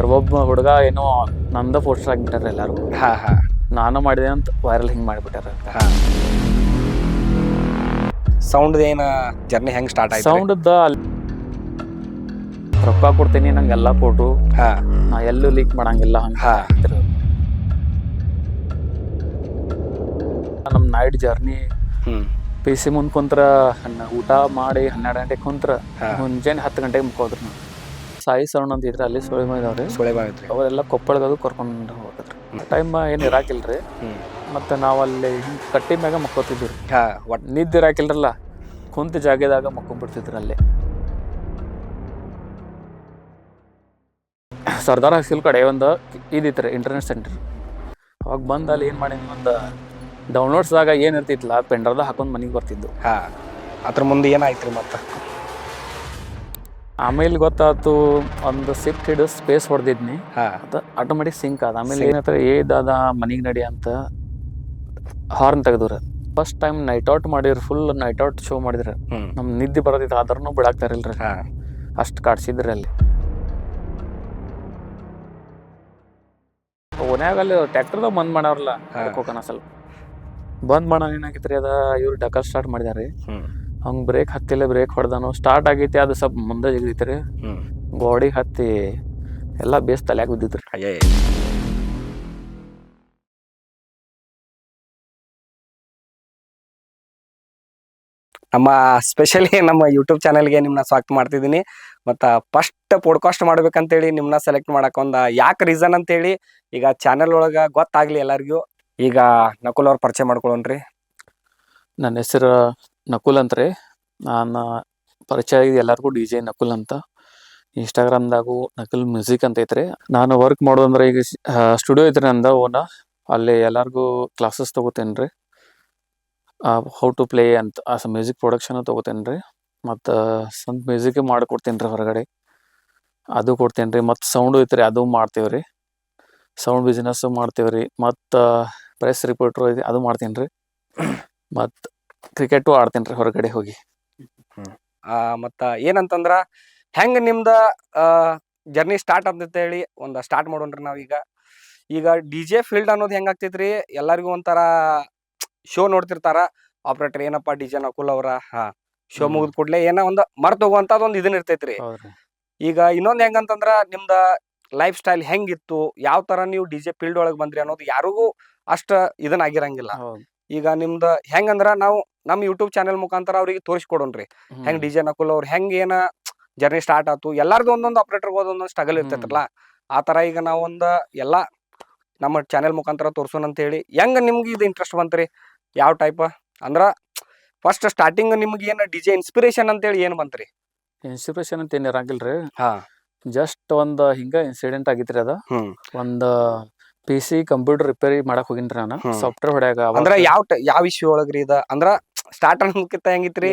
ಒಬ್ಬ ಹುಡುಗ ಏನೋ ನಂದ ಪೋಸ್ಟರ್ ಆಗಿಬಿಟ್ಟಾರ ಎಲ್ಲಾರು. ಹಾ ಹಾ ನಾನು ಮಾಡಿದೆ ಅಂತ ವೈರಲ್ ಹಿಂಗ್ ಮಾಡಿಬಿಟ್ಟಾರ. ಹಾ ಸೌಂಡ್ ಏನ ಜರ್ನಿ ಹೆಂಗ್ ಸ್ಟಾರ್ಟ್ ಆಯ್ತು? ಸೌಂಡ್ ರೊಕ್ಕ ಕೊಡ್ತೀನಿ ನಂಗೆಲ್ಲ ಕೊಟ್ಟು ಹಾ ನಾ ಎಲ್ಲೂ ಲೀಕ್ ಮಾಡಂಗಿಲ್ಲ ಹಂಗ. ಹಾ ನಮ್ ನೈಟ್ ಜರ್ನಿ ಹ್ಮ್ PC ಮುಂದ್ ಕುಂತ್ರ ಊಟ ಮಾಡಿ 12 ಗಂಟೆಗೆ ಕುಂತ್ರ ಹಾ. ಮುಂಜಾನೆ 10 ಗಂಟೆಗೆ ಮುಕ್ಕೋದ್ರಿ. ನಾವು ಸಾಯಿ ಸೌಂಡ್ ಅಂತ ಇದ್ರ ಅಲ್ಲಿ ಸುಳಿ ಮೈದವ್ರಿ, ಸುಳೆ ಬಾಯ್ತ್ರಿ. ಅವರೆಲ್ಲ ಕೊಪ್ಪಳಗದು ಕರ್ಕೊಂಡು ಹೋಗಿದ್ರಿ. ಟೈಮ್ ಏನ್ ಇರಾಕಿಲ್ರಿ. ಹ್ಮ್ ಮತ್ತೆ ನಾವಲ್ಲಿ ಹಿಂಗ್ ಕಟ್ಟಿ ಮ್ಯಾಗ ಮಕ್ಕೋತಿದ್ವಿ. ಹಾ ನಿದ್ದೆ ಇರಾಕಿಲ್ರಲ್ಲ, ಕುಂತ ಜಾಗದಾಗ ಮಕ್ಕೊಂಡ್ಬಿಡ್ತಿದ್ರು ಅಲ್ಲೇ. ಸರ್ದಾರ್ ಹಾಸ್ಟೆಲ್ ಕಡೆ ಒಂದು ಇದಿತ್ರಿ ಇಂಟರ್ನೆಟ್ ಸೆಂಟರ್. ಅವಾಗ ಬಂದು ಅಲ್ಲಿ ಏನು ಮಾಡೀನಿ, ಒಂದು ಡೌನ್ಲೋಡ್ಸ್ದಾಗ ಏನು ಇರ್ತಿತ್ತಲ್ಲ ಪೆಂಡ್ರೈವ್ದಾಗ ಹಾಕೊಂಡು ಮನೆಗೆ ಬರ್ತಿದ್ದು. ಹಾ ಅದ್ರ ಮುಂದೆ ಏನಾಯ್ತ್ರಿ ಮತ್ತೆ? ಆಮೇಲೆ ಗೊತ್ತಾಯ್ತು, ಒಂದು ಸಿಫ್ಟ್ ಹಿಡಿದು ಸ್ಪೇಸ್ ಹೊಡೆದಿದ್ನಿ, ಹಾ ಅದು ಆಟೋಮೆಟಿಕ್ ಸಿಂಕ್ ಆದ. ಆಮೇಲೆ ಏನಂತಾರೆ ಏದಾದ ಮನೆಗೆ ನಡಿ ಅಂತ ಹಾರ್ನ್ ತೆಗೆದ್ರು. ಫಸ್ಟ್ ಟೈಮ್ ನೈಟ್ ಔಟ್ ಮಾಡಿದ್ರು, ಫುಲ್ ನೈಟ್ ಔಟ್ ಶೋ ಮಾಡಿದ್ರು. ಹ್ಮ್ ನಮ್ಮ ನಿದ್ದೆ ಬರೋದಿತ್ತು ಆದ್ರೂ ಬಿಡಾಕ್ತಾರಿಲ್ರಿ, ಹಾ ಅಷ್ಟು ಕಾಡ್ಸಿದ್ರಿ ಅಲ್ಲಿ. ಓನ್ಯಾಗ ಅಲ್ಲಿ ಟ್ಯಾಕ್ಟರ್ದಾಗ ಬಂದ್ ಮಾಡವ್ರಲ್ಲ, ಹೋಗೋಣ ಸ್ವಲ್ಪ ಬಂದ್ ಮಾಡೋಣ. ಏನಾಗಿತ್ರಿ ಅದ ಇವ್ರು ಡಕಲ್ ಸ್ಟಾರ್ಟ್ ಮಾಡಿದಾರೆ. ಹ್ಮ್ ಹಂಗೆ ಬ್ರೇಕ್ ಹತ್ತಿಲ್ಲ, ಬ್ರೇಕ್ ಹೊಡೆದಾನು ಸ್ಟಾರ್ಟ್ ಆಗೈತಿ, ಅದು ಸ್ವಲ್ಪ ಮುಂದೆ ಜಿಗಿತೈತ್ರಿ. ಹ್ಮ್ ಗೋಡಿ ಹತ್ತಿ ಎಲ್ಲ ಬೇಸ್ ತಲೆಯಾಗ ಬಿದ್ದಿತ್ರಿ. ಅಯ್ಯೇ. ನಮ್ಮ ಸ್ಪೆಷಲಿ ನಮ್ಮ ಯೂಟ್ಯೂಬ್ ಚಾನಲ್ಗೆ ನಿಮ್ಮನ್ನ ಸ್ವಾಗತ ಮಾಡ್ತಿದ್ದೀನಿ. ಮತ್ತು ಫಸ್ಟ್ ಪಾಡ್ಕಾಸ್ಟ್ ಮಾಡ್ಬೇಕಂತೇಳಿ ನಿಮ್ಮನ್ನ ಸೆಲೆಕ್ಟ್ ಮಾಡಕ್ಕೆ ಒಂದು ಯಾಕೆ ರೀಸನ್ ಅಂತೇಳಿ ಈಗ ಚಾನಲ್ ಒಳಗೆ ಗೊತ್ತಾಗಲಿ ಎಲ್ಲರಿಗೂ. ಈಗ ನಕುಲ್ ಅವ್ರ ಪರಿಚಯ ಮಾಡ್ಕೊಳ್ಳೋಣ್ರಿ. ನನ್ನ ಹೆಸರು ನಕುಲ್ ಅಂತ ರೀ. ನಾನು ಪರಿಚಯ ಆಗಿದೆ ಎಲ್ಲರಿಗೂ DJ ನಕುಲ್ ಅಂತ. ಇನ್ಸ್ಟಾಗ್ರಾಮ್ದಾಗೂ ನಕುಲ್ ಮ್ಯೂಸಿಕ್ ಅಂತ ಐತ್ರಿ. ನಾನು ವರ್ಕ್ ಮಾಡೋದಂದ್ರೆ ಈಗ ಸ್ಟುಡಿಯೋ ಐತ್ರಿ ನಂದು ಓನ. ಅಲ್ಲಿ ಎಲ್ಲರಿಗೂ ಕ್ಲಾಸಸ್ ತೊಗೋತೇನೆ ರೀ. ಹೌ ಟು ಪ್ಲೇ ಅಂತ ಮ್ಯೂಸಿಕ್ ಪ್ರೊಡಕ್ಷನ್ ತೊಗೋತೇನೆ ರೀ. ಮತ್ತು ಸ್ವಂತ ಮ್ಯೂಸಿಕ್ ಮಾಡಿಕೊಡ್ತೀನಿ ರೀ ಹೊರಗಡೆ, ಅದು ಕೊಡ್ತೇನೆ ರೀ. ಮತ್ತು ಸೌಂಡು ಐತ್ರಿ, ಅದು ಮಾಡ್ತೀವಿ ರೀ. ಸೌಂಡ್ ಬಿಸ್ನೆಸ್ಸು ಮಾಡ್ತೀವಿ ರೀ. ಮತ್ತು ಪ್ರೆಸ್ ರಿಪೋರ್ಟ್ರು ಇದೆ, ಅದು ಮಾಡ್ತೀನಿ ರೀ. ಮತ್ತು ಕ್ರಿಕೆಟು ಆಡ್ತೀನಿ ರೀ ಹೊರಗಡೆ ಹೋಗಿ. ಮತ್ತು ಏನಂತಂದ್ರೆ ಹೆಂಗೆ ನಿಮ್ದು ಜರ್ನಿ ಸ್ಟಾರ್ಟ್ ಅಂತೇಳಿ ಒಂದು ಸ್ಟಾರ್ಟ್ ಮಾಡೋಣ್ರಿ ನಾವೀಗ. ಈಗ DJ ಫೀಲ್ಡ್ ಅನ್ನೋದು ಹೆಂಗೆ ಆಗ್ತೈತ್ರಿ, ಎಲ್ಲರಿಗೂ ಒಂಥರ ಶೋ ನೋಡ್ತಿರ್ತಾರ, ಆಪ್ರೇಟರ್ ಏನಪ್ಪ DJ ನಕುಲ್ ಅವರ ಶೋ ಮುಗಿದ ಕೂಡಲೇ ಏನೋ ಒಂದು ಮರ್ತೋಗುವಂಥದ್ದು ಒಂದು ಇದನ್ನ ಇರ್ತೈತ್ರಿ. ಈಗ ಇನ್ನೊಂದು ಹೆಂಗಂತಂದ್ರ ನಿಮ್ದ ಲೈಫ್ ಸ್ಟೈಲ್ ಹೆಂಗಿತ್ತು, ಯಾವ ತರ ನೀವು DJ ಫೀಲ್ಡ್ ಒಳಗೆ ಬಂದ್ರಿ ಅನ್ನೋದು ಯಾರಿಗೂ ಅಷ್ಟ ಇದನ್ನ ಆಗಿರಂಗಿಲ್ಲ. ಈಗ ನಿಮ್ದು ಹೆಂಗಂದ್ರ ನಾವು ನಮ್ಮ ಯೂಟ್ಯೂಬ್ ಚಾನೆಲ್ ಮುಖಾಂತರ ಅವ್ರಿಗೆ ತೋರಿಸ್ಕೊಡೋಣ್ರಿ ಹೆಂಗ್ DJ ನಕುಲ್ ಅವ್ರು ಹೆಂಗ್ ಏನ ಜರ್ನಿ ಸ್ಟಾರ್ಟ್ ಆಯ್ತು. ಎಲ್ಲಾರ್ದು ಒಂದೊಂದು ಆಪ್ರೇಟರ್ಗೆ ಒಂದೊಂದು ಸ್ಟ್ರಗಲ್ ಇರ್ತೈತ್ರಲ್ಲ, ಆ ತರ ಈಗ ನಾವೊಂದು ಎಲ್ಲ ನಮ್ಮ ಚಾನೆಲ್ ಮುಖಾಂತರ ತೋರ್ಸೋಣ ಅಂತ ಹೇಳಿ. ಹೆಂಗ ನಿಮ್ಗೆ ಇದು ಇಂಟ್ರೆಸ್ಟ್ ಬಂತ್ರಿ, ಯಾವ ಟೈಪ್ ಅಂದ್ರ ಫಸ್ಟ್ ಸ್ಟಾರ್ಟಿಂಗ್ ನಿಮ್ಗೆ ಏನು DJ ಇನ್ಸ್ಪಿರೇಷನ್ ಅಂತೇಳಿ ಏನು ಬಂತ್ರಿ? ಇನ್ಸ್ಪಿರೇಷನ್ ಅಂತ ಏನು ಇರಂಗಿಲ್ರಿ. ಹಾ ಜಸ್ಟ್ ಒಂದು ಹಿಂಗ ಇನ್ಸಿಡೆಂಟ್ ಆಗಿತ್ರಿ. ಅದ ಒಂದು PC ಕಂಪ್ಯೂಟರ್ ರಿಪೇರಿ ಮಾಡಕ್ ಹೋಗಿನ್ರಿ ನಾನು, ಸಾಫ್ಟ್ವೇರ್ ಹೊಡ್ಯಾಗ. ಅಂದ್ರ ಯಾವ ವಿಷಯ ಒಳಗ್ರಿ ಇದ? ಅಂದ್ರ ಸ್ಟಾರ್ಟ್ ಅನ್ನೋಕ್ಕಿಂತ ಹೆಂಗಿತ್ರಿ?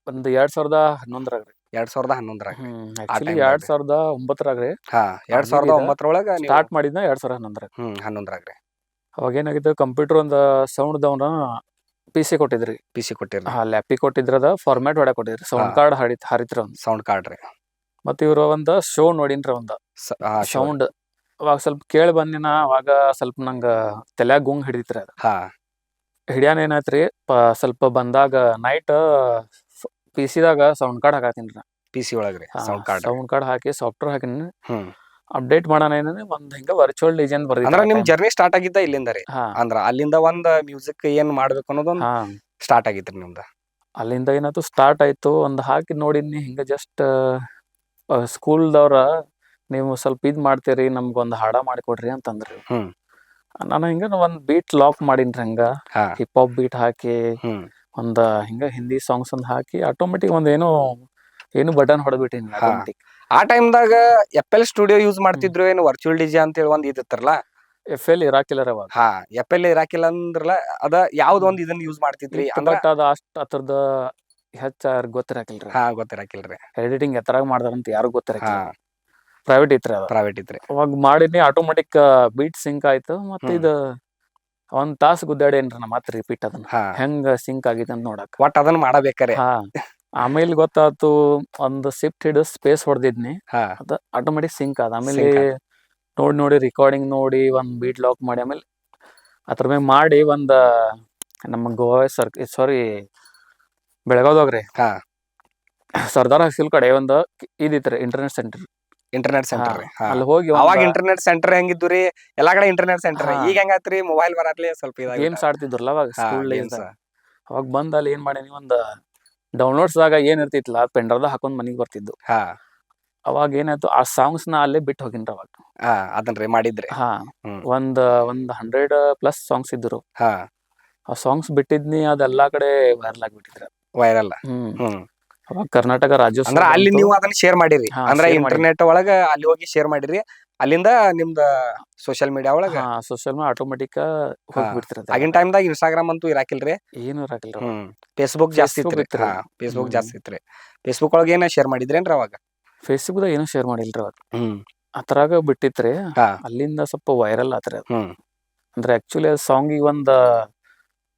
ಒಂದು 2011ರಾಗ ರೀ. 2011ರಾಗ ಆಕ್ಚುಲಿ 2009ರಾಗ ರೀ. 2009ರೊಳಗ ಸ್ಟಾರ್ಟ್ ಮಾಡಿದ್ನ 2011ರಾಗ. 11ರಾಗ ರೀ. ಅವಾಗ ಏನಾಗಿತ್ತು, ಕಂಪ್ಯೂಟರ್ ಒಂದು ಸೌಂಡ್ ದವನ PC ಕೊಟ್ಟಿದ್ರಿ. PC ಕೊಟ್ಟಿರಿ? ಲ್ಯಾಪಿಗೆ ಕೊಟ್ಟಿದ್ರದ ಫಾರ್ಮ್ಯಾಟ್ ಹೊಡ್ಯಾಕ್ ಕೊಟ್ಟಿದ್ರಿ. ಸೌಂಡ್ ಕಾರ್ಡ್ ಹಾರಿತ್ರ ಒಂದು ಸೌಂಡ್ ಕಾರ್ಡ್ ರೀ. ಮತ್ತೆ ಇವ್ರ ಒಂದು ಶೋ ನೋಡಿನ್ರಿ, ಒಂದು ಸೌಂಡ್ ಅವಾಗ ಸ್ವಲ್ಪ ಕೇಳಿ ಬಂದಿನ. ಅವಾಗ ಸ್ವಲ್ಪ ನಂಗೆ ತಲೆಯಾಗ ಗುಂಗ್ ಹಿಡಿತ್ರಿ. ಅದು ಹಿಡಿಯಾನ ಏನಾಯ್ತ್ರಿ, ಸ್ವಲ್ಪ ಬಂದಾಗ ನೈಟ್ PC-ದಾಗ ಸೌಂಡ್ ಕಾರ್ಡ್ ಹಾಕತ್ತೀನಿ ನಾ. PC ಒಳಗ್ರಿ ಸೌಂಡ್ ಕಾರ್ಡ್ ಹಾಕಿ ಸಾಫ್ಟ್ವೇರ್ ಹಾಕಿನಿ. ಅಪ್ಡೇಟ್ ಮಾಡೋಣ ಏನೇ ಒಂದ್ ಹಿಂಗ ವರ್ಚುವಲ್ ಡಿಸೈನ್ ಬರ್ದಿದ್ದ. ಅಂದ್ರ ನಿಮ್ ಜರ್ನಿ ಸ್ಟಾರ್ಟ್ ಆಗಿದ್ದ ಇಲ್ಲಿಂದ ರೀ? ಅಂದ್ರ ಅಲ್ಲಿಂದ ಒಂದ್ ಮ್ಯೂಸಿಕ್ ಏನ್ ಮಾಡ್ಬೇಕು ಅನ್ನೋದೊಂದು ಸ್ಟಾರ್ಟ್ ಆಗಿತ್ರಿ ನಿಮ್ದ? ಅಲ್ಲಿಂದ ಏನಾಯ್ತು, ಸ್ಟಾರ್ಟ್ ಆಯ್ತು. ಒಂದು ಹಾಕಿ ನೋಡಿನಿ ಹಿಂಗ. ಜಸ್ಟ್ ಸ್ಕೂಲ್ದವ್ರ ನೀವು ಸ್ವಲ್ಪ ಇದ್ ಮಾಡ್ತೀರಿ, ನಮ್ಗೊಂದು ಹಾಡ ಮಾಡಿಕೊಡ್ರಿ ಅಂತಂದ್ರಿ. ನಾನು ಹಿಂಗ ಒಂದ್ ಬೀಟ್ ಲಾಕ್ ಮಾಡಿನ್ರಿ, ಹಂಗ ಹಿಪ್ ಹಾಪ್ ಬೀಟ್ ಹಾಕಿ ಒಂದ ಹಿಂಗ ಹಿಂದಿ ಸಾಂಗ್ಸ್ ಒಂದ್ ಹಾಕಿ ಆಟೋಮೆಟಿಕ್ ಒಂದ್ ಏನು ಬಟನ್ ಹೊಡೆದ್ಬಿಟ್ಟಿನಿ ಆಟೋಮೆಟಿಕ್. ಆ ಟೈಮ್ದಾಗ FL ಸ್ಟುಡಿಯೋ ಯೂಸ್ ಮಾಡ್ತಿದ್ರು ಏನು? ವರ್ಚುವಲ್ DJ ಅಂತೇಳಿ ಒಂದ್ ಇದಿತ್ತರಲ್ಲ, FL ಇರಾಕಿಲ್ಲ ರೀ ಅವಾಗ. FL ಇರಾಕಿಲ್ಲ ಅಂದ್ರಲ್ಲ, ಅದ ಯಾವ್ದೊಂದ್ ಇದನ್ನ ಯೂಸ್ ಮಾಡ್ತಿದ್ರಿ? ಬಟ್ ಅದ ಅಷ್ಟ್ ಅದ್ರದ್ದು ಹೆಚ್ಚ ಗೊತ್ತಿರಾಕಿಲ್ರಿ. ಗೊತ್ತಿರಾಕಿಲ್ರಿ. ಎಡಿಟಿಂಗ್ ಎತ್ತರಾಗ ಮಾಡ್ದಾರಂತ ಯಾರು ಗೊತ್ತಿರಾಕಿಲ್ಲ. ಪ್ರೈವೇಟ್ ಇತ್ರಿ ಅದು. ಪ್ರೈವೇಟ್ ಇತ್ರಿ. ಅವಾಗ ಮಾಡಿನಿ, ಆಟೋಮೆಟಿಕ್ ಬೀಟ್ ಸಿಂಕ್ ಆಯ್ತು. ಮತ್ತೆ ಇದು ಒಂದ್ ತಾಸು ಗುದ್ದಾಡೇನ್ರಿ ನಾ ಮತ್ತೆ ರಿಪೀಟ್ ಅದನ್ನ ಹೆಂಗ ಸಿಂಕ್ ಆಗೈತೆ ಅಂತ ನೋಡಕ್. ಒಟ್ ಅದನ್ನ ಮಾಡಬೇಕಾರೆ ಆಮೇಲೆ ಗೊತ್ತಾಯ್ತು, ಒಂದು ಶಿಫ್ಟ್ ಹಿಡಿದು ಸ್ಪೇಸ್ ಹೊಡೆದಿದ್ನಿ, ಅದು ಆಟೋಮೆಟಿಕ್ ಸಿಂಕ್ ಆದ. ಆಮೇಲೆ ನೋಡಿ ರೆಕಾರ್ಡಿಂಗ್ ನೋಡಿ ಒಂದು ಬೀಟ್ ಲಾಕ್ ಮಾಡಿ ಆಮೇಲೆ ಅದ್ರ ಮೇಲೆ ಮಾಡಿ ಒಂದು ನಮ್ಮ ಗೋವಾ ಸಾರಿ ಬೆಳಗಾವ್ದಾಗ್ರಿ ಹಾ ಸರ್ದಾರ್ ಹಸಿಲ್ ಕಡೆ ಒಂದು ಇದಿತ್ರಿ ಇಂಟರ್ನೆಟ್ ಸೆಂಟರ್. ಇಂಟರ್ನೆಟ್ ಸೆಂಟರ್ ರೀ. ಹಾ ಅಲ್ಲಿ ಹೋಗಿ ಅವಾಗ ಇಂಟರ್ನೆಟ್ ಸೆಂಟರ್ ಹೆಂಗಿದ್ದು ರೀ, ಎಲ್ಲಾ ಕಡೆ ಇಂಟರ್ನೆಟ್ ಸೆಂಟರ್. ಹಾ. ಈಗ ಹೆಂಗಾತ್ರಿ ಮೊಬೈಲ್ ಬರತ್ಲಿ ಸ್ವಲ್ಪ ಗೇಮ್ಸ್ ಆಡ್ತಿದ್ರಲ್ಲ ಅವಾಗ ಹಾ ಸ್ಕೂಲ್ ಗೇಮ್ಸ್. ಡೇಸ್ದಾಗ. ಅವಾಗ ಬಂದು ಅಲ್ಲಿ ಏನ್ ಮಾಡೀನಿ ಒಂದು ಡೌನ್ಲೋಡ್ಸ್ದಾಗ ಏನ್ ಇರ್ತಿತ್ತಲ್ಲ ಪೆಂಡ್ರೈವ್ದಾಗ ಹಾಕೊಂಡ್ ಮನಿಗೆ ಬರ್ತಿದ್ದು. ಹಾ ಅವಾಗ ಏನಾಯ್ತು ಆ ಸಾಂಗ್ಸ್ನ ಅಲ್ಲೇ ಬಿಟ್ಟು ಹೋಗಿನ್ರಿ ಅವಾಗ. ಹಾ ಅದನ್ರಿ ಮಾಡಿದ್ರಿ. ಹಾ ಹ್ಮ್. ಒಂದ್ 100+ ಸಾಂಗ್ಸ್ ಇದ್ರು. ಹಾ ಆ ಸಾಂಗ್ಸ್ ಬಿಟ್ಟಿದ್ನಿ ಅದೆಲ್ಲಾ ಕಡೆ ವೈರಲ್ ಆಗಿಬಿಟ್ಟಿದ್ರ. ವೈರಲ್. ಹ್ಮ್ ಹ್ಮ್. ಅವಾಗ ಕರ್ನಾಟಕ ರಾಜ್ಯೋತ್ಸವ ಅಂದ್ರ ಅಲ್ಲಿ ಬಂತು. ನೀವು ಅದನ್ನ ಶೇರ್ ಮಾಡಿರಿ. ಹಾ, ಅಂದ್ರ share ಮಾಡಿನಿ. ಇಂಟರ್ನೆಟ್ ಒಳಗ ಅಲ್ಲಿ ಹೋಗಿ ಶೇರ್ ಮಾಡಿರಿ. ಅಲ್ಲಿಂದ ನಿಮ್ದ ಸೋಶಿಯಲ್ ಮೀಡಿಯಾ ಒಳಗ. ಹಾ ಸೋಶಿಯಲ್ ಮೀಡಿಯಾ ಆಟೋಮೆಟಿಕ್ ಹಾ ಹೋಗ್ಬಿಡ್ತಿರತ್ತೆ. ಆಗಿನ ಟೈಮ್ದಾಗ ಇನ್ಸ್ಟಾಗ್ರಾಮ್ ಅಂತೂ ಇರಾಕಿಲ್ರಿ. ಏನು ಇರಾಕಿಲ್ರಿ ಅವಾಗ. ಹ್ಮ್. ಫೇಸ್ಬುಕ್ ಜಾಸ್ತಿ Facebook ಇತ್ರಿ. ಇತ್ರಿ. ಹಾ ಫೇಸ್ಬುಕ್ ಹ್ಮ್. ಜಾಸ್ತಿ ಇತ್ರಿ. ಫೇಸ್ಬುಕ್ ಒಳಗ ಏನ ಶೇರ್ ಮಾಡಿದ್ರೇನ್ರಿ ಅವಾಗ? ಫೇಸ್ಬುಕ್ದಾಗ ಏನೂ ಶೇರ್ ಮಾಡಿಲ್ರಿ ಅವಾಗ. ಹ್ಮ್. ಅದ್ರಾಗ ಬಿಟ್ಟಿತ್ರಿ. ಹಾ ಅಲ್ಲಿಂದ ಸ್ವಲ್ಪ ವೈರಲ್ ಆತ್ರಿ ಅದು. ಹ್ಮ್. ಅಂದ್ರೆ ಆಕ್ಚುಲಿ ಅದು ಸಾಂಗಿಗೆ ಒಂದು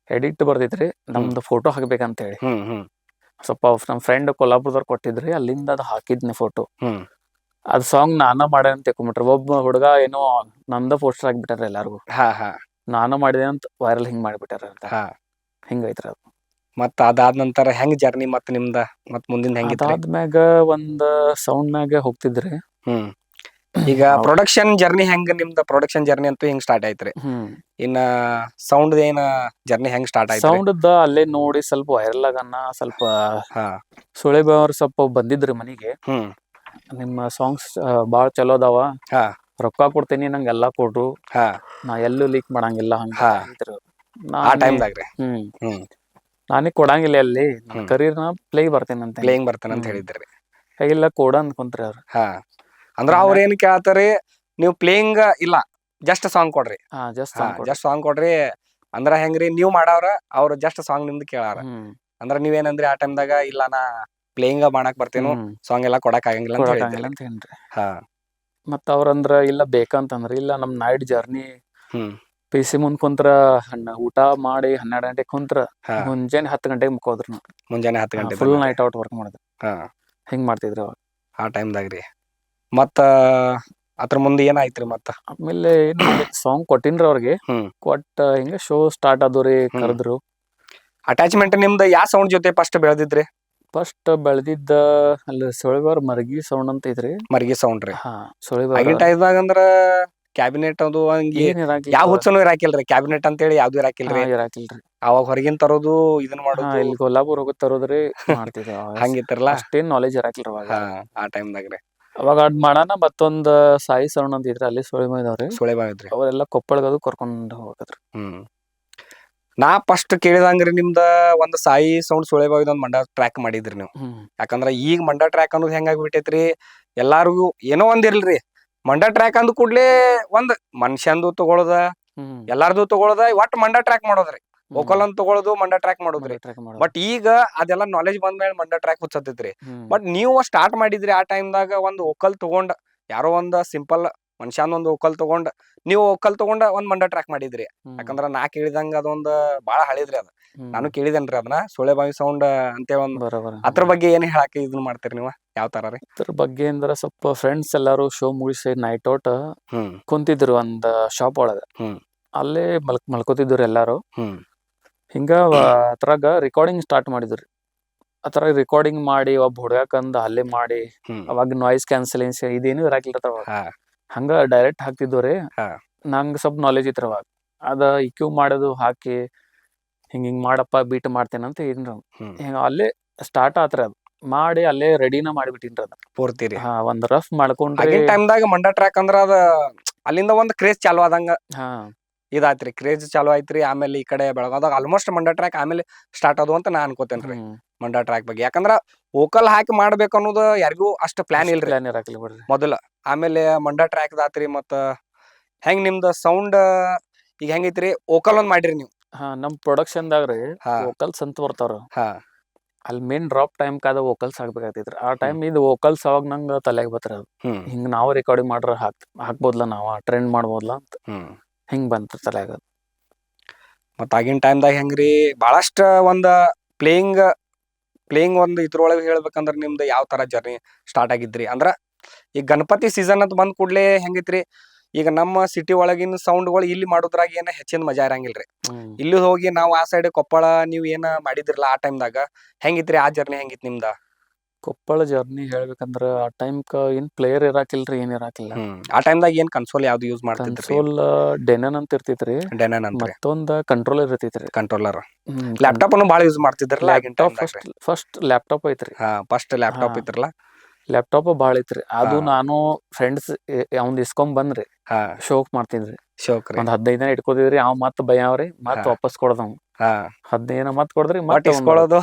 ಎಡಿಟ್ ಬರ್ದಿತ್ರಿ ನಮ್ದು ಫೋಟೋ ಹಾಕ್ಬೇಕಂತ ಹೇಳಿ. ಹ್ಮ್. ಹ್ಮ್. ಸ್ವಲ್ಪ ನಮ್ಮ ಫ್ರೆಂಡ್ ಕೊಲ್ಲಾಪುರದವ್ರು ಕೊಟ್ಟಿದ್ರಿ, ಅಲ್ಲಿಂದ ಅದು ಹಾಕಿದ್ನಿ ಫೋಟೋ. ಹ್ಮ್. ಅದ್ ಸಾಂಗ್ ನಾನ ಮಾಡ್ದೆ ಅಂತ ತಿಳ್ಕೊಂಬಿಟ್ರಿ. ಒಬ್ಬ ಹುಡುಗ ಏನೋ ನಂದ ಪೋಸ್ಟರ್ ಹಾಕ್ಬಿಟ್ಟಾರ ಎಲ್ಲಾರ್ಗು. ಹಾ ಹಾ ನಾನು ಮಾಡಿದೆ ಅಂತ ವೈರಲ್ ಹಿಂಗ್ ಮಾಡ್ಬಿಟ್ಟಾರ ಅಂತ. ಹಾ ಹಿಂಗೈತ್ರಿ ಅದು. ಮತ್ತ ಅದಾದ ನಂತರ ಹೆಂಗ್ ಜರ್ನಿ ಮತ್ ನಿಮ್ದ ಮತ್ ಮುಂದಿನ ಹೆಂಗಿತ್ರಿ? ಅದಾದ್ಮ್ಯಾಗ ಒಂದ್ ಸೌಂಡ್ ಮ್ಯಾಗ ಹೋಗ್ತಿದ್ರಿ. ಹ್ಮ್. ಈಗ ಪ್ರೊಡಕ್ಷನ್ ಜರ್ನಿ ಹೆಂಗ್ ನಿಮ್ದ? ಪ್ರೊಡಕ್ಷನ್ ಜರ್ನಿ ಅಂತೂ ಹಿಂಗ್ ಸ್ಟಾರ್ಟ್ ಆಯ್ತ್ರಿ. ಹ್ಮ್ ಇನ್ನ ಸೌಂಡ್ ಏನ ಜರ್ನಿ ಹೆಂಗ್ ಸ್ಟಾರ್ಟ್ ಆಯ್ತ್ರಿ? ಸೌಂಡ್ ಅಲ್ಲೇ ನೋಡಿ ಸ್ವಲ್ಪ ವೈರಲ್ ಆಗನ್ನ ಸ್ವಲ್ಪ ಹಾ ಸುಳಿಬಾವ್ ಅವ್ರು ಸ್ವಲ್ಪ ಬಂದಿದ್ರಿ ಮನಿಗೆ. ಹ್ಮ್. ನಿಮ್ಮ ಸಾಂಗ್ಸ್ ಬಾಳ್ ಚಲೋ ಅದಾವ, ಹಾ ರೊಕ್ಕ ಕೊಡ್ತೀನಿ ನಂಗೆಲ್ಲಾ ಕೊಡ್ರು, ಹಾ ನಾ ಎಲ್ಲೂ ಲೀಕ್ ಮಾಡಂಗಿಲ್ಲ ಹಂಗ ಹಾ ಹೇಳಿದ್ರು. ಆ ಟೈಮ್ದಾಗ್ರಿ. ಹ್ಮ್ ಹ್ಮ್. ನಾನೇ ಕೊಡಂಗಿಲ್ಲ ಅಲ್ಲಿ ನನ್ನ ಹ್ಮ್. ಕರಿಯರ್ನ ಪ್ಲೇ ಬರ್ತೀನಿ ಪ್ಲೇಯಿಂಗ್ ಬರ್ತಾನಂತ ಹೇಳಿದ್ರಿ. ಇಲ್ಲ ಕೊಡ ಅನ್ಕೊಂತ್ರಿ ಅವ್ರು. ಹಾ ಅಂದ್ರ ಅವ್ರ ಏನ್ ಕೇಳ್ತಾರಿ, ನೀವು ಪ್ಲೇಯಿಂಗ್ ಇಲ್ಲ ಜಸ್ಟ್ ಸಾಂಗ್ ಕೊಡ್ರಿ. ಜಸ್ಟ್ ಹಾ ಸಾಂಗ್ ಕೊಡ್ರಿ. ಜಸ್ಟ್ ಸಾಂಗ್ ಕೊಡ್ರಿ. ಅಂದ್ರ ಹೆಂಗ್ರಿ, ನೀವ್ ಮಾಡವ್ರ ಅವ್ರ ಜಸ್ಟ್ ಸಾಂಗ್ ನಿಮ್ದು ಕೇಳಾರ. ಹ್ಮ್ ಅಂದ್ರ ನೀವೇನಂದ್ರಿ ಆ ಟೈಮ್ದಾಗ, ಇಲ್ಲ ನಾ ಪ್ಲೇಯಿಂಗ್ ಮಾಡಕ್ ಬರ್ತೇನು, ಹ್ಮ್ ಸಾಂಗ್ ಎಲ್ಲ ಕೊಡಕ್ ಆಗಂಗಿಲ್ಲ ಅಂತ ಕೊಡಕ್ಕಾಗಿಲ್ಲ ಹೇಳಿದ್ರಿ. ಅಂತ ಹೇಳ್ರಿ. ಹಾ ಮತ್ತ ಅವ್ರಂದ್ರ ಇಲ್ಲ ಬೇಕಂತಂದ್ರ, ಇಲ್ಲ ನಮ್ ನೈಟ್ ಜರ್ನಿ ಹ್ಮ್. PC ಮುಂದ್ ಕುಂತ್ರ ಊಟ ಮಾಡಿ 12 ಗಂಟೆಗೆ ಕುಂತ್ರ ಹಾ ಮುಂಜಾನೆ 10 ಗಂಟೆಗೆ ಮುಕ್ಕೋದ್ರಿ ನಾವು. ಮುಂಜಾನೆ 10 ಗಂಟೆ ಫುಲ್ ನೈಟ್ ಔಟ್ ವರ್ಕ್ ಮಾಡಿದ್ವಿ. ಹಾ ಹಿಂಗ್ ಮಾಡ್ತಿದ್ರಿ ಅವಾಗ. ಆ ಟೈಮ್ದಾಗ್ರಿ. ಮತ್ತ ಅದ್ರ ಮುಂದೆ ಏನಾಯ್ತ್ರಿ ಮತ್ತ? ಆಮೇಲೆ ಏನ್ ಮಾಡಿ ಸಾಂಗ್ ಕೊಟ್ಟಿನ್ರಿ ಅವ್ರಿಗೆ. ಹ್ಮ್. ಕೊಟ್ಟ ಹಿಂಗ ಶೋ ಸ್ಟಾರ್ಟ್ ಆದವ್ರಿ. ಕರೆದ್ರು. ಅಟ್ಯಾಚ್ಮೆಂಟ್ ನಿಮ್ದು ಯಾವ ಸೌಂಡ್ ಜೊತೆ ಫಸ್ಟ್ ಬೆಳೆದಿದ್ರಿ? ಫಸ್ಟ್ ಬೆಳೆದಿದ್ದ ಅಲ್ಲಿ ಸುಳಿಬಾರ್ ಮರ್ಗಿ ಸೌಂಡ್ ಅಂತ ಐತ್ರಿ. ಮರ್ಗಿ ಸೌಂಡ್ ರೀ. ಹಾ ಸುಳಿಬಾರ್ ಆಗಿನ ಟೈಮ್ದಾಗ ಅಂದ್ರ ಕ್ಯಾಬಿನೆಟ್ ಅದು ಹಂಗಿ ಏನ್ ಯಾವ ಇರಾಕಿಲ್ರಿ. ಹುಚ್ಚನು ಇರಾಕಿಲ್ರಿ. ಕ್ಯಾಬಿನೆಟ್ ಅಂತೇಳಿ ಯಾವ್ದು ಇರಾಕಿಲ್ರಿ. ಇರಾಕಿಲ್ರಿ. ಅವಾಗ ಹೊರಗಿನ ತರೋದು ಇದನ್ ಮಾಡೋದು ಇಲ್ಲಿ ಕೊಲ್ಲಾಪುರ್ ಹೋಗಿ ತರೋದ್ರಿ ಮಾಡ್ತಿದ್ವಿ ಅವಾಗ. ಹಂಗಿತ್ತಿರಲ್ಲ. ಅಷ್ಟೇನ್ ನಾಲೆಜ್ ಇರಾಕಿಲ್ರಿ ಅವಾಗ. ಹಾ ಆ ಟೈಮ್ದಾಗ್ರಿ. ಅವಾಗ ಅದ್ ಮಾಡಾನ ಮತ್ತೊಂದ್ ಸಾಯಿ ಸೌಂಡ್ ಅಂತ ಇದ್ರಿ ಅಲ್ಲಿ ಸುಳಿಮೈದವ್ರಿ. ಸುಳೆಬಾವಿ ಇದ್ರಿ. ಅವರೆಲ್ಲ ಕೊಪ್ಪಳಗದು ಕರ್ಕೊಂಡ್ ಹೋಗತ್ರಿ. ಹ್ಮ್. ನಾ ಫಸ್ಟ್ ಕೇಳಿದಂಗ್ರಿ ನಿಮ್ದ ಒಂದ್ ಸಾಯಿ ಸೌಂಡ್ ಸುಳೆಬಾವಿದ ಒಂದ್ ಮಂಡ ಟ್ರ್ಯಾಕ್ ಮಾಡಿದ್ರಿ ನೀವು. ಹ್ಮ್ ಯಾಕಂದ್ರ ಈಗ ಮಂಡ ಟ್ರ್ಯಾಕ್ ಅನ್ನೋದು ಹೆಂಗಾಗ್ಬಿಟ್ಟೈತ್ರಿ, ಎಲ್ಲಾರ್ಗು ಏನೋ ಒಂದ್ ಇರ್ಲ್ರಿ, ಮಂಡ ಟ್ರ್ಯಾಕ್ ಅಂದ ಕೂಡ್ಲೆ ಒಂದ್ ಮನುಷ್ಯಂದು ತಗೊಳದ, ಹ್ಮ್ ಎಲ್ಲಾರ್ದು ತಗೊಳದ, ಒಟ್ ಮಂಡ ಟ್ರ್ಯಾಕ್ ಮಾಡೋದ್ರಿ. ವೋಕಲ್ ಅಂತ ತಗೊಳೋದು, ಮಂಡ ಟ್ರ್ಯಾಕ್ ಮಾಡೋದ್ರಿ. ಟ್ರ್ಯಾಕ್ ಮಾಡೋದು. ಬಟ್ ಈಗ ಅದೆಲ್ಲ ನಾಲೆಜ್ ಬಂದ್ಮೇಲೆ ಮಂಡ ಟ್ರ್ಯಾಕ್ ಹುಚ್ಚತ್ತೈತ್ರಿ. ಹ್ಮ್ ಬಟ್ ನೀವು ಸ್ಟಾರ್ಟ್ ಮಾಡಿದ್ರಿ ಆ ಟೈಮ್ದಾಗ ಒಂದ್ ವೋಕಲ್ ತಗೊಂಡ್, ಯಾರೋ ಒಂದ್ ಸಿಂಪಲ್ ಮನುಷ್ಯನ ಒಂದ್ ವೋಕಲ್ ತಗೊಂಡ್, ನೀವು ವೋಕಲ್ ತಗೊಂಡ ಒಂದ್ ಮಂಡ ಟ್ರ್ಯಾಕ್ ಮಾಡಿದ್ರಿ. ಯಾಕಂದ್ರ ನಾ ಕೇಳಿದಂಗ ಅದೊಂದ್ ಬಾಳ ಹಳಿದ್ರಿ ಅದ. ನಾನು ಕೇಳಿದೇನ್ರಿ ಅದನ್ನ, ಸುಳೆಬಾವಿ ಸೌಂಡ್ ಅಂತೇಳಿ ಒಂದ್. ಬರೋಬರ. ಅದ್ರ ಬಗ್ಗೆ ಏನ್ ಹೇಳಾಕ ಇದನ್ ಮಾಡ್ತೀರಿ ನೀವು? ಯಾವ ತರ ರೀ? ಅದ್ರ ಬಗ್ಗೆ ಅಂದ್ರ ಸ್ವಲ್ಪ ಫ್ರೆಂಡ್ಸ್ ಎಲ್ಲಾರು ಶೋ ಮುಗಿಸಿ ನೈಟ್ ಔಟ್ ಹ್ಮ್. ಕುಂತಿದ್ರು ಒಂದ್ ಶಾಪ್ ಒಳಗ. ಹ್ಮ್. ಅಲ್ಲೇ ಮಲ್ಕೋತಿದ್ರು ಎಲ್ಲಾರು. ಹ್ಮ್. ಹಿಂಗ ಅದ್ರಾಗ ರೆಕಾರ್ಡಿಂಗ್ ಸ್ಟಾರ್ಟ್ ಮಾಡಿದ್ರಿ. ಅದ್ರಾಗ ರೆಕಾರ್ಡಿಂಗ್ ಮಾಡಿ ಒಬ್ಬ ಹುಡ್ಗಾಕಂದ ಅಲ್ಲೇ ಮಾಡಿ. ಹ್ಮ್. ಅವಾಗ ನಾಯ್ಸ್ ಕ್ಯಾನ್ಸಲೇಷನ್ ಇದೇನು ಇರಾಕಿಲ್ರಿ ಅವಾಗ. ಹಾ ಹಂಗ ಡೈರೆಕ್ಟ್ ಹಾಕ್ತಿದ್ವ್ರಿ. ಹಾ ನಂಗೆ ಸ್ವಲ್ಪ ನಾಲೆಜ್ ಇತ್ರ ಅವಾಗ. ಅದ ಇಕ್ಯೂ ಮಾಡೋದು ಹಾಕಿ ಹಿಂಗ್ ಮಾಡಪ್ಪ ಬೀಟ್ ಮಾಡ್ತೇನಂತ ಹೇಳಿನ್ರಿ. ಹ್ಮ್. ಹಿಂಗ ಅಲ್ಲೇ ಸ್ಟಾರ್ಟ್ ಆತ್ರಿ ಅದು. ಮಾಡಿ ಅಲ್ಲೇ ರೆಡಿನ ಮಾಡಿಬಿಟ್ಟಿನ್ರಿ ಅದ. ಪೂರ್ತಿ ರೀ. ಒಂದ್ ರಫ್ ಮಾಡ್ಕೊಂಡ್ರಿ. ಆಗಿನ ಟೈಮ್ದಾಗ ಮಂಡ ಟ್ರ್ಯಾಕ್ ಅಂದ್ರ ಅದ ಅಲ್ಲಿಂದ ಒಂದ್ ಕ್ರೇಜ್ ಚಾಲು ಆದಂಗ ಹಾ ಇದಾಯ್ತ್ರಿ. ಕ್ರೇಜ್ ಚಾಲು ಆಯ್ತ್ರಿ. ಆಮೇಲೆ ಈ ಕಡೆ ಬೆಳಗಾವ್ದಾಗ ಆಲ್ಮೋಸ್ಟ್ ಮಂಡ ಟ್ರ್ಯಾಕ್ ಆಮೇಲೆ ಸ್ಟಾರ್ಟ್ ಆದವು ಅಂತ ನಾ ಅನ್ಕೋತೇನ್ರಿ ಮಂಡ ಟ್ರ್ಯಾಕ್ ಬಗ್ಗೆ. ಯಾಕಂದ್ರ ವೋಕಲ್ ಹಾಕಿ ಮಾಡ್ಬೇಕು ಅನ್ನೋದು ಯಾರಿಗೂ ಅಷ್ಟ ಪ್ಲಾನ್ ಇಲ್ರಿ ಪ್ಲಾನ್ ಇರಾಕಿಲ್ಲ ಬಿಡ್ರಿ ಮೊದಲ. ಆಮೇಲೆ ಮಂಡ ಟ್ರ್ಯಾಕ್ ದಾತ್ರಿ. ಮತ್ತ ಹೆಂಗ್ ನಿಮ್ದ ಸೌಂಡ್ ಈಗ ಹೆಂಗೈತ್ರಿ, ವೋಕಲ್ ಒಂದ್ ಮಾಡಿರಿ ನೀವು. ನಮ್ ಪ್ರೊಡಕ್ಷನ್ದಾಗ್ರಿ ಹಾ ವೋಕಲ್ಸ್ ಅಂತ ಬರ್ತಾವ್ರ. ಹಾ ಅಲ್ಲಿ ಮೇನ್ ಡ್ರಾಪ್ ಟೈಮ್ ಕಾದ ವೋಕಲ್ಸ್ ಹಾಕ್ಬೇಕಾಗ್ತೈತ್ರಿ. ಆ ಟೈಮ್ ಇದು ವೋಕಲ್ಸ್ ಅವಾಗ ನಂಗೆ ತಲೆಗೆ ಬತ್ರಿ ಅದು. ಹ್ಮ್. ಹಿಂಗ್ ನಾವು ರೆಕಾರ್ಡಿಂಗ್ ಮಾಡ್ರ ಹಾಕ್ಬೋದ್ಲ, ನಾವ ಟ್ರೆಂಡ್ ಮಾಡ್ಬೋದ್ಲ ಅಂತ ಹ್ಮ್. ಹಿಂಗ್ ಬಂತ ತಲೆಗ. ಮತ್ತ ಆಗಿನ ಟೈಮ್ದಾಗ ಹೆಂಗ್ರಿ, ಬಹಳಷ್ಟ ಒಂದ್ ಪ್ಲೇಯಿಂಗ್ ಒಂದ್ ಇದ್ರೊಳಗೆ ಹೇಳ್ಬೇಕಂದ್ರ ನಿಮ್ದು ಯಾವ ತರ ಜರ್ನಿ ಸ್ಟಾರ್ಟ್ ಆಗಿದ್ರಿ? ಅಂದ್ರ ಈಗ ಗಣಪತಿ ಸೀಸನ್ ಅಂತ ಬಂದ್ ಕೂಡ್ಲೆ ಹೆಂಗಿತ್ರಿ, ಈಗ ನಮ್ಮ ಸಿಟಿ ಒಳಗಿನ ಸೌಂಡ್ಗಳು ಇಲ್ಲಿ ಮಾಡೋದ್ರಾಗ ಏನ ಹೆಚ್ಚಿನ ಮಜಾ ಇರಂಗಿಲ್ರಿ. ಇಲ್ಲಿ ಹೋಗಿ ನಾವು ಆ ಸೈಡ್ ಕೊಪ್ಪಳ ನೀವ್ ಏನ ಮಾಡಿದ್ರಲ್ಲ ಆ ಟೈಮ್ದಾಗ ಹೆಂಗಿತ್ರಿ ಆ ಜರ್ನಿ ಹೆಂಗಿತ್ ನಿಮ್ದ? ಕೊಪ್ಪಳ ಜರ್ನಿ ಹೇಳ್ಬೇಕಂದ್ರ ಆ ಟೈಮ್ಕ ಏನ್ ಪ್ಲೇಯರ್ ಇರಾಕಿಲ್ರಿ, ಏನ್ ಇರಾಕಿಲ್ಲ. ಆ ಟೈಮ್ದಾಗ ಏನ್ ಕನ್ಸೋಲ್ ಯಾವ್ದು ಯೂಸ್ ಮಾಡ್ತಿದ್ರಿ? ಕನ್ಸೋಲ್ ಡೆನನ್ ಅಂತ ಇರ್ತಿತ್ರಿ, ಡೆನನ್ ಅಂತ್ರಿ, ಮತ್ತೊಂದ್ ಕಂಟ್ರೋಲರ್ ಇರ್ತಿತ್ರಿ. ಕಂಟ್ರೋಲರ್. ಲ್ಯಾಪ್ಟಾಪ್ ಅನ್ನು ಬಾಳ ಯೂಸ್ ಮಾಡ್ತಿದ್ರಲ್ಲ ಆಗಿನ ಲ್ಯಾಪ್ಟಾಪ್ ಟೈಮ್ದಾಗ? ಫಸ್ಟ್ ಲ್ಯಾಪ್ಟಾಪ್ ಐತ್ರಿ. ಫಸ್ಟ್ ಲ್ಯಾಪ್ಟಾಪ್ ಇತ್ರಲ್ಲ, ಲ್ಯಾಪ್ಟಾಪ್ ಭಾಳ ಐತ್ರಿ. ಅದು ನಾನು ಫ್ರೆಂಡ್ಸ್ ಅವ್ನ್ ಇಸ್ಕೊಂಡ್ ಬಂದ್ರಿ, ಶೋಕ್ ಮಾಡ್ತಿದ್ರಿ. ಶೋಕ್ರಿ ಒಂದ್ 15 ದಿನ ಇಟ್ಕೋತಿದ್ರಿ, ಅವ್ ಮತ್ ಬಯ್ಯಾವ್ರಿ, ಮತ್ ವಾಪಸ್ ಕೊಡದವ್. 15 ದಿನ ಮತ್ ಕೊಡದ್ರಿ, ಮತ್ ಇಸ್ಕೊಳ್ಳೋದು,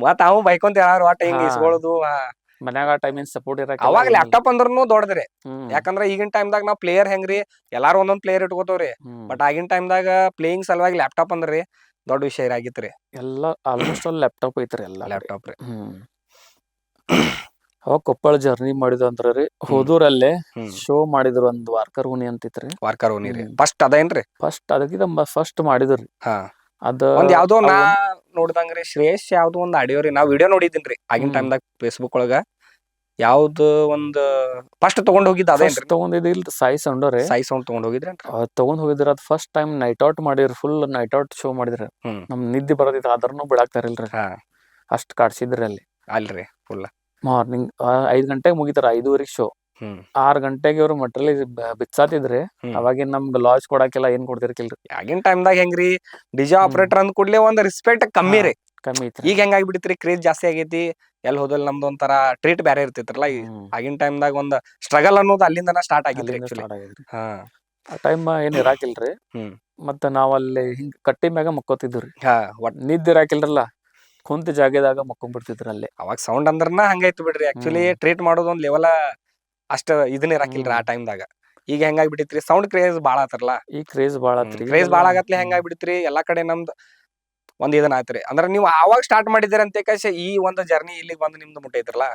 ಮತ್ ಅವ್ ಬೈಕೊಂತ ಹೇಳಾರ ಒಟ್ಟ ಹಿಂಗ ಇಸ್ಕೊಳ್ಳೋದು. ಮನ್ಯಾಗ ಟೈಮಿನ್ ಸಪೋರ್ಟ್ ಇರಾಕ ಅವಾಗ ಲ್ಯಾಪ್ಟಾಪ್ ಅಂದ್ರೂ ದೊಡ್ಡದ್ರಿ. ಯಾಕಂದ್ರ ಈಗಿನ ಟೈಮ್ದಾಗ ನಾವ್ ಪ್ಲೇಯರ್ ಹೆಂಗ್ರಿ ಎಲ್ಲಾರು ಒಂದೊಂದ್ ಪ್ಲೇಯರ್ ಇಟ್ಕೋತವ್ರಿ. ಬಟ್ ಆಗಿನ ಟೈಮ್ದಾಗ ಪ್ಲೇಯಿಂಗ್ ಸಲುವಾಗಿ ಲ್ಯಾಪ್ಟಾಪ್ ಅಂದ್ರಿ ದೊಡ್ಡ ವಿಷಯ ಆಗಿತ್ರಿ. ಎಲ್ಲಾ ಆಲ್ಮೋಸ್ಟ್ ಆಲ್ ಲ್ಯಾಪ್ಟಾಪ್ ಐತ್ರಿ ಎಲ್ಲಾ ಲ್ಯಾಪ್ಟಾಪ್ ರೀ. ಅವಾಗ ಕೊಪ್ಪಳ ಜರ್ನಿ ಮಾಡಿದ್ವು ಅಂದ್ರಿ, ಹೋದೂರಲ್ಲೇ ಶೋ ಮಾಡಿದ್ರು, ಒಂದ್ ವಾರ್ಕರ್ ಹುನಿ ಅಂತಿತ್ರಿ. ವಾರ್ಕರ್ ಹುನಿ ರೀ ಫಸ್ಟ್ ಅದೇನ್ರಿ? ಫಸ್ಟ್ ಅದಕ್ಕಿಂತ ಫಸ್ಟ್ ಮಾಡಿದ್ರಿ. ಅದ ಒಂದ್ ಯಾವ್ದೋ ನಾ ನೋಡ್ದಂಗ್ರಿ, ಶ್ರೇಯಸ್ ಯಾವ್ದೋ ಒಂದ್ ಆಡಿಯೋ ರೀ, ನಾವ್ ವಿಡಿಯೋ ನೋಡಿದ್ದೀನ್ರಿ ಆಗಿನ ಟೈಮ್ದಾಗ ಫೇಸ್ಬುಕ್ ಒಳಗ. ಯಾವ್ದು ಒಂದ್ ಫಸ್ಟ್ ತಗೊಂಡ್ ಹೋಗಿದ್ದ ಅದೇನ್ರಿ? ತಗೊಂಡಿದ್ದಿಲ್ರಿ, ಸಾಯಿ ಸೌಂಡ್ ತಗೊಂಡ್ ಹೋಗಿದ್ರಿ. ತಗೊಂಡ್ ಹೋಗಿದ್ರ. ಅದ್ ಫಸ್ಟ್ ಟೈಮ್ ನೈಟ್ ಔಟ್ ಮಾಡಿದ್ರಿ, ಫುಲ್ ನೈಟ್ ಔಟ್ ಶೋ ಮಾಡಿದ್ರ. ನಮ್ ನಿದ್ದೆ ಬರೋದಿತ್ತು, ಆದ್ರೂ ಬಿಡಾಕ್ತಾರಿಲ್ರಿ, ಅಷ್ಟ್ ಕಾಡ್ಸಿದ್ರಿ ಅಲ್ಲಿ. ಅಲ್ರಿ ಫುಲ್ ಮಾರ್ನಿಂಗ್ 5 ಗಂಟೆಗೆ ಮುಗಿತಾರ, 5:30 ಶೋ. 6 ಗಂಟೆಗೆ ಇವ್ರು ಮಟೀರಿಯಲ್ ಬಿಚ್ಚಾತಿದ್ರಿ. ಅವಾಗಿನ್ ನಮ್ಗ್ ಲಾಜ್ ಕೊಡಾಕೆಲ್ಲ ಏನ್ ಕೊಡ್ತಿರ್ಕಿಲ್ರಿ. ಆಗಿನ ಟೈಮ್ದಾಗ ಹೆಂಗ್ರಿ, ಡಿಜೆ ಆಪರೇಟರ್ ಅಂದ್ ಕೂಡ್ಲೆ ಒಂದ್ ರೆಸ್ಪೆಕ್ಟ್ ಕಮ್ಮಿ ರೀ. ಈಗ ಹೆಂಗಾಗಿ ಬಿಡ್ತಿರಿ, ಕ್ರೇಜ್ ಜಾಸ್ತಿ ಆಗೈತಿ. ಎಲ್ ಹೋದಲ್ ನಮ್ದು ಒಂಥರ ಟ್ರೀಟ್ ಬ್ಯಾರೆ ಇರ್ತಿತ್ರಲ್ಲ. ಆಗಿನ ಟೈಮ್ದಾಗ ಒಂದ್ ಸ್ಟ್ರಗಲ್ ಅನ್ನೋದು ಅಲ್ಲಿಂದನ ಸ್ಟಾರ್ಟ್ ಆಗಿದ್ರಿ. ಆ ಟೈಮ್ ಏನ್ ಇರಾಕಿಲ್ರಿ. ಮತ್ತ ನಾವ್ ಅಲ್ಲಿ ಹಿಂಗ್ ಕಟ್ಟಿ ಮ್ಯಾಗ ಮಕ್ಕೋತಿದ್ವಿ. ನಿದ್ದೆ ಇರಾಕಿಲ್ರಲ್ಲ, ಕುಂತ ಜಾಗದಾಗ ಮಕ್ಕೊಂಡ್ಬಿಡ್ತಿದ್ರ ಅಲ್ಲಿ. ಅವಾಗ ಸೌಂಡ್ ಅಂದ್ರನ ಹಂಗೈತಿ ಬಿಡ್ರಿ. ಆಕ್ಚುಲಿ ಟ್ರೀಟ್ ಮಾಡೋದ್ ಒಂದ್ ಲೆವೆಲ ಅಷ್ಟ ಇದನ್ನ ಇರಾಕಿಲ್ರಿ ಆ ಟೈಮ್ದಾಗ. ಈಗ ಹೆಂಗಾಗಿ ಬಿಟ್ಟಿತ್ರಿ, ಸೌಂಡ್ ಕ್ರೇಜ್ ಬಾಳ ಆತರಲ್ಲ. ಈ ಕ್ರೇಜ್ ಬಾಳ ಆತ್ರಿ, ಕ್ರೇಜ್ ಬಾಳ ಆಗತ್ಲೆ ಹೆಂಗಾಗಿ ಬಿಡ್ತ್ರಿ, ಎಲ್ಲಾ ಕಡೆ ನಮ್ದ್ ಒಂದ್ ಇದನ್ನ ಆಯ್ತ್ರಿ. ಅಂದ್ರ ನೀವು ಆವಾಗ ಸ್ಟಾರ್ಟ್ ಮಾಡಿದಿರ ಅಂತ ಈ ಒಂದ್ ಜರ್ನಿ ಇಲ್ಲಿಗೆ ಬಂದ್ ನಿಮ್ದು ಮುಟ್ಟೈತ್ರಲ್ಲ,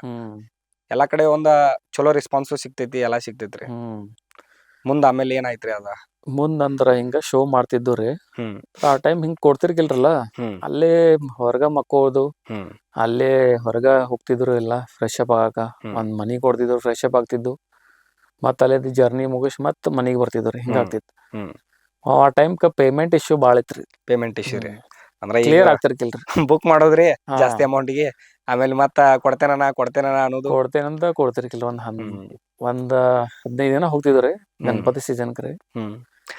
ಎಲ್ಲಾ ಕಡೆ ಒಂದ ಚಲೋ ರೆಸ್ಪಾನ್ಸ್ ಸಿಗ್ತೈತಿ, ಎಲ್ಲಾ ಸಿಗ್ತೈತ್ರಿ. ಮುಂದ ಆಮೇಲೆ ಏನಾಯ್ತ್ರಿ ಅದ? ಮುಂದಂದ್ರ ಹಿಂಗ ಶೋ ಮಾಡ್ತಿದ್ವಿ. ಆ ಟೈಮ್ ಹಿಂಗ್ ಕೊಡ್ತಿರ್ಕಿಲ್ರಲ್ಲ, ಅಲ್ಲೇ ಹೊರಗ ಮಕ್ಕೋದು, ಅಲ್ಲೇ ಹೊರಗ ಹೋಗ್ತಿದ್ರು ಎಲ್ಲಾ ಫ್ರೆಶ್ ಅಪ್ ಆಗಾಕ. ಒಂದ್ ಮನಿಗ್ ಕೊಡ್ತಿದ್ರು, ಫ್ರೆಶ್ ಅಪ್ ಆಗ್ತಿದ್ದು, ಮತ್ ಅಲ್ಲೇ ಜರ್ನಿ ಮುಗಿಸ್ ಮತ್ ಮನಿಗ್ ಬರ್ತಿದ್ರಿ. ಹಿಂಗಾಗ್ತಿತ್ತು. ಆ ಟೈಮ್ಕ ಪೇಮೆಂಟ್ ಇಶ್ಯೂ ಬಾಳ ಇತ್ರಿ. ಪೇಮೆಂಟ್ ಇಶ್ಯೂ ರೀ, ಅಂದ್ರೆ ಕ್ಲಿಯರ್ ಆಗ್ತಿರ್ಕಿಲ್ರಿ. ಬುಕ್ ಮಾಡೋದ್ರಿ ಜಾಸ್ತಿ ಅಮೌಂಟ್ಗೆ, ಆಮೇಲೆ ಮತ್ತ ಕೊಡ್ತೇನ ಅನ್ನೋದು. ಕೊಡ್ತೇನಂತ ಕೊಡ್ತಿರ್ಕಿಲ್ಲ. ಒಂದ್ 15 ದಿನ ಹೋಗ್ತಿದ್ರಿ ಗಣಪತಿ ಸೀಸನ್ ಕರೆ.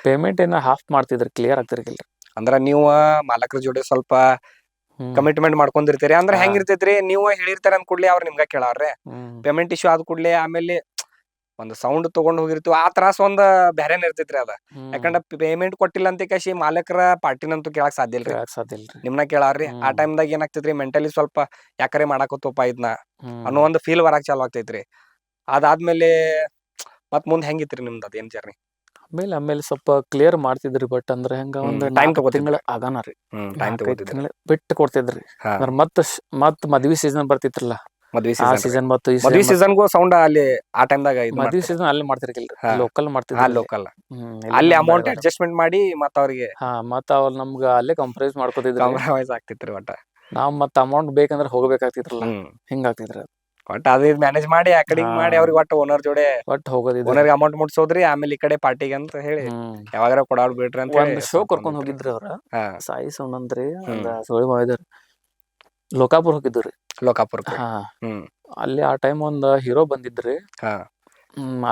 ಪೇಮೆಂಟ್ ಏನ ಹಾಫ್ ಮಾಡ್ತಿದ್ರಿ, ಕ್ಲಿಯರ್ ಆಗ್ತಿರ್ಕಿಲ್ರಿ. ಅಂದ್ರ ನೀವು ಮಾಲಕರ ಜೋಡಿ ಸ್ವಲ್ಪ ಕಮಿಟ್ಮೆಂಟ್ ಮಾಡ್ಕೊಂಡಿರ್ತೀರಿ. ಅಂದ್ರೆ ಹೆಂಗ್ ಇರ್ತೈತ್ರಿ, ನೀವು ಹೇಳಿರ್ತಾರ ಅಂದ್ ಕೂಡ್ಲೆ ಅವ್ರ ನಿಮ್ಗ ಕೇಳಾರ್ರಿ. ಪೇಮೆಂಟ್ ಇಶ್ಯೂ ಆದ ಕೂಡ್ಲೆ ಆಮೇಲೆ ಒಂದ್ ಸೌಂಡ್ ತಗೊಂಡ್ ಹೋಗಿರ್ತೀವಿ, ಆ ತ್ರಾಸ ಒಂದ್ ಬ್ಯಾರೆನ ಇರ್ತೈತ್ರಿ ಅದ. ಯಾಕಂದ್ರ ಪೇಮೆಂಟ್ ಕೊಟ್ಟಿಲ್ಲ ಅಂತ ಮಾಲಕರ ಪಾರ್ಟಿನಂತೂ ಕೇಳಕ್ ಸಾಧ್ಯ ಇಲ್ರಿ, ನಿಮ್ನ ಕೇಳಾರ್ರಿ. ಆ ಟೈಮ್ದಾಗ ಏನಾಗ್ತೈತ್ರಿ, ಮೆಂಟಲಿ ಸ್ವಲ್ಪ ಯಾಕರೆ ಮಾಡಾಕತ್ತಪ್ಪ ಇದನ್ನ ಅನ್ನೋ ಒಂದ್ ಫೀಲ್ ಬರಾಕ್ ಚಾಲು ಆಗ್ತೈತ್ರಿ. ಅದಾದ್ಮೇಲೆ ಮತ್ ಮುಂದ್ ಹೆಂಗಿತ್ರಿ ನಿಮ್ದು ಅದೇನ್ ಜರ್ನಿ? ಆಮೇಲೆ ಸ್ವಲ್ಪ ಕ್ಲಿಯರ್ ಮಾಡ್ತಿದ್ರಿ. ಬಟ್ ಅಂದ್ರೆ ಹೆಂಗ ಒಂದ್ ಟೈಮ್ ತಿಂಗಳ ಆಗಾನ ರೀ, ಟೈಮ್ ತಿಂಗಳ ಬಿಟ್ಟು ಕೊಡ್ತಿದ್ರಿ. ಮತ್ ಮದ್ವಿ ಸೀಸನ್ ಬರ್ತಿತ್ರಲ್ಲ, ಆ ಸೀಸನ್ ಮತ್ತು ಈ ಮದ್ವಿ ಸೀಸನ್ಗೂ ಸೌಂಡ್ ಅಲ್ಲಿ ಆ ಟೈಮ್ದಾಗ ಮದ್ವಿ ಸೀಸನ್ ಅಲ್ಲಿ ಮಾಡ್ತಿರ್ಕಿಲ್ರಿ, ಲೋಕಲ್ ಮಾಡ್ತಿದ್ರಿ. ಲೋಕಲ್ ಅಲ್ಲಿ ಅಮೌಂಟ್ ಅಡ್ಜಸ್ಟ್ಮೆಂಟ್ ಮಾಡಿ ಮತ್ತ ಅವ್ರಿಗೆ ಮತ್ತ ಅವ್ರ ನಮ್ಗ ಅಲ್ಲೇ ಕಾಂಪ್ರಮೈಸ್ ಮಾಡ್ಕೋತಿದ್ರಿ. ಕಾಂಪ್ರಮೈಸ್ ಆಗ್ತಿತ್ರಿ ಒಟ್ಟ. ನಾವ್ ಮತ್ತ ಅಮೌಂಟ್ ಬೇಕಂದ್ರ ಹೋಗ್ಬೇಕಾಗ್ತಿದ್ರಲ್ಲ, ಹಿಂಗಾಗ್ತಿದ್ರಿ. ಒಟ್ಟ ಅದ್ ಮ್ಯಾನೇಜ್ ಮಾಡಿ ಆ ಕಡೆ ಮಾಡಿ ಅವ್ರಿಗೆ ಒಟ್ಟ ಓನರ್ ಜೋಡೆ ಹೋಗೋದಿದ್ರಿ, ಓನರ್ಗೆ ಅಮೌಂಟ್ ಮುಟ್ಸೋದ್ರಿ. ಆಮೇಲೆ ಈ ಕಡೆ ಪಾರ್ಟಿಗೆ ಅಂತ ಹೇಳಿ ಯಾವಾಗಾರ ಕೊಡಾಡ್ ಬಿಡ್ರಿ ಅಂತ ಒಂದ್ ಶೋ ಕರ್ಕೊಂಡ್ ಹೋಗಿದ್ರಿ ಅವ್ರ. ಸಾಯಿ ಸೌಂಡ್ ಅಂದ್ರಿ, ಸೋಳಿ ಮಾಡಿದ್ರಿ. ಲೋಕಾಪುರ್ ಹೋಗಿದ್ರಿ. ಲೋಕಾಪುರಕ್ಕೆ ಅಲ್ಲಿ ಆ ಟೈಮ್ ಒಂದ್ ಹೀರೋ ಬಂದಿದ್ರಿ.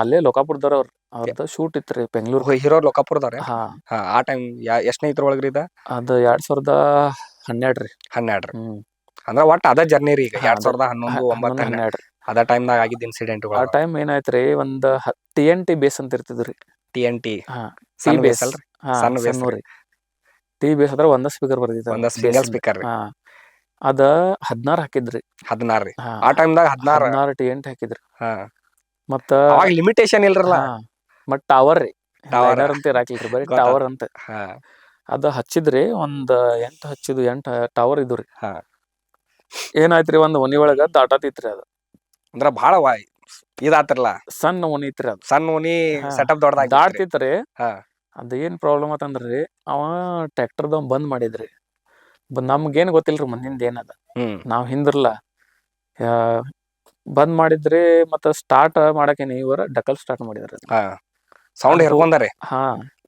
ಅಲ್ಲೇ ಲೋಕಾಪುರದವ್ರ. ಅವ್ರದ್ದು ಶೂಟ್ ಇತ್ರಿ ಬೆಂಗ್ಳೂರ್. ಹೀರೋ ಲೋಕಾಪುರದವ್ರ? ಆ ಟೈಮ್ ಎಷ್ಟನೇ ಇದ್ರ ಒಳಗ್ರಿ ಇದ? ಅದ 2012 ರೀ. 12 ರೀ. ಅಂದ್ರ ಒಟ್ಟ ಅದ ಜರ್ನಿ ರೀ. ಈಗ 2011-12 ಅದ ಟೈಮ್ದಾಗ ಆಗಿದ್ದ ಇನ್ಸಿಡೆಂಟ್. ಆ ಟೈಮ್ ಏನಾಯ್ತ್ರಿ, ಒಂದ್ TNT ಬೇಸ್ ಅಂತ ಇರ್ತಿದ್ರಿ. TNT ಟಿ ಬೇಸ್ ಅಲ್ರಿ, ಸಣ್ಣ ರೀ. ಟಿ ಬೇಸ್ ಅದ್ರ ಒಂದ ಸ್ಪೀಕರ್ ಬರ್ತಿತ್ತು, ಒಂದ ಸಿಂಗಲ್ ಸ್ಪೀಕರ್. ಅದ 16 ಹಾಕಿದ್ರಿ. 16 ರೀ. ಆ ಟೈಮ್ದಾಗ 16 TNT ಹಾಕಿದ್ರಿ. ಮತ್ತ ಅವಾಗ ಲಿಮಿಟೇಷನ್ ಇಲ್ರಲ್ಲ. ಮತ್ ಟವರ್ ರೀ, ಲೈನರ್ ಅಂತ ಇರಾಕಿಲ್ರಿ, ಬರೀ ಟವರ್ ಅಂತ. ಅದ ಹಚ್ಚಿದ್ರಿ, ಒಂದ್ 8 ಟವರ್ ಇದ್ರಿ. ಏನಾಯ್ತ್ರಿ, ಒಂದ್ ಒನಿ ಒಳಗ ದಾಟಾತಿತ್ರಿ. ಅದ ಅಂದ್ರ ಬಾಳ ಇದಾತ್ರಲ್ಲ, ಸಣ್ಣ ಓಣಿ ಇತ್ರಿ. ಅದು ಸಣ್ಣ ಓಣಿ ಸೆಟಪ್ ದೊಡ್ಡದಾಗಿ ದಾಟ್ತಿತ್ರಿ. ಅದ ಏನ್ ಪ್ರಾಬ್ಲಮ್ ಆತಂದ್ರಿ, ಅವ ಟ್ರ್ಯಾಕ್ಟರ್ದ ಬಂದ್ ಮಾಡಿದ್ರಿ. ನಮ್ಗೇನ್ ಗೊತ್ತಿಲ್ರಿ ಮುಂದಿಂದ ಏನದ, ನಾವ್ ಹಿಂದ್ರಲ್ಲ ಬಂದ್ ಮಾಡಿದ್ರಿ. ಮತ್ತ ಸ್ಟಾರ್ಟ್ ಮಾಡಕೇನಿ ಇವ್ರ ಡಕಲ್ ಸ್ಟಾರ್ಟ್ ಮಾಡಿದ್ರಿ. ಸೌಂಡ್ ಅದು ಹೇರ್ಕೊಂಡಾರೆ ಹಾ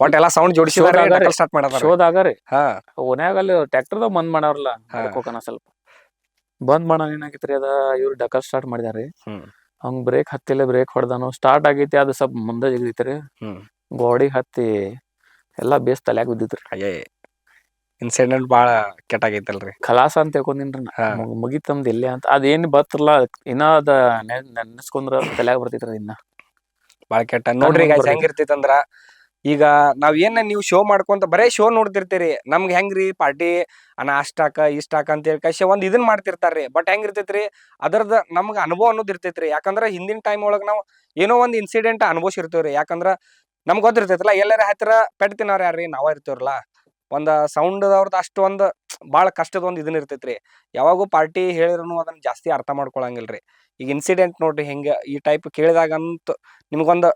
ಒಟ್ ಎಲ್ಲಾ ಸೌಂಡ್ ಜೋಡಿಸಿದಾರೆ ಶೋದಾಗ ನಕಲ್ ಸ್ಟಾರ್ಟ್ ಮಾಡದಾರೆ. ಶೋದಾಗ ರೀ ಹಾ ಓನ್ಯಾಗ ಅಲ್ಲಿ ಟ್ರ್ಯಾಕ್ಟರ್ದಾಗ ಬಂದ್ ಮಾಡಾವ್ರಲ್ಲ ಹಾ. ನಡ್ಕೋಕನ ಸ್ವಲ್ಪ ಬಂದ್ ಮಾಡೋಣ ಏನಾಗಿತ್ರಿ ಅದ ಇವ್ರು ಡಕಲ್ ಸ್ಟಾರ್ಟ್ ಮಾಡಿದಾರಿ. ಹ್ಮ್ ಹಂಗ್ ಬ್ರೇಕ್ ಹತ್ತಿಲ್ಲ ಬ್ರೇಕ್ ಹೊಡ್ದಾನು ಸ್ಟಾರ್ಟ್ ಆಗೈತಿ ಅದು ಸ್ವಲ್ಪ ಮುಂದೆ ಜಿಗಿತೈತ್ರಿ ಹ್ಮ್ ಗೋಡಿ ಹತ್ತಿ ಎಲ್ಲಾ ಬೇಸ್ ತಲ್ಯಾಗ ಬಿದ್ದಿತ್ರಿ. ಅಯ್ಯೇ ಇನ್ಸಿಡೆಂಟ್ ಬಾಳ ಕೆಟ್ಟಾಗೈತಲ್ರಿ. ಖಲಾಸ ಅಂತ ತಿಳ್ಕೊಂಡಿನ್ರಿ ನಾ ಹಾ ಮುಗಿತಮ್ದು ಇಲ್ಲೇ ಅಂತ ಅದೇನ್ ಬತ್ತಲ್ಲ ಇನ್ನ ಅದ ನೆನ್ಸ್ಕೊಂಡ್ರ ತಲ್ಯಾಗ ಬರ್ತೈತ್ರಿ ಇನ್ನ ಬಾಳ ಕೆಟ್ಟ ಕಣ್ ನೋಡ್ರಿ ಮುಂದ್ ಗೈಸ್ ಬರ್ತೈತ್ರಿ. ಹೆಂಗಿರ್ತೈತಂದ್ರ ಈಗ ನಾವ್ ಏನ ನೀವು ಶೋ ಮಾಡ್ಕೊಂತ ಬರೇ ಶೋ ನೋಡ್ತಿರ್ತೀರಿ. ನಮ್ಗೆ ಹೆಂಗ್ರಿ ಪಾರ್ಟಿ ಅಷ್ಟಾಕ ಇಷ್ಟಾಕ ಅಂತ ಹೇಳಿ ಕಷ್ಟ ಒಂದ್ ಇದನ್ ಮಾಡ್ತಿರ್ತಾರ್ರಿ. ಬಟ್ ಹೆಂಗಿರ್ತೈತ್ರಿ ಅದರದ ನಮ್ಗ ಅನುಭವ ಅನ್ನೋದು ಇರ್ತೈತ್ರಿ. ಯಾಕಂದ್ರ ಹಿಂದಿನ ಟೈಮ್ ಒಳಗ್ ನಾವ್ ಏನೋ ಒಂದ್ ಇನ್ಸಿಡೆಂಟ್ ಅನುಭವಿಸಿರ್ತೇವ್ರಿ. ಯಾಕಂದ್ರ ನಮ್ಗ್ ಗೊತ್ತಿರ್ತೈತಲ್ಲ ಎಲ್ಲಾರ ಹತ್ತಿರ ಪೆಟ್ ತಿನ್ನೋರ್ ಯಾರ್ರಿ ನಾವ ಇರ್ತೇವ್ರಲ್ಲ. ಒಂದ್ ಸೌಂಡ್ ಅವ್ರದ್ದು ಅಷ್ಟು ಒಂದ್ ಬಾಳ ಕಷ್ಟದ ಒಂದ್ ಇದನ್ ಇರ್ತೈತ್ರಿ. ಯಾವಾಗೂ ಪಾರ್ಟಿ ಹೇಳಿದ್ರು ಅದನ್ನ ಜಾಸ್ತಿ ಅರ್ಥ ಮಾಡ್ಕೊಳಂಗಿಲ್ರಿ. ಈಗ ಇನ್ಸಿಡೆಂಟ್ ನೋಡ್ರಿ ಹೆಂಗ ಈ ಟೈಪ್ ಕೇಳಿದಾಗಂತ ನಿಮ್ಗೊಂದ್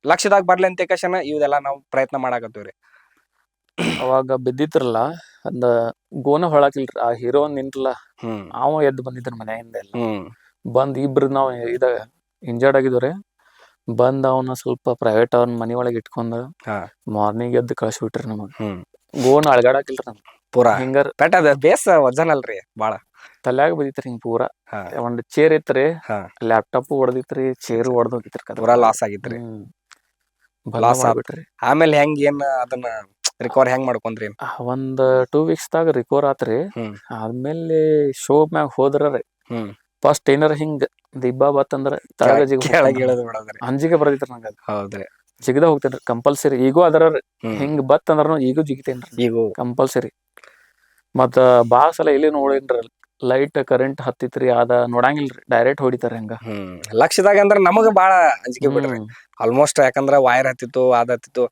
ಲಕ್ಷದಾಗ ಬರ್ಲಿ ಅಂತ ಕೇಶನ ಇವೆಲ್ಲ ನಾವು ಪ್ರಯತ್ನ ಮಾಡಾಕತ್ತೀವ್ರಿ. ಅವಾಗ ಬಿದ್ದಿತ್ರಲ್ಲ ಅಂದ ಗೋನ ಹೊಳಕಿಲ್ರಿ ಆ ಹೀರೋ ನಿಂತಲ್ಲ ಹ್ಮ್ ಅವ ಎದ್ದು ಬಂದಿದ್ರ ಮನ್ಯಾಗಿಂದ ಎಲ್ಲ ಹ್ಮ್ ಬಂದ್ ಇಬ್ರು ನಾವ್ ಇದ ಇಂಜರ್ಡ್ ಆಗಿದ್ರಿ. ಬಂದ್ ಅವನ ಸ್ವಲ್ಪ ಪ್ರೈವೇಟ್ ಅವ್ನ ಮನಿ ಒಳಗೆ ಇಟ್ಕೊಂಡ್ ಹಾ ಮಾರ್ನಿಂಗ್ ಎದ್ದು ಕಳ್ಸಿಬಿಟ್ರಿ ನಮಗ್. ಹ್ಮ್ ಗೋನ್ ಅಳ್ಗಾಡಕಿಲ್ರಿ ನಮ್ ಪೂರಾ ಹಿಂಗಾರ ಪೆಟ್ ಅದ ಬೇಸ್ ವಜನ್ ಅಲ್ರಿ ಬಾಳ. ತಲ್ಯಾಗ ಬಿದ್ದಿತ್ರಿ ಹಿಂಗ್ ಪೂರಾ. ಹಾ ಒಂದ್ ಚೇರ್ ಇತ್ರಿ ಹಾ ಲ್ಯಾಪ್ಟಾಪ್ ಹೊಡದಿತ್ರಿ ಚೇರ್ ಹೊಡೆದ್ ಹೋಗಿತ್ರಿ ಪೂರಾ ಲಾಸ್ ಆಗಿತ್ರಿ. ಬಂದ ಲಾಸ್ ಆತ್. ಮಾಡ್ಬಿಟ್ರಿ. ಆಮೇಲೆ ಹೆಂಗ್ ಏನ್ ಅದನ್ನ ರಿಕವರ್ ಹೆಂಗ್ ಮಾಡ್ಕೊಂಡ್ರಿ? ಒಂದ್ 2 weeks ದಾಗ ರಿಕವರ್ ಆತ್ರಿ. ಹ್ಮ್ ಆದ್ಮೇಲೆ ಶೋ ಮ್ಯಾಗ ಹೋದ್ರರಿ ಹ್ಮ್ ಫಸ್ಟ್ ಏನಾರ ಹಿಂಗ್ ದಿಬ್ಬ ಬತ್ತಂದ್ರ ತಳಗ ಜಿಗ್ ಕೆಳಗ್ ಹೋಗ್ತೇನ್ರಿ. ಇಳಿದು ಬಿಡೋದ್ರಿ. ಅಂಜಿಕೆ ಬರ್ತೈತ್ರಿ ನಂಗ ಅದ್ ಹೌದ್ರಿ. ಜಿಗದ ಹೋಗ್ತೇನ್ರಿ ಕಂಪಲ್ಸರಿ. ಈಗೂ ಅದರರಿ ಹ್ಮ್ ಹಿಂಗ್ ಬತ್ ಅಂದ್ರನು ಈಗೂ ಜಿಗಿತೇನ್ರಿ ಈಗೂ ಕಂಪಲ್ಸರಿ. ಮತ್ತ ಬಾಳ ಸಲ ಇಲ್ಲಿ ನೋಡೇನ್ರಿ ಲೈಟ್ ಕರೆಂಟ್ ಹತ್ತಿತ್ರಿ ಅದ ನೋಡಂಗಿಲ್ರಿ ಡೈರೆಕ್ಟ್ ಹೊಡಿತಾರ ಹಂಗ. ಲಕ್ಷದಾಗ ಅಂದ್ರ ನಮಗ ಬಾಳ ಅಂಜಿಕೆ ಬಿಡ್ರಿ. ಹ್ಮ್ ಆಲ್ಮೋಸ್ಟ್ ಯಾಕಂದ್ರ ವೈರ್ ಹತ್ತಿತ್ತು ಅದ್ ಹತ್ತಿತ್ತು.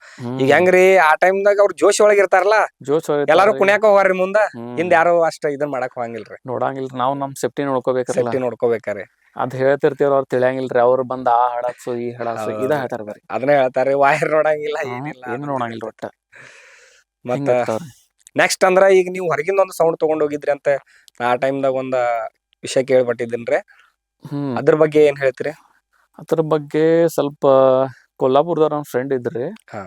ಈಗ ಹ್ಮ್ ಹೆಂಗ್ರಿ ಆ ಟೈಮ್ದಾಗ ಅವ್ರ ಜೋಶ್ ಒಳಗ್ ಇರ್ತಾರಲ್ಲ ಜೋಶ್ ಎಲ್ಲಾರು ಹೊಡಿತಾರ್ರಿ. ಕುಣ್ಯಾಕ ಹೋಗಾರ್ರಿ ಮುಂದ ಹ್ಮ್ ಹಿಂದ್ ಯಾರು ಅಷ್ಟ ಇದನ್ ಮಾಡಕ್ ಹೋಗಂಗಿಲ್ರಿ. ನೋಡಂಗಿಲ್ರಿ ನಾವ್ ನಮ್ ಸೇಫ್ಟಿ ನೋಡ್ಕೋಬೇಕ್ರಲ್ಲ. ಸೇಫ್ಟಿ ನೋಡ್ಕೋಬೇಕ್ರಿ. ಅದ್ ಹೇಳ್ತಿರ್ತೇವ್ರ ಅವ್ರ ತಿಳಿಯಂಗಿಲ್ರಿ ಅವ್ರು ಬಂದ್ ಆ ಹಡಾಪ್ಸು ಈ ಹಡಾಪ್ಸು ಇದ ಹೌದ್ರಿ ಹೇಳ್ತಾರ ಬರೀ. ಅದನ್ನ ಹೇಳ್ತಾರಿ ವೈರ್ ನೋಡಂಗಿಲ್ಲ ಏನಿಲ್ಲ ಏನು ಅದೊಂದ್ ನೋಡಂಗಿಲ್ರಿ ಒಟ್ಟ ಇರ್ತೈತಿ. ಮತ್ತ ಹಿಂಗ ಇರ್ತಾವ್ರಿ. ನೆಕ್ಸ್ಟ್ ಅಂದ್ರ ಈಗ ನೀವು ಹೊರಗಿಂದ ಒಂದು ಸೌಂಡ್ ತಗೊಂಡ್ ಹೋಗಿದ್ರಿ ಅಂತ ಆ ಟೈಮ್ದಾಗ ಒಂದ ವಿಷಯ ಕೇಳ್ಪಟ್ಟಿದ್ದೇನ್ರಿ. ಹ್ಮ್ ಅದ್ರ ಬಗ್ಗೆ ಏನ್ ಹೇಳ್ತೀರಿ? ಅದ್ರ ಬಗ್ಗೆ ಸ್ವಲ್ಪ ಕೊಲ್ಲಾಪುರದವ್ರ ನಮ್ ಫ್ರೆಂಡ್ ಇದ್ರಿ ಹಾ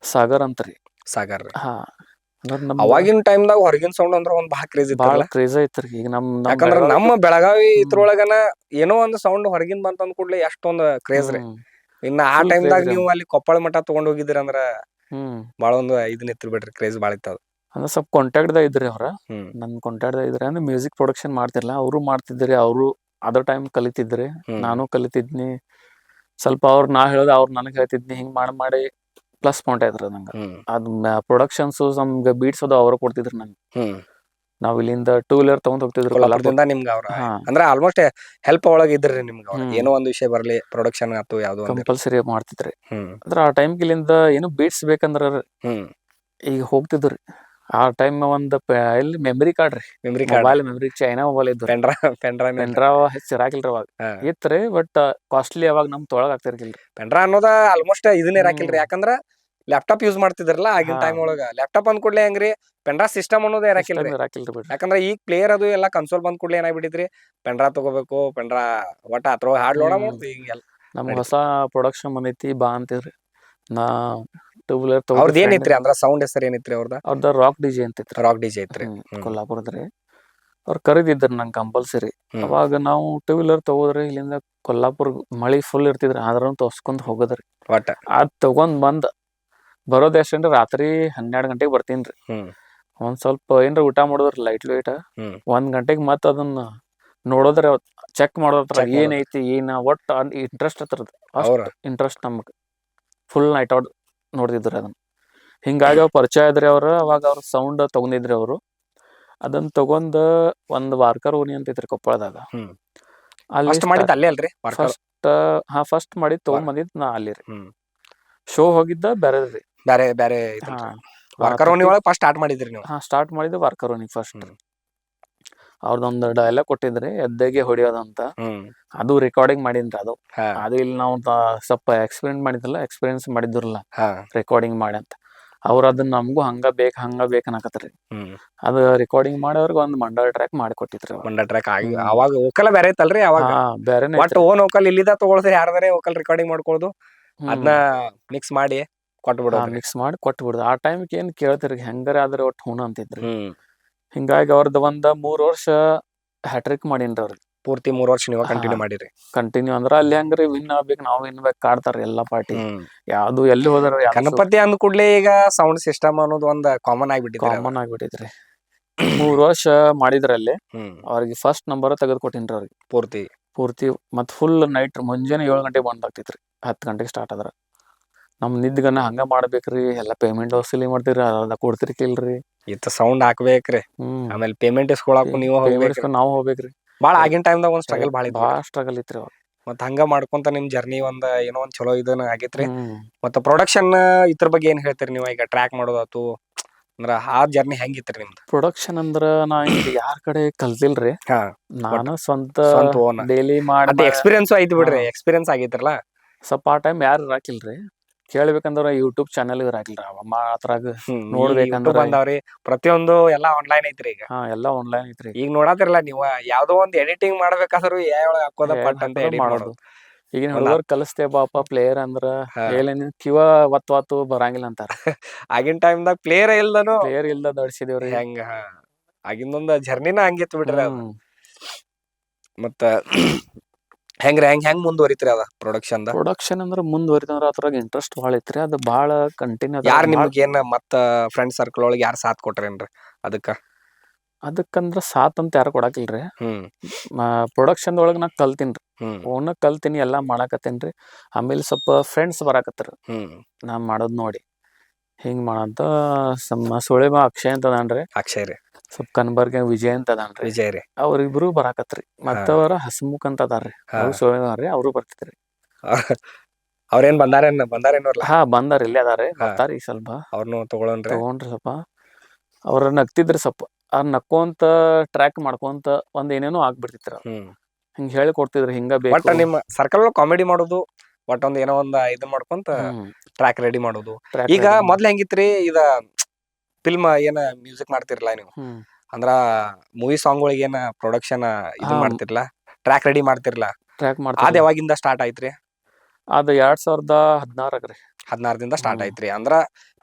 ಸಾಗರ್ ಅಂತ್ರಿ. ಸಾಗರ್ ಹಾ ಅಂದ್ರ ನಮ್ದ ಅವಾಗಿನ ಟೈಮ್ದಾಗ ಹೊರಗಿನ ಸೌಂಡ್ ಅಂದ್ರ ಒಂದ್ ಬಾಳ ಕ್ರೇಜ್ ಬಾಳ ಇತ್ತಲ್ಲ. ಕ್ರೇಜ್ ಐತ್ರಿ. ಈಗ ನಮ್ ಯಾಕಂದ್ರ ನಮ್ಮ ಬೆಳಗಾವಿದು ಬೆಳಗಾವಿ ಹ್ಮ್ ಇದ್ರೊಳಗನ ಏನೋ ಒಂದು ಸೌಂಡ್ ಹೊರಗಿಂದ ಬಂತ ಅಂದ ಕೂಡ್ಲೆ ಎಷ್ಟೊಂದ್ ಕ್ರೇಜ್ ರೀ. ಹ್ಮ್ ಇನ್ನ ಆ ಫುಲ್ ಕ್ರೇಜ್ ಟೈಮ್ದಾಗ ರೀ ನೀವು ಅವ್. ಅಲ್ಲಿ ಕೊಪ್ಪಳ ಮಠ ತಗೊಂಡ್ ಹೋಗಿದ್ರಿ ಅಂದ್ರ ಹ್ಮ್ ಬಾಳ ಒಂದು ಇದನ್ ಇತ್ತು ಬಿಡ್ರಿ ಕ್ರೇಜ್ ಬಾಳ ಇತ್ತು ಅದು. ಅಂದ್ರ ಸ್ವಲ್ಪ ಕಾಂಟ್ಯಾಕ್ಟ್ದಾಗ ಇದ್ರಿ ಅವ್ರ. ಹ್ಮ್ ನನ್ ಕಾಂಟ್ಯಾಕ್ಟ್ದಾಗ ಇದ್ರಿ ಅಂದ್ರೆ ಮ್ಯೂಸಿಕ್ ಪ್ರೊಡಕ್ಷನ್ ಮಾಡ್ತಿರ್ಲಾ ಅವ್ರು ಮಾಡ್ತಿದ್ರಿ. ಅವ್ರು ಅದ್ರ ಟೈಮ್ ಕಲಿತಿದ್ರಿ ಹ್ಮ್ ನಾನು ಕಲಿತಿದ್ನಿ. ಸ್ವಲ್ಪ ಅವ್ರ ನಾ ಹೇಳುದ ಅವ್ರು ನನಗ್ ಹೇಳ್ತಿದ್ನಿ ಹಿಂಗ್ ಮಾಡಿ ಪ್ಲಸ್ ಪಾಯಿಂಟ್ ಐತ್ರಿ ನಂಗ. ಹ್ಮ್ ಅದ್ ಪ್ರೊಡಕ್ಷನ್ಸ್ ನಮ್ಗ ಬೀಟ್ಸ್ ಅದು ಅವ್ರ ಕೊಡ್ತಿದ್ರಿ ನಂಗ. ಹ್ಮ್ ನಾವ್ ಇಲ್ಲಿಂದ 2 ವೀಲರ್ ತಗೊಂಡ್ ಹೋಗ್ತಿದ್ರು ಕೊಲ್ಲಾಪುರ್. ಕೊಲ್ಲಾಪುರದಿಂದ ನಿಮ್ಗ ಅವ್ರ ಹಾ ಅಂದ್ರ ಆಲ್ಮೋಸ್ಟ್ ಹೆಲ್ಪ್ ಒಳಗ ಇದ್ರಿ ನಿಮ್ಗ ಅವ್ರ. ಹ್ಮ್ ಏನೋ ಒಂದ್ ವಿಷಯ ಬರ್ಲಿ ಪ್ರೊಡಕ್ಷನ್ ಆತು ಯಾವ್ದೋ ಒಂದ್ ಇರ್ಲಿ. ಕಂಪಲ್ಸರಿ ಮಾಡ್ತಿದ್ರಿ. ಹ್ಮ್ ಅಂದ್ರ ಆ ಟೈಮ್ ಕಿಲಿಂದ ಏನು ಬೀಟ್ಸ್ ಬೇಕಂದ್ರ ಹ್ಮ್ ಈಗ ಹೋಗ್ತಿದ್ರಿ. ಆ ಟೈಮ್ ಒಂದ್ ಎಲ್ಲಿ ಮೆಮರಿ ಕಾರ್ಡ್ ರೀ. Memory card mobile memory China mobile ಇದ್ರಿ. ಪೆನ್ಡ್ರೈವ್ ಪೆನ್ಡ್ರೈವ್ ಹೆಚ್ಚ್ ಇರಾಕಿಲ್ರಿ ಅವಾಗ. ಹಾ ಇತ್ರಿ ಬಟ್ ಕಾಸ್ಟ್ಲಿ ಅವಾಗ ನಮ್ ತೊಳಗ್ ಆಗ್ತಿರ್ಕಿಲ್ರಿ. ಪೆನ್ಡ್ರೈವ್ ಅನ್ನೋದ ಆಲ್ಮೋಸ್ಟ್ ಇದನ್ನ ಹ್ಮ್ ಇರಾಕಿಲ್ರಿ. ಯಾಕಂದ್ರ ಲ್ಯಾಪ್ಟಾಪ್ ಯೂಸ್ ಮಾಡ್ತಿದ್ರಲ್ಲ ಆಗಿನ ಹಾ ಟೈಮ್ ಒಳಗ. ಲ್ಯಾಪ್ಟಾಪ್ ಅಂದ್ ಕೂಡ್ಲೆ ಹೆಂಗ್ರಿ ಪೆನ್ಡ್ರೈವ್ ಸಿಸ್ಟಮ್ ಅನ್ನೋದೇ ಸಿಸ್ಟಮ್ ಇರಾಕಿಲ್ರಿ. ಇರಾಕಿಲ್ರಿ ಬಿಡ್ರಿ. ಯಾಕಂದ್ರ ಈಗ ಪ್ಲೇಯರ್ ಅದು ಎಲ್ಲ ಕನ್ಸೋಲ್ ಬಂದ್ ಕೂಡ್ಲೆ ಏನಾಗ್ಬಿಟ್ಟಿದ್ರಿ ಪೆನ್ಡ್ರೈವ್ ತಗೋಬೇಕು ಒಟ್ಟ ಅದ್ರೊಳಗ ಹಾಡ್ ಲೋಡ ಹ್ಮ್ ಮಾಡುದು ಹಿಂಗೆಲ್ಲ ನಮ್ಗ್ ಹೊಸ ನಡೀತದ. ಪ್ರೊಡಕ್ಷನ್ ಬಂದೈತಿ ಬಾ ಅಂತಿದ್ರಿ. ನಾ 2 ವೀಲರ್ ತಗೋರಿ ಅವ್ರದ್ದು ಫ್ರೆಂಡ್. ಏನಿತ್ರಿ ಅಂದ್ರ ಸೌಂಡ್ ಹೆಸರು ಏನಿತ್ರಿ ಅವ್ರದ? ಅವ್ರದ ರಾಕ್ ಡಿಜೆ ಅಂತಿತ್ರಿ. ರಾಕ್ ಡಿಜೆ ಐತ್ರಿ. ಹ್ಮ್ ಕೊಲ್ಲಾಪುರದ್ರಿ. ಅವ್ರು ಕರೀದಿದ್ರ ನಂಗೆ ಕಂಪಲ್ಸರಿ. ಹ್ಮ್ ಅವಾಗ ನಾವು 2 ವೀಲರ್ ತಗೋದ್ರಿ ಇಲ್ಲಿಂದ ಕೊಲ್ಲಾಪುರ್ ಮಳಿ ಫುಲ್ ಇರ್ತಿದ್ರಿ ಆದ್ರೂ ತೋರ್ಸ್ಕೊಂಡ್ ಹೋಗದ್ರಿ. ಒಟ್ಟ ಅದ್ ತಗೊಂಡ್ ಬಂದ್ ಬರೋದ್ ಎಷ್ಟಂದ್ರ ರಾತ್ರಿ 12 ಗಂಟೆಗೆ ಬರ್ತೀನ್ರಿ. ಹ್ಮ್ ಒಂದ್ ಸ್ವಲ್ಪ ಏನ್ರ ಊಟ ಮಾಡುದ್ರಿ ಲೈಟ್ ಹ್ಮ್ 1 ಗಂಟೆಗೆ ಮತ್ ಅದನ್ನ ನೋಡೋದ್ರಿ ಚೆಕ್ ಮಾಡೋದ್ರ ಚೆಕ್ ಮಾಡೋದು ಏನೈತಿ ಒಟ್ಟ ಇಂಟ್ರೆಸ್ಟ್ ಹತ್ರದ ಅವ್ರ ಅಷ್ಟ್ ಇಂಟ್ರೆಸ್ಟ್ ನಮಗ್ ಫುಲ್ ನೈಟ್ ಔಟ್ ನೋಡ್ತಿದ್ರಿ ಅದನ್ನ. ಹಿಂಗಾಗಿ ಅವ್ರ ಪರಿಚಯ ಇದ್ರಿ ಅವ್ರು. ಅವಾಗ ಅವ್ರ ಸೌಂಡ್ ತಗೊಂಡಿದ್ರಿ ಅವ್ರು. ಅದನ್ನ ತಗೊಂಡ್ ಒಂದ್ ವಾರ್ಕರ್ ಓಣಿ ಅಂತ ಐತ್ರಿ ಕೊಪ್ಪಳದಾಗ. ಹ್ಮ್ ಅಲ್ಲಿ ಫಸ್ಟ್ ಮಾಡಿದ್ದ ಅಲ್ಲೇ ಅಲ್ರಿ ವರ್ಕರ್? ಫಸ್ಟ್ ಮಾಡಿ ತಗೊಂಬಂದಿದ್ ನಾ ಅಲ್ಲಿ ರೀ. ಹ್ಮ್ ಶೋ ಹೋಗಿದ್ದ ಬ್ಯಾರೆದ್ರಿ. ಬ್ಯಾರೆ ಬ್ಯಾರೆ ಹಾ ಇದಲ್ರಿ. ವರ್ಕರ್ ಓಣಿ ಒಳಗ್ ಫಸ್ಟ್ ಸ್ಟಾರ್ಟ್ ಮಾಡಿದ್ರಿ ನೀವು? ಸ್ಟಾರ್ಟ್ ಮಾಡಿದ್ದು ವಾರ್ಕರ್ ಓಣಿ ಫಸ್ಟ್. ಹ್ಮ್ ಅವ್ರದೊಂದ್ ಡೈಲಾಗ್ ಕೊಟ್ಟಿದ್ರಿ ಎದ್ದೆಗೆ ಹೊಡಿಯೋದಂತ. ಹ್ಮ್ ಅದು ರೆಕಾರ್ಡಿಂಗ್ ಮಾಡೀನ್ರಿ ಅದು. ಹಾ ಅದು ಇಲ್ಲಿ ನಾವು ಸ್ವಲ್ಪ ಎಕ್ಸ್ಪೀರಿಯನ್ಸ್ ಮಾಡಿದ್ರಲ್ಲ ಹಾ ರೆಕಾರ್ಡಿಂಗ್ ಮಾಡಿ ಅಂತ. ಅವ್ರ ಅದನ್ನ ನಮಗೂ ಹಂಗ ಬೇಕ್ ಅನ್ನಕತ್ರಿ. ಹ್ಮ್ ಅದು ರೆಕಾರ್ಡಿಂಗ್ ಮಾಡೋರ್ಗ ಒಂದ್ ಮಂಡಲ್ ಟ್ರ್ಯಾಕ್ ಮಾಡಿ ಕೊಟ್ಟಿದ್ರಿ ಅವಾಗ. ಮಂಡ ಟ್ರ್ಯಾಕ್ ಆಗಿ ಹ್ಮ್ ಅವಾಗ ವೋಕಲ್ ಬ್ಯಾರೆ ಐತಲ್ರಿ ಅವಾಗ. ಹಾ ಬ್ಯಾರೆನೇ ಒಟ್ ಐತ್ರಿ. ಓನ್ ವೋಕಲ್ ಇಲ್ಲಿದ ತಗೊಳ್ದೆ ಯಾರ್ದಾರೆ ವೋಕಲ್ ರೆಕಾರ್ಡಿಂಗ್ ಮಾಡ್ಕೊಳ್ಳೋದು ಅದನ್ನ ಮಿಕ್ಸ್ ಮಾಡಿ ಕೊಟ್ಬಿಡೋದ್ರಿ. ಮಿಕ್ಸ್ ಮಾಡಿ ಕೊಟ್ಬಿಡುದು. ಆ ಟೈಮ್ಗೆ ಏನ್ ಕೇಳ್ತಿರಿ ಹೆಂಗಾರ ಆದ್ರೆ ಒಟ್ಟು ಹುಣ ಅಂತಿದ್ರಿ. ಹ್ಮ್ ಹಿಂಗಾಗಿ ಅವ್ರದ್ದು ಒಂದ್ 3 ವರ್ಷ ಹ್ಯಾಟ್ರಿಕ್ ಮಾಡೀನ್ರಿ ಅವ್ರಿಗೆ. ಪೂರ್ತಿ 3 ವರ್ಷ ನೀವ ಹಾ ಕಂಟಿನ್ಯೂ ಮಾಡಿರಿ. ಕಂಟಿನ್ಯೂ ಅಂದ್ರ ಅಲ್ಲಿ ಹೆಂಗ್ರಿ ವಿನ್ ಆಗ್ಬೇಕು ನಾವ್ ವಿನ್ ಬೇಕು ಕಾಡ್ತಾರ ಎಲ್ಲಾ ಪಾರ್ಟಿ. ಹ್ಮ್ ಯಾವ್ದು ಎಲ್ಲಿ ಹೋದ್ರ ಯಾವ್ದು ಗಣಪತಿ ಅಂದ ಕೂಡ್ಲೆ ಈಗ ಸೌಂಡ್ ಸಿಸ್ಟಮ್ ಅನ್ನೋದು ಒಂದ್ ಕಾಮನ್ ಆಗ್ಬಿಟ್ಟಿದ್ರಿ ಅದು. ಕಾಮನ್ ಆಗ್ಬಿಟ್ಟೈತ್ರಿ. 3 ವರ್ಷ ಮಾಡಿದ್ರಲ್ಲಿ ಹ್ಮ್ ಅವ್ರಿಗೆ ಫಸ್ಟ್ ನಂಬರ್ ತೆಗೆದು ಕೊಟ್ಟಿನ್ರಿ ಅವ್ರಿಗೆ ಪೂರ್ತಿ ಪೂರ್ತಿ. ಮತ್ ಫುಲ್ ನೈಟ್ ಮುಂಜಾನೆ 7 ಗಂಟೆಗೆ ಬಂದ್ ಆಗ್ತೈತ್ರಿ. 10 ಗಂಟೆಗೆ ಸ್ಟಾರ್ಟ್ ಆದ್ರ ನಮ್ ನಿದ್ಗನ ಹಂಗ ಮಾಡ್ಬೇಕ್ರಿ. ಎಲ್ಲಾ ಪೇಮೆಂಟ್ ವಸೂಲಿ ಮಾಡ್ತೀರಿ ಅದ ಕೊಡ್ತಿರ್ಕಿಲ್ರಿ. ಇತ್ತ ಸೌಂಡ್ ಹಾಕ್ಬೇಕ್ರಿ, ಆಮೇಲೆ ಪೇಮೆಂಟ್ ಇಸ್ಕೊಳಕು ನೀವ ಪೇಮೆಂಟ್ ಹೋಗ್ಬೇಕ್ರಿ. ನಾವ್ ಹೋಗ್ಬೇಕ್ರಿ. ಬಾಳ ಆಗಿನ ಟೈಮ್ದಾಗ ಒಂದ್ ಸ್ಟ್ರಗಲ್ ಬಾಳ ಇತ್ತು ಬಾಳ ಬಿಡ್ರಿ. ಸ್ಟ್ರಗಲ್ ಇತ್ರಿ ಅವಾಗ. ಮತ್ತ ಹಂಗ ಮಾಡ್ಕೊಂತ ನಿಮ್ ಜರ್ನಿ ಒಂದ್ ಏನೋ ಒಂದ್ ಚಲೋ ಇದನ್ನ ಆಗೇತ್ರಿ. ಹ್ಮ್ ಮತ್ತ ಪ್ರೊಡಕ್ಷನ್ ಇದ್ರ ಬಗ್ಗೆ ಏನ್ ಹೇಳ್ತೀರಿ ನೀವು? ಈಗ ಟ್ರ್ಯಾಕ್ ಮಾಡೋದಾತು ಅಂದ್ರ ಆ ಜರ್ನಿ ಹೆಂಗಿತ್ರಿ ನಿಮ್ದು? ಪ್ರೊಡಕ್ಷನ್ ಅಂದ್ರ ನಾ ಹಿಂಗ ಯಾರ್ ಕಡೆ ಕಲ್ತಿಲ್ರಿ. ಹಾ ನಾನು ಸ್ವಂತ ಓನ್ ಡೈಲಿ ಮಾಡಿ ಮತ್ತೆ ಎಕ್ಸ್ಪೀರಿಯನ್ಸ್ ಐತಿ ಬಿಡ್ರಿ. ಹಾ. ಎಕ್ಸ್ಪೀರಿಯನ್ಸ್ ಆಗೈತ್ರಲ್ಲ. ಸ್ವಲ್ಪ ಆ ಟೈಮ್ ಯಾರು ಇರಾಕಿಲ್ರಿ. ಕೇಳ್ಬೇಕಂದ್ರ ಯೂಟ್ಯೂಬ್ ಚಾನೆಲ್ ಇರಾಕಿಲ್ರಿ ಅದ್ರಾಗ ಈ ಯೂಟ್ಯೂಬ್ ನೋಡ್ಬೇಕಂದ್ರ. ಬಂದಾವ್ರಿ, ಪ್ರತಿಯೊಂದು ಎಲ್ಲಾ ಆನ್ಲೈನ್ ಐತ್ರಿ ಈಗ. ಎಲ್ಲಾ ಆನ್ಲೈನ್ ಐತ್ರಿ. ಈಗ ನೋಡತಿರಲ್ಲ ನೀವು, ಯಾವ್ದೋ ಒಂದ್ ಎಡಿಟಿಂಗ್ ಮಾಡ್ಬೇಕಾದ್ರು AI ಒಳಗ್ ಹಾಕೋದ ಏನ್ ಪಟ್ ಅಂತ ಹಾಕಿದ್ರ ಎಡಿಟ್ ಮಾಡೋದು. ಮಾಡೋದು. ಈಗಿನ ಒಂದ್ ಹುಡುಗರ್ ಕಲಿಸ್ತೇ ಬಾಪ ಪ್ಲೇಯರ್ ಅಂದ್ರ ಹಾ. ಏನೇನ್ ಕಿವ ಒತ್ತು ಬರಂಗಿಲ್ಲ ಅಂತಾರ. ಆಗಿನ ಟೈಮ್ದಾಗ ಪ್ಲೇಯರ್ ಇಲ್ದನು ಪ್ಲೇಯರ್ ಇಲ್ದ ದಡ್ಸಿದೇವ್ರಿ. ಹೆಂಗ ಆಗಿಂದೊಂದ್ ಜರ್ನಿನ ಹಂಗಿತ್ತು ಬಿಡ್ರಿ ಅದ. ಮತ್ತ ಹೆಂಗ್ರಿ ಹೆಂಗ್ ಮುಂದುವರಿತ್ರಿ ಅದ ಪ್ರೊಡಕ್ಷನ್ ದ? ಪ್ರೊಡಕ್ಷನ್ ಅಂದ್ರ ಮುಂದುವರಿತಂದ್ರ ಅದ್ರಾಗ ಇಂಟ್ರೆಸ್ಟ್ ಬಾಳ ಐತ್ರಿ. ಅದು ಬಾಳ ಕಂಟಿನ್ಯೂ ಅದ ಯಾರ್ ನಿಮ್ಗೆ ಏನ್ ಮತ್ತ ಫ್ರೆಂಡ್ ಸರ್ಕಲ್ ಒಳಗೆ ಯಾರು ಸಾಥ್ ಕೊಟ್ರೇನ್ರಿ ಅದಕ್ಕ? ಅದಕ್ಕಂದ್ರ ಸಾತ್ ಅಂತ ಯಾರು ಕೊಡಾಕಿಲ್ರಿ. ಹ್ಮ್ ಪ್ರೊಡಕ್ಷನ್ ಒಳಗ್ ನಾ ಕಲ್ತೀನ್ರಿ. ಹ್ಮ್ ಓನ ಕಲ್ತೀನಿ ಎಲ್ಲಾ ಮಾಡಾಕತ್ತೇನ್ರಿ. ಆಮೇಲೆ ಸ್ವಲ್ಪ ಫ್ರೆಂಡ್ಸ್ ಬರಾಕತ್ತರ ಹ್ಮ್ ನಾ ಮಾಡೋದ್ ನೋಡಿ. ಹಿಂಗ್ ಮಾಡಂತ ಸುಳಿಮ ಅಕ್ಷಯ್ ಅಂತ ಅದಾನ್ರಿ. ಅಕ್ಷಯ್ ರೀ. ಸ್ವಲ್ಪ ಕನಬರ್ಗಿ ವಿಜಯ್ ಅಂತ ಅದಾನ್ರಿ. ವಿಜಯ್ ರೀ. ಅವ್ರಿಬ್ರು ಬರಾಕತ್ರಿ. ಹಾ ಮತ್ತವರ ಹಸಮುಖ್ ಅಂತ ಅದಾರ್ರಿ. ಹಾ ಅವ್ರು ಸುಳಿಮರಿ ಅವ್ರು ಬರ್ತಿದ್ರಿ. ಅವ್ರೇನ್ ಬಂದಾರೇನೋರ್ಲ? ಹಾ ಬಂದಾರ ಇಲ್ಲೇ ಅದಾರೆ. ಹಾ ಬರ್ತಾರ ಈಗ ಸ್ವಲ್ಪ ಅವ್ರನು ತಗೊಳನ್ರಿ. ತಗೊಂಡ್ರಿ ಸ್ವಲ್ಪ. ಅವ್ರ ನಗ್ತಿದ್ರಿ ಸ್ವಲ್ಪ. ನಕ್ಕೊಂತ ಟ್ರ್ಯಾಕ್ ಮಾಡ್ಕೊಂತ ಒಂದ್ ಏನೇನೋ ಆಗ್ಬಿಡ್ತಿತ್ರಿ. ಹ್ಮ್ ಹಿಂಗ್ ಹೇಳಿ ಕೊಡ್ತಿದ್ರಿ ಹಿಂಗ ಒಟ್ಟ ಬೇಕು. ನಿಮ್ಮ ಸರ್ಕಲ್ ಕಾಮಿಡಿ ಮಾಡೋದು, ಒಟ್ಟ ಒಂದ್ ಏನೋ ಒಂದ್ ಇದನ್ ಮಾಡ್ಕೊಂತ ಟ್ರ್ಯಾಕ್ ರೆಡಿ ಮಾಡೋದು. ಟ್ರ್ಯಾಕ್ ಈಗ ರೆಡಿ ಮೊದ್ಲ್ ಹೆಂಗಿತ್ರಿ, ಇದ ಫಿಲ್ಮ್ ಏನ ಮ್ಯೂಸಿಕ್ ಮಾಡ್ತಿರ್ಲಾ ನೀವು, ಅಂದ್ರ ಮೂವಿ ಸಾಂಗ್ ಒಳಗೆ ಏನ ಪ್ರೊಡಕ್ಷನ್ ಇದನ್ ಮಾಡ್ತಿರ್ಲಾ, ಟ್ರ್ಯಾಕ್ ರೆಡಿ ಮಾಡ್ತಿರ್ಲಾ, ಟ್ರ್ಯಾಕ್ ಅದ್ ಮಾಡ್ತಿರ್ಲ. ಯಾವಾಗಿಂದ ಸ್ಟಾರ್ಟ್ ಆಯ್ತ್ರಿ? ಅದ 2016 16ದಿಂದ ಸ್ಟಾರ್ಟ್ ಆಯ್ತ್ರಿ. ಅಂದ್ರ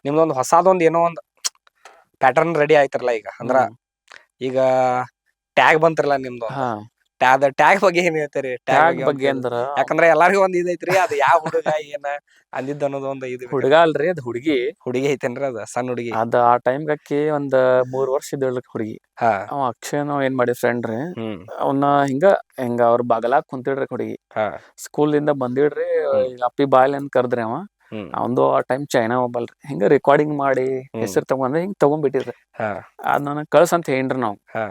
ನಿಮ್ದೊಂದ್ ಹೊಸಾದೊಂದ್ ಏನೋ ಒಂದ್ ಪ್ಯಾಟರ್ನ್ ರೆಡಿ ಆಯ್ತಿರಲ್ಲ ಈಗ. ಅಂದ್ರ ಈಗ ಟ್ಯಾಗ್ ಬಂತಿರಲ್ಲ ನಿಮ್ದೊಂದ್, ಟ್ಯಾಗ್ ಬಗ್ಗೆ ಏನ್ ಹೇಳ್ತೀರಿ? ಟ್ಯಾಗ್ ಬಗ್ಗೆ ಬಗ್ಗೆ ಅಂದ್ರ ಯಾಕಂದ್ರ ಎಲ್ಲಾರ್ಗು ಒಂದ್ ಇದೈತ್ರಿ, ಅದು ಯಾವ ಹುಡುಗ ಏನ ಅಂದಿದ್ದ ಅನ್ನೋದು ಒಂದ್ ಇದು ಹುಡುಗ ಅಲ್ರಿ ಅದ್ ಹುಡುಗಿ. ಹುಡುಗಿ ಐತೇನ್ರಿ? ಅದ ಸಣ್ಣ ಹುಡುಗಿ ಅದ ಆ ಟೈಮ್ಗೆ ಅಕ್ಕಿ ಒಂದ್ 3 ವರ್ಷ ಇದ್ದಳ್ ಹುಡುಗಿ. ಹಾ ಅವ ಅಕ್ಷಯ್ ಏನ್ ಮಾಡಿ ಫ್ರೆಂಡ್ ರೀ. ಹ್ಮ್ ಅವನ್ನ ಹಿಂಗ ಅವ್ರ ಬಗಲಾಗ್ ಕುಂತಿಡ್ರಿ ಹುಡುಗಿ. ಹಾ ಸ್ಕೂಲ್ ಇಂದ ಬಂದಿಡ್ರಿ. ಹ್ಮ್ ಈಗ ಅಪ್ಪಿ ಬಾಯ್ಲ್ ಅಂತ ಕರ್ದ್ರಿ ಅವ. ಹ್ಮ್ ಅವಂದು ಆ ಟೈಮ್ ಚೈನಾ ಮೊಬೈಲ್ ಹಿಂಗ ರೆಕಾರ್ಡಿಂಗ್ ಮಾಡಿ ಹೆಸರು ತಗೊಂಡ್ ಹಿಂಗ್ ತಗೊಂಡ್ಬಿಟ್ಟಿದ್ರಿ. ಹಾ ಅದ್ ನನಗ್ ಕಳ್ಸ ಅಂತ ಹೇಳ್ರಿ ನಾವ್. ಹಾ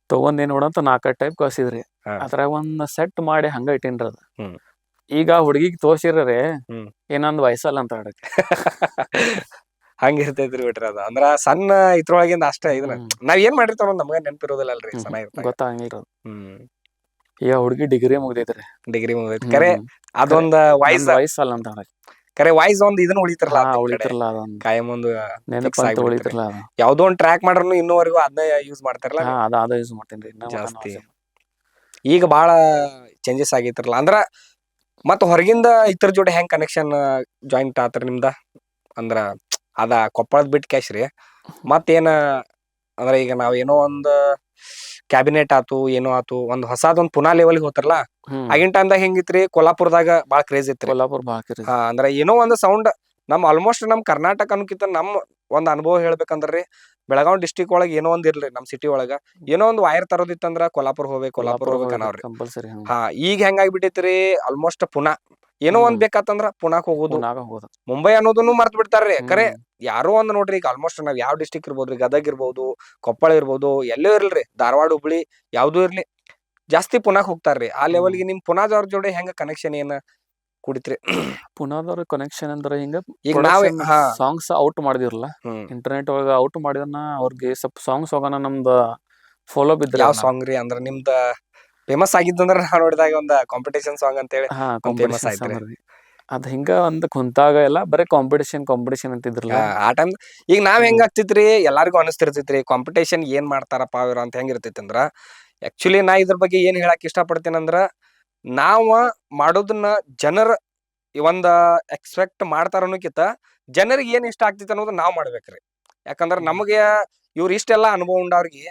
ತಗೊಂಡ್ ಏನ್ ನೋಡಂತ 4 ಟೈಪ್ ಕಳ್ಸಿದ್ರಿ. ಹಾ ಅದ್ರಾಗ ಒಂದ್ ಸೆಟ್ ಮಾಡಿ ಹಂಗ ಇಟ್ಟೇನ್ರಿ ಅದ. ಹ್ಮ್ ಈಗ ಹುಡುಗಿಗ್ ತೋರ್ಸಿರ್ರಿ ಹ್ಮ್ ಏನೊಂದ್ ವಯಸ್ಸಲ್ಲ ಅಂತ ಹೇಳಕ್. ಹಂಗ ಇರ್ತೈತ್ರಿ ಬಿಟ್ರಿ ಅದು. ಅಂದ್ರ ಸಣ್ಣ ಇದ್ರೊಳಗಿಂದ ಅಷ್ಟ ಇದನ್ನ ನಾವ್ ಏನ್ ಮಾಡಿರ್ತಾವ ನಮ್ಗ ನೆನಪಿರೋದಿಲ್ಲಲ್ರಿ ಸಣ್ಣ ಇರ್ತಾಗ. ಗೊತ್ತಾಗಿಲ್ರಿ ಅದು. ಹ್ಮ್ ಈಗ ಹುಡುಗಿ ಡಿಗ್ರಿ ಮುಗ್ದೈತ್ರಿ. ಡಿಗ್ರಿ ಮುಗೈತಿ. ಕರೆ ಅದೊಂದ ನಂದ್ ವಯಸ್ಸಲ್ಲ ಅಂತ ಹೇಳಕ್. ಕರೆ ವಾಯ್ಸ್ ಒಂದ್ ಇದನ್ನ ಉಳಿತಿರಲ್ಲ ನಿಮ್ ಕಡೆ, ಉಳಿತಿರ್ಲ ಅದೊಂದ್ ಕಾಯಂ ಒಂದು ಫಿಕ್ಸ್ ನೆನಪಂತ ಆಗ್ಬಿಡ್ತ್ರಿ. ಉಳಿತಿರ್ಲ ಅದ. ಯಾವ್ದೋ ಒಂದ್ ಟ್ರ್ಯಾಕ್ ಮಾಡ್ರು ಇನ್ನೂವರೆಗೂ ಅದನ್ನ ಯೂಸ್ ಮಾಡ್ತಾರಲ್ಲ ನೀವು ಅದ ಯೂಸ್ ಮಾಡ್ತೇನ್ರಿ ಇನ್ನ ಜಾಸ್ತಿ. ಈಗ ಬಾಳ ಚೇಂಜಸ್ ಆಗೈತ್ರಲ್ಲ. ಅಂದ್ರ ಮತ್ ಹೊರಗಿಂದ ಇತರ ಜೋಡಿ ಹೆಂಗ್ ಕನೆಕ್ಷನ್ ಜಾಯಿಂಟ್ ಆತ್ರ ನಿಮ್ದ? ಅಂದ್ರ ಅದ ಕೊಪ್ಪಳದ್ ಬಿಟ್ ಕ್ಯಾಶ್ರಿ ಮತ್ತೇನ ಅಂದ್ರ ಈಗ ನಾವ್ ಏನೋ ಒಂದ್ ಕ್ಯಾಬಿನೆಟ್ ಆತು ಏನೋ ಆತು ಒಂದ್ ಹೊಸಾದೊಂದ್ ಪುನಾ ಲೆವೆಲ್ಗೆ ಹೋತಾರಲ್ಲ, ಆಗಿನ ಟೈಮ್ದಾಗ ಹೆಂಗಿತ್ರಿ ಕೊಲ್ಲಾಪುರದಾಗ ಬಾಳ ಕ್ರೇಜ್ ಇತ್ರಿ. ಕೊಲ್ಲಾಪುರ್ ಬಾಳ ಹಾ ಅಂದ್ರ ಏನೋ ಒಂದ್ ಸೌಂಡ್ ನಮ್ ಆಲ್ಮೋಸ್ಟ್ ನಮ್ ಕರ್ನಾಟಕ ಅನ್ನೋಕಿಂತ ನಮ್ ಒಂದ್ ಅನುಭವ ಹೇಳ್ಬೇಕಂದ್ರಿ, ಬೆಳಗಾವ್ ಡಿಸ್ಟಿಕ್ ಒಳಗ್ ಏನೋ ಒಂದ್ ಇರ್ಲಿ ನಮ್ ಸಿಟಿ ಒಳಗ ಏನೋ ಒಂದ್ ವೈರ್ ತರೋದಿತ್ತಂದ್ರ ಕೊಲ್ಲಾಪುರ್ ಹೋಗ್ಬೇಕ್ ಅನ್ನವ್ರಿ. ಕಂಪಲ್ಸರಿ. ಹಾ ಈಗ ಹೆಂಗ್ ಆಗ್ಬಿಟ್ಟೈತ್ರಿ, ಆಲ್ಮೋಸ್ಟ್ ಪುನಾ ಏನೋ ಒಂದ್ ಬೇಕಾತಂದ್ರ ಪುನಾಕ್ ಹೋಗುದು. ಮುಂಬೈ ಅನ್ನೋದನ್ನು ಮರ್ತ್ ಬಿಡ್ತಾರ್ರಿ. ಕರೆ ಯಾರೋ ಒಂದ್ ನೋಡ್ರಿ, ಈಗ ಆಲ್ಮೋಸ್ಟ್ ನಾವ್ ಯಾವ ಡಿಸ್ಟಿಕ್ ಇರ್ಬೋದ್ರಿ, ಗದಗ್ ಇರ್ಬೋದು, ಕೊಪ್ಪಳ ಇರ್ಬೋದು, ಎಲ್ಲೋ ಇರ್ಲ್ರಿ, ಧಾರವಾಡ ಹುಬ್ಳಿ ಯಾವ್ದು ಇರ್ಲಿ, ಜಾಸ್ತಿ ಪುನಾಕ್ ಹೋಗ್ತಾರ್ರಿ. ಆ ಲೆವೆಲ್ಗೆ ನಿಮ್ ಪುನಾದವ್ರ ಜೋಡಿ ಹೆಂಗ ಕನೆಕ್ಷನ್ ಏನ ಕುಡಿತ್ರಿ? ಪುನಾದವ್ರ ಕನೆಕ್ಷನ್ ಅಂದ್ರೆ ಹಿಂಗ ಈಗ ನಾವೇ ಸಾಂಗ್ಸ್ ಔಟ್ ಮಾಡಿದಿರಲ್ಲ ಇಂಟರ್ನೆಟ್ ಒಳಗ ಔಟ್ ಮಾಡಿದನ್ನ ಅವ್ರಿಗೆ ಸ್ವಲ್ಪ ಸಾಂಗ್ಸ್ ಹೋಗೋಣ ನಮ್ದ ಫಾಲೋ ಬಿದ್ರಿ. ಯಾವ ಸಾಂಗ್ ರೀ? ಅಂದ್ರ ನಿಮ್ದ ಫೇಮಸ್ ಆಗಿದ್ದಂದ್ರ ನಾವ್ ನೋಡಿದಾಗ ಒಂದ್ ಕಾಂಪಿಟೇಷನ್ ಸಾಂಗ್ ಅಂತ ಹೇಳಿ ಫೇಮಸ್ ಆಯ್ತ್ರಿ. ಅದ್ ಹಿಂಗ ಒಂದ್ ಕುಂತಾಗ ಎಲ್ಲ ಬರೀ ಕಾಂಪಿಟೇಷನ್ ಅಂತಿದ್ರಲ್ಲ ಆ ಟೈಮ್. ಈಗ ನಾವ್ ಹೆಂಗ್ ಆಗ್ತಿತ್ರಿ, ಎಲ್ಲಾರ್ಗು ಅನಿಸ್ತಿರ್ತೈತ್ರಿ ಕಾಂಪಿಟೇಷನ್ ಏನ್ ಮಾಡ್ತಾರಪ್ಪ ಇವ್ರ ಅಂತ. ಹೆಂಗ್ ಇರ್ತೈತಿ ಅಂದ್ರ, ಆಕ್ಚುಲಿ ನಾ ಇದ್ರ ಬಗ್ಗೆ ಏನ್ ಹೇಳಕ್ ಇಷ್ಟ ಪಡ್ತೇನೆ ಅಂದ್ರ, ನಾವ ಮಾಡೋದನ್ನ ಜನರ ಒಂದ ಎಕ್ಸ್ಪೆಕ್ಟ್ ಮಾಡ್ತಾರ ಅನ್ನೋಕ್ಕಿಂತ ಜನರಿಗೆ ಏನ್ ಇಷ್ಟ ಆಗ್ತೈತೆ ಅನ್ನೋದು ನಾವ್ ಮಾಡ್ಬೇಕ್ರಿ. ಯಾಕಂದ್ರ ನಮಗೆ ಇವ್ರ ಇಷ್ಟೆಲ್ಲಾ ಅನುಭವ ಉಂಡವ್ರಿಗೆ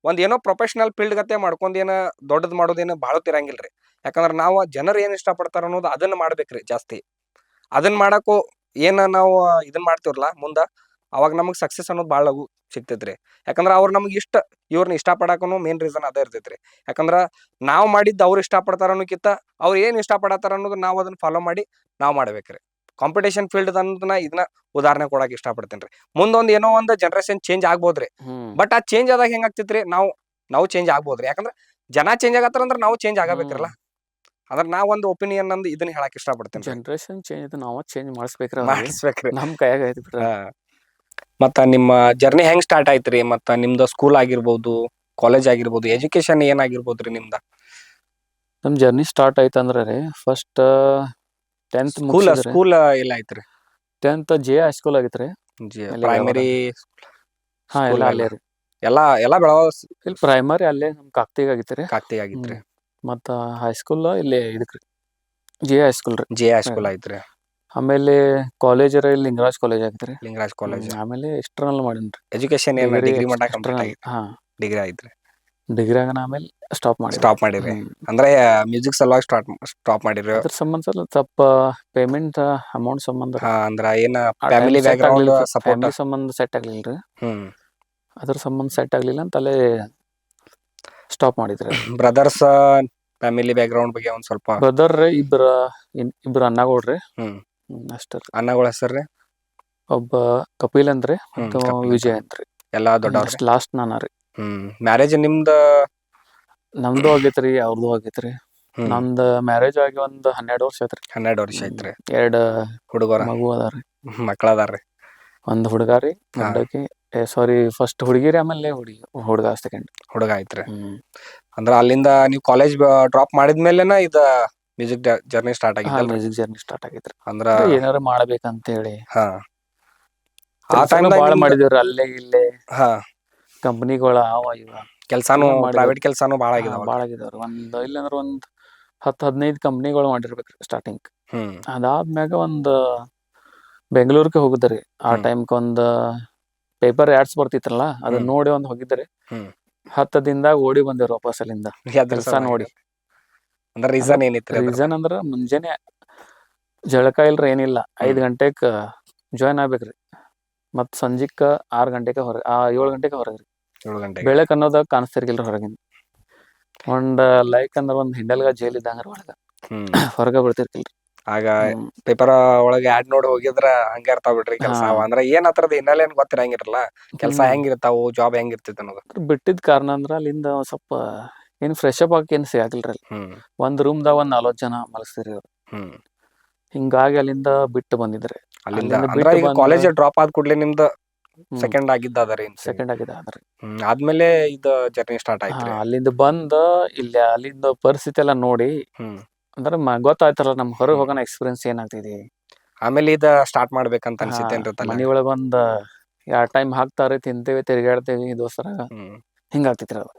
ಒಂದ್ ಏನೋ ಪ್ರೊಫೆಷನಲ್ ಫೀಲ್ಡ್ ಗತೆ ಮಾಡ್ಕೊಂಡ್ ಏನ ದೊಡ್ಡದ್ ಮಾಡೋದೇನು ಬಾಳ ತಿರಂಗಿಲ್ರಿ. ಯಾಕಂದ್ರ ನಾವು ಜನರು ಏನ್ ಇಷ್ಟ ಪಡ್ತಾರ ಅನ್ನೋದು ಅದನ್ನ ಮಾಡ್ಬೇಕ್ರಿ ಜಾಸ್ತಿ. ಅದನ್ನ ಮಾಡಕ್ಕೂ ಏನ ನಾವು ಇದನ್ ಮಾಡ್ತಿವ್ರಲ್ಲ ಮುಂದ ಅವಾಗ ನಮಗ್ ಸಕ್ಸಸ್ ಅನ್ನೋದು ಬಾಳ ಲಘು ಸಿಗ್ತೈತ್ರಿ. ಯಾಕಂದ್ರ ಅವ್ರ ನಮ್ಗೆ ಇವ್ರನ್ನ ಇಷ್ಟ ಪಡಾಕನು ಮೇನ್ ರೀಸನ್ ಅದ ಇರ್ತೈತ್ರಿ. ಯಾಕಂದ್ರ ನಾವ್ ಮಾಡಿದ್ದ ಅವ್ರು ಇಷ್ಟ ಪಡ್ತಾರ ಅನ್ನೋಕ್ಕಿಂತ ಅವ್ರು ಏನ್ ಇಷ್ಟ ಪಡತಾರ ಅನ್ನೋದು ನಾವ್ ಅದನ್ನ ಫಾಲೋ ಮಾಡಿ ನಾವ್ ಮಾಡ್ಬೇಕ್ರಿ. ಕಾಂಪಿಟೇಷನ್ ಫೀಲ್ಡ್ ಅನ್ನೋದನ್ನ ಇದನ್ನ ಉದಾಹರಣೆ ಕೊಡಕ್ ಇಷ್ಟ ಪಡ್ತೇನ್ರಿ. ಮುಂದೊಂದ್ ಏನೋ ಒಂದ್ ಜನರೇಷನ್ ಚೇಂಜ್ ಆಗ್ಬೋದ್ರಿ. ಬಟ್ ಆ ಚೇಂಜ್ ಆದಾಗ ಹೆಂಗ್ ಆಗ್ತೈತ್ರಿ, ನಾವು ಚೇಂಜ್ ಆಗ್ಬೋದ್ರಿ. ಯಾಕಂದ್ರ ಜನ ಚೇಂಜ್ ಆಗತ್ತಾರ ಅಂದ್ರ ನಾವು ಚೇಂಜ್ ಆಗಬೇಕ್ರಲ್ಲ. ಅದ್ರ ನಾವ್ ಒಂದು ಒಪಿನಿಯನ್ ಅಂದ್ ಇದನ್ನ ಹೇಳಕ್ ಇಷ್ಟ ಪಡ್ತೇನ್ರಿ. ಜನರೇಷನ್ ಚೇಂಜ್ ಐತೆ, ನಾವ ಚೇಂಜ್ ಮಾಡಿಸ್ಬೇಕ್ರಿ. ಮಾಡಿಸ್ಬೇಕ್ರಿ. ನಮ್ ಕೈಯಾಗ ಐತಿ ಬಿಡ್ರಿ. ಮತ್ತ ನಿಮ್ಮ ಜರ್ನಿ ಹೆಂಗ್ ಸ್ಟಾರ್ಟ್ ಆಯ್ತ್ರಿ? ಮತ್ತ ನಿಮ್ದು ಸ್ಕೂಲ್ ಆಗಿರ್ಬೋದು, ಕಾಲೇಜ್ ಆಗಿರ್ಬೋದು, ಎಜುಕೇಶನ್ ಏನಾಗಿರ್ಬೋದ್ರಿ ನಿಮ್ದ? ನಮ್ ಜರ್ನಿ ಸ್ಟಾರ್ಟ್ ಆಯ್ತಂದ್ರ ರೀ, ಫಸ್ಟ್ 10th ಮುಗಿಸಿದ್ರಿ. ಸ್ಕೂಲ್ ಇಲ್ಲ ಐತ್ರಿ? 10th J high school ಆಗಿತ್ರಿ. ಪ್ರೈಮರಿ ಹಾ ಎಲ್ಲ ಅಲ್ಲೇ ರೀ. ಎಲ್ಲಾ ಬೆಳಗಾವ್ ಇಲ್ಲಿ ಪ್ರೈಮರಿ ಅಲ್ಲೇ ನಮ್ ಕಾಕ್ತಿಗ್ ಆಗಿತ್ರಿ. ಕಾಕ್ತಿ ಆಗಿತ್ರಿ. ಮತ್ತ ಹೈಸ್ಕೂಲ್ ಇಲ್ಲಿ ಇದಕ್ರಿ ಜೆ ಹೈಸ್ಕೂಲ್ ರೀ. ಜೆ ಹೈಸ್ಕೂಲ್ ಐತ್ರಿ. ಆಮೇಲೆ ಕಾಲೇಜ್ ಇಲ್ಲಿ ಲಿಂಗರಾಜ್ ಕಾಲೇಜ್ ಆಗಿತ್ರಿ. ಲಿಂಗರಾಜ್ ಕಾಲೇಜ್. ಆಮೇಲೆ ಎಕ್ಸ್ಟರ್ನಲ್ ಮಾಡೀನ್ರಿ. ಎಜುಕೇಶನ್ ಏನ್ ಡಿಗ್ರಿ ಮಟ್ಟ ಕಂಪ್ಲೀಟ್ ಆಗಿತ್ತು? ಹಾ ಡಿಗ್ರಿ ಐತ್ರಿ. ಡಿಗ್ರಿ ಆಗನ ಆಮೇಲೆ ಸ್ಟಾಪ್ ಮಾಡಿರಿ. ಅಂದ್ರೆ ಮ್ಯೂಸಿಕ್ ಸಲುವಾಗಿ ಸ್ಟಾಪ್ ಮಾಡಿರಿ. ಅದ್ರ ಸಂಬಂಧ ಸ್ವಲ್ಪ ಪೇಮೆಂಟ್ ಅಮೌಂಟ್ ಸಂಬಂಧ. ಅಂದ್ರ ಏನ family back ground support family ಸಂಬಂಧ ಸೆಟ್ ಆಗ್ಲಿಲ್ರಿ. ಅದ್ರ ಸಂಬಂಧ ಸೆಟ್ ಆಗ್ಲಿಲ್ಲ ಅಂತ ಅಲ್ಲೇ ಸ್ಟಾಪ್ ಮಾಡಿದ್ರಿ. ಬ್ರದರ್ಸ್ ಫ್ಯಾಮಿಲಿ ಬ್ಯಾಕ್ ಗ್ರೌಂಡ್ ಬಗ್ಗೆ ಒಂದ್ ಸ್ವಲ್ಪ. ಬ್ರದರ್ ಇಬ್ರು ಅಣ್ಣಗಳ್ರಿ. ಅಷ್ಟೇ. ಅಣ್ಣಗಳ ಹೆಸರ್ರಿ? ಒಬ್ಬ ಕಪಿಲ್ ಅಂದ್ರಿ, ವಿಜಯ್ ಅಂತ್ರಿ. ಎಲ್ಲಾ ದೊಡ್ಡವ್ರ. ಲಾಸ್ಟ್ ನಾನ ರೀ. ಮ್ಯಾರೇಜ್ ನಿಮ್ದ? ನಮ್ದು ಆಗೇತ್ರಿ, ಅವ್ರದ್ದು ಆಗೇತ್ರಿ. ನಮ್ದ ಮ್ಯಾರೇಜ್ ಆಗಿ ಒಂದ್ 12 ವರ್ಷ ಆಯ್ತ್ರಿ. 12 ವರ್ಷ ಐತ್ರಿ. 2 ಹುಡುಗರ ಮಗು ಅದಾರಿ. ಮಕ್ಳ ಅದಾರ್ರಿ? ಒಂದ್ ಹುಡುಗಾರಿ, ಸಾರಿ ಫಸ್ಟ್ ಹುಡುಗಿರಿ, ಆಮೇಲೆ ಹುಡುಗ ಸೆಕೆಂಡ್. ಹುಡುಗ ಐತ್ರಿ. ಅಂದ್ರ ಅಲ್ಲಿಂದ ನೀವು ಕಾಲೇಜ್ ಡ್ರಾಪ್ ಮಾಡಿದ್ಮೇಲೆನ ಇದ ಮ್ಯೂಸಿಕ್ ಜರ್ನಿ ಸ್ಟಾರ್ಟ್ ಆಗಿತ್ತು? ಮ್ಯೂಸಿಕ್ ಜರ್ನಿ ಸ್ಟಾರ್ಟ್ ಆಗೈತ್ರಿ. ಅಂದ್ರ ಏನಾರ ಮಾಡ್ಬೇಕಂತ ಹೇಳಿ ಆ ಟೈಮ್ ಬಾಳ ಮಾಡಿದಿವ್ರಿ. ಅಲ್ಲೇ ಇಲ್ಲೇ ಕಂಪನಿಗಳ ಅವ ಇವ ಕೆಲ್ಸಾನು, ಪ್ರೈವೇಟ್ ಕೆಲ್ಸಾನು ಬಾಳ ಆಗಿದಾವ್ರಿ. ಇಲ್ಲಂದ್ರ ಒಂದ್ 10-15 ಕಂಪ್ನಿಗಳು ಮಾಡಿರ್ಬೇಕ್ರಿ ಸ್ಟಾರ್ಟಿಂಗ್. ಅದಾದ್ಮ್ಯಾಗ ಒಂದ್ ಬೆಂಗಳೂರಿಗೆ ಹೋಗಿದ್ರಿ. ಆ ಟೈಮ್ಕ್ ಒಂದ್ ಪೇಪರ್ ಆಡ್ಸ್ ಬರ್ತಿತ್ರಲ್ಲ, ಅದನ್ನ ನೋಡಿ ಒಂದ್ ಹೋಗಿದ್ರಿ. 10 ದಿನದಾಗ ಓಡಿ ಬಂದಿವ್ರಿ ವಾಪಸ್ ಅಲ್ಲಿಂದ ಕೆಲ್ಸ ನೋಡಿ. ರೀಸನ್ ಅಂದ್ರ ಮುಂಜಾನೆ ಜಳಕ ಇಲ್ರಿ, ಏನಿಲ್ಲ. 5 ಗಂಟೆಕ್ ಜಾಯ್ನ್ ಆಗ್ಬೇಕ್ರಿ. ಮತ್ ಸಂಜಿಕ್ 6 ಗಂಟೆಗೆ 7 ಗಂಟೆಗೆ ಹೊರಗ್ರಿ. ಬೆಳಕ್ ಅನ್ನೋದ ಕಾಣಿಸ್ತಿರ್ಗಿಲ್ರಿ ಹೊರಗಿಂದ. ಒಂದ್ ಲೈಕ್ ಅಂದ್ರ ಒಂದ್ ಹಿಂಡಲ್ಗ ಜೈಲ್ ಇದ್ದಂಗ್ರಿ ಒಳಗ. ಹೊರಗ ಬಿಡ್ತಿರ್ಕಿಲ್ರಿ. ಆಗ ಪೇಪರ್ ಒಳಗೆ ಆಡ್ ನೋಡಿ ಹೋಗಿದ್ರ ಹಂಗ ಇರ್ತಾವ ಬಿಡ್ರಿ ಕೆಲ್ಸ. ಅಂದ್ರ ಏನ್ ಅದ್ರದ್ ಹಿನ್ನೆಲೆ ಏನ್ ಗೊತ್ತಿರಂಗಿರಲ್ಲ. ಕೆಲ್ಸ ಹೆಂಗಿರ್ತಾವು, ಜಾಬ್ ಹೆಂಗಿರ್ತೈತಿ ಅನ್ನೋದು. ಬಿಟ್ಟಿದ್ ಕಾರಣ ಅಂದ್ರ ಅಲ್ಲಿಂದ ಸ್ವಲ್ಪ ಏನ್ ಫ್ರೆಶ್ ಅಪ್ ಆಗಿ ಏನ್ ಸಿಗಾಕಿಲ್ರಿ. ಒಂದ್ ರೂಮ್ದಾಗ ಒಂದ್ 40 ಜನ ಮಲಗ್ಸಿರಿ ಅವ್ರು. ಹಿಂಗಾಗಿ ಅಲ್ಲಿಂದ ಬಿಟ್ಟು ಬಂದಿದ್ರಿ. ಕಾಲೇಜ್ ಡ್ರಾಪ್ ಆದ ಕೂಡಲೇ ನಿಮ್ದು ಸೆಕೆಂಡ್ ಆಗಿದ್ದ ಅದರಿ? ಸೆಕೆಂಡ್ ಆಗಿದ್ದ ಅದ್ರಿ. ಆದ್ಮೇಲೆ ಇದು ಜರ್ನಿ ಸ್ಟಾರ್ಟ್ ಆಯ್ತ್ರಿ. ಅಲ್ಲಿಂದ ಬಂದ ಇಲ್ಲಿ ಅಲ್ಲಿಂದ ಪರಿಸ್ಥಿತಿ ಎಲ್ಲ ನೋಡಿ ಅಂದ್ರ ಗೊತ್ತಾಯ್ತಲ್ಲ ನಮ್ ಹೊರಗೆ ಹೋಗೋಣ ಎಕ್ಸ್ಪೀರಿಯನ್ಸ್ ಏನಾಗ್ತಿದೆ. ಆಮೇಲೆ ಇದ ಸ್ಟಾರ್ಟ್ ಮಾಡ್ಬೇಕಂತ ಅನ್ಸಿತ್ತೇನ್ರಿ? ಮನಿ ಒಳಗ ಒಂದ್ 2 ಟೈಮ್ ಹಾಕ್ತಾರ, ತಿಂತೇವಿ, ತಿರ್ಗಾಡ್ತೇವಿ ದೋಸ್ತರಾಗ, ಹಿಂಗಾಗ್ತಿತ್ರಿ ಅದು.